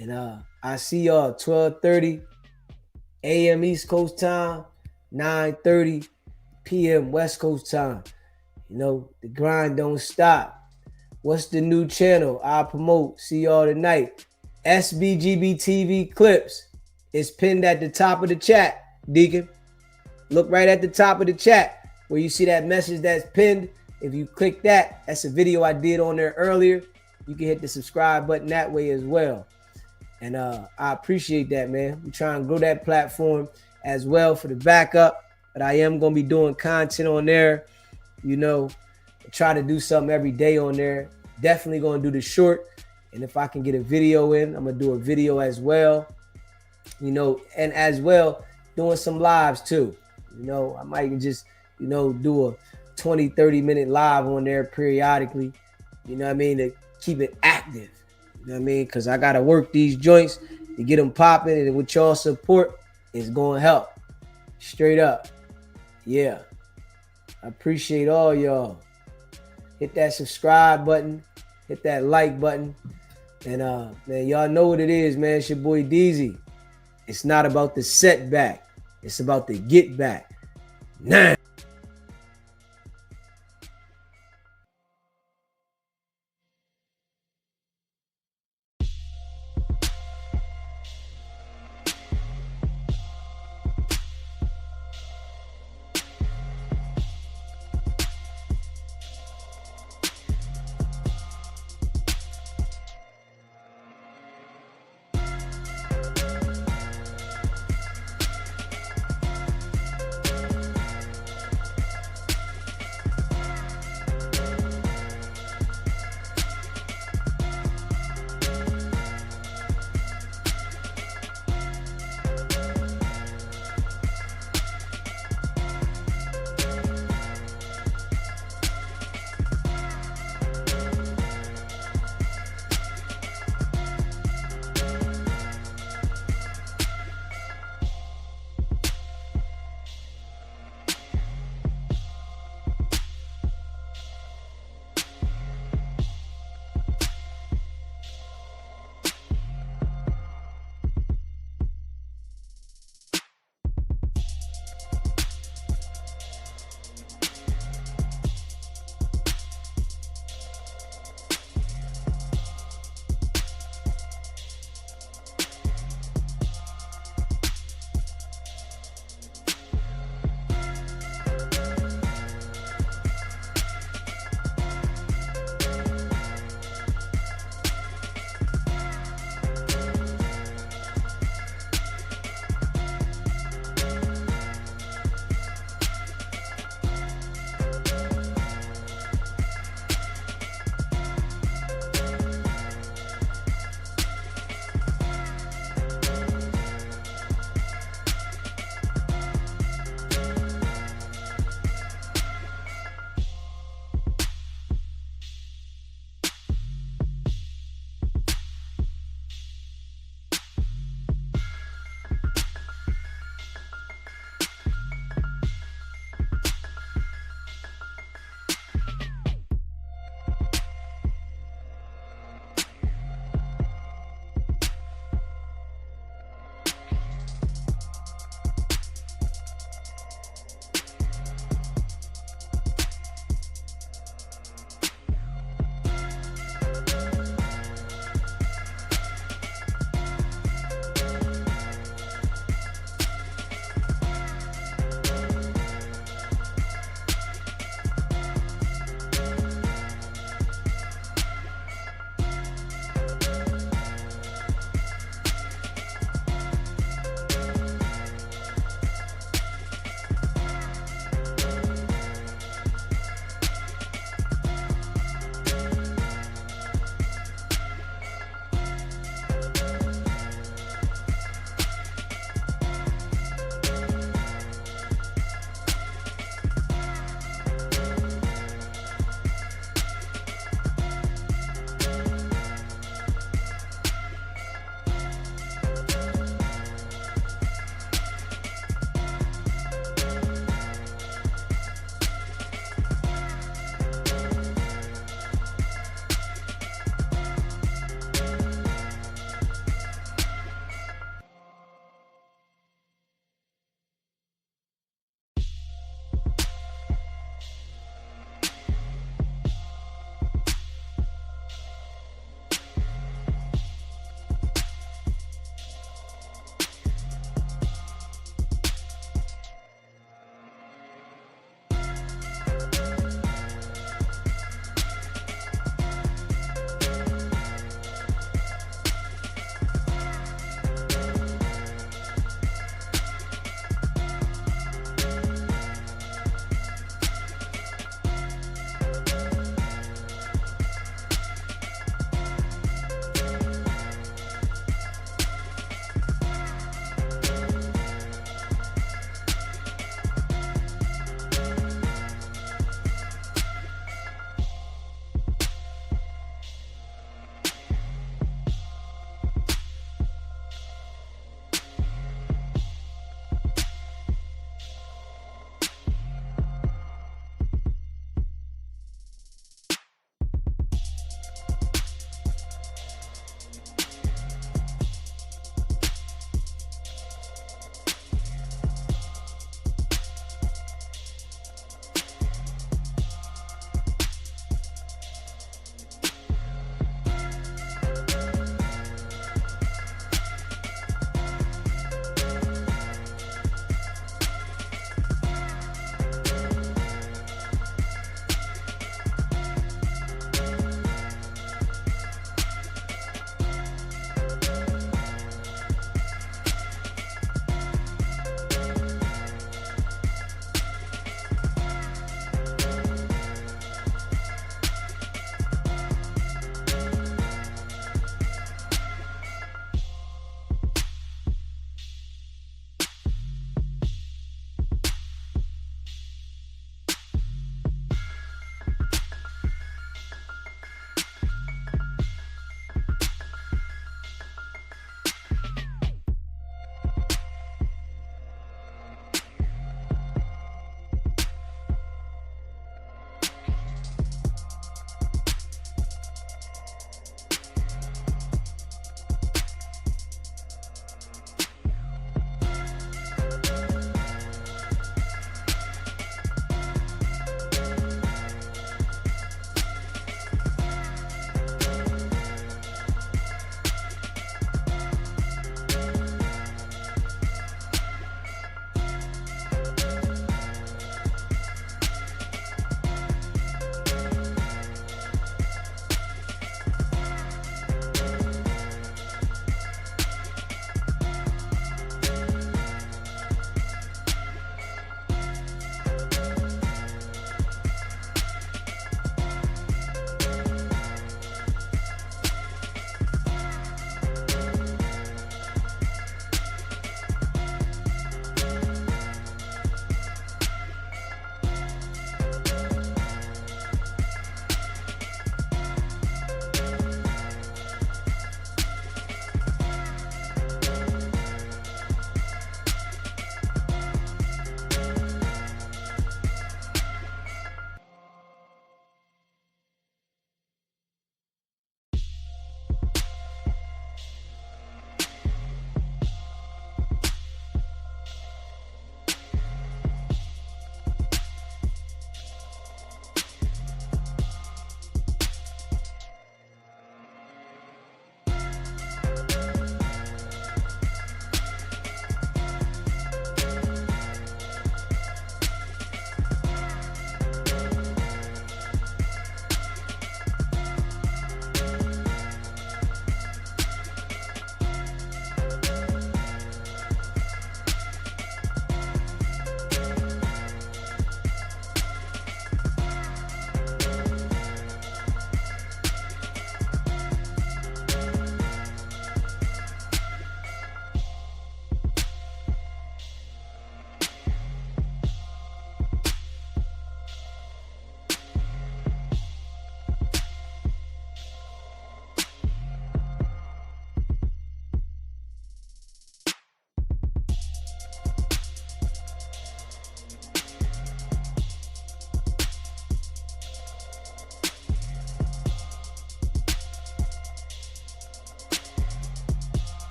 And I see y'all 12:30 a.m. East Coast time, 9:30 p.m. West Coast time. You know, the grind don't stop. What's the new channel I promote? See y'all tonight. SBGB TV Clips is pinned at the top of the chat, Deacon. look right at the top of the chat where you see that message that's pinned. If you click that, that's a video I did on there earlier. You can hit the subscribe button that way as well. And I appreciate that, man. We try and grow that platform as well for the backup. But I am going to be doing content on there. You know, try to do something every day on there. Definitely going to do the short. And if I can get a video in, I'm going to do a video as well. You know, and as well, doing some lives too. You know, I might just, you know, do a 20, 30-minute live on there periodically. You know what I mean? To keep it active. You know what I mean? Because I got to work these joints to get them popping. And with y'all support, it's going to help. Straight up. Yeah. I appreciate all y'all. Hit that subscribe button. Hit that like button. And man, y'all know what it is, man. It's your boy DZ. It's not about the setback. It's about the get back. Now.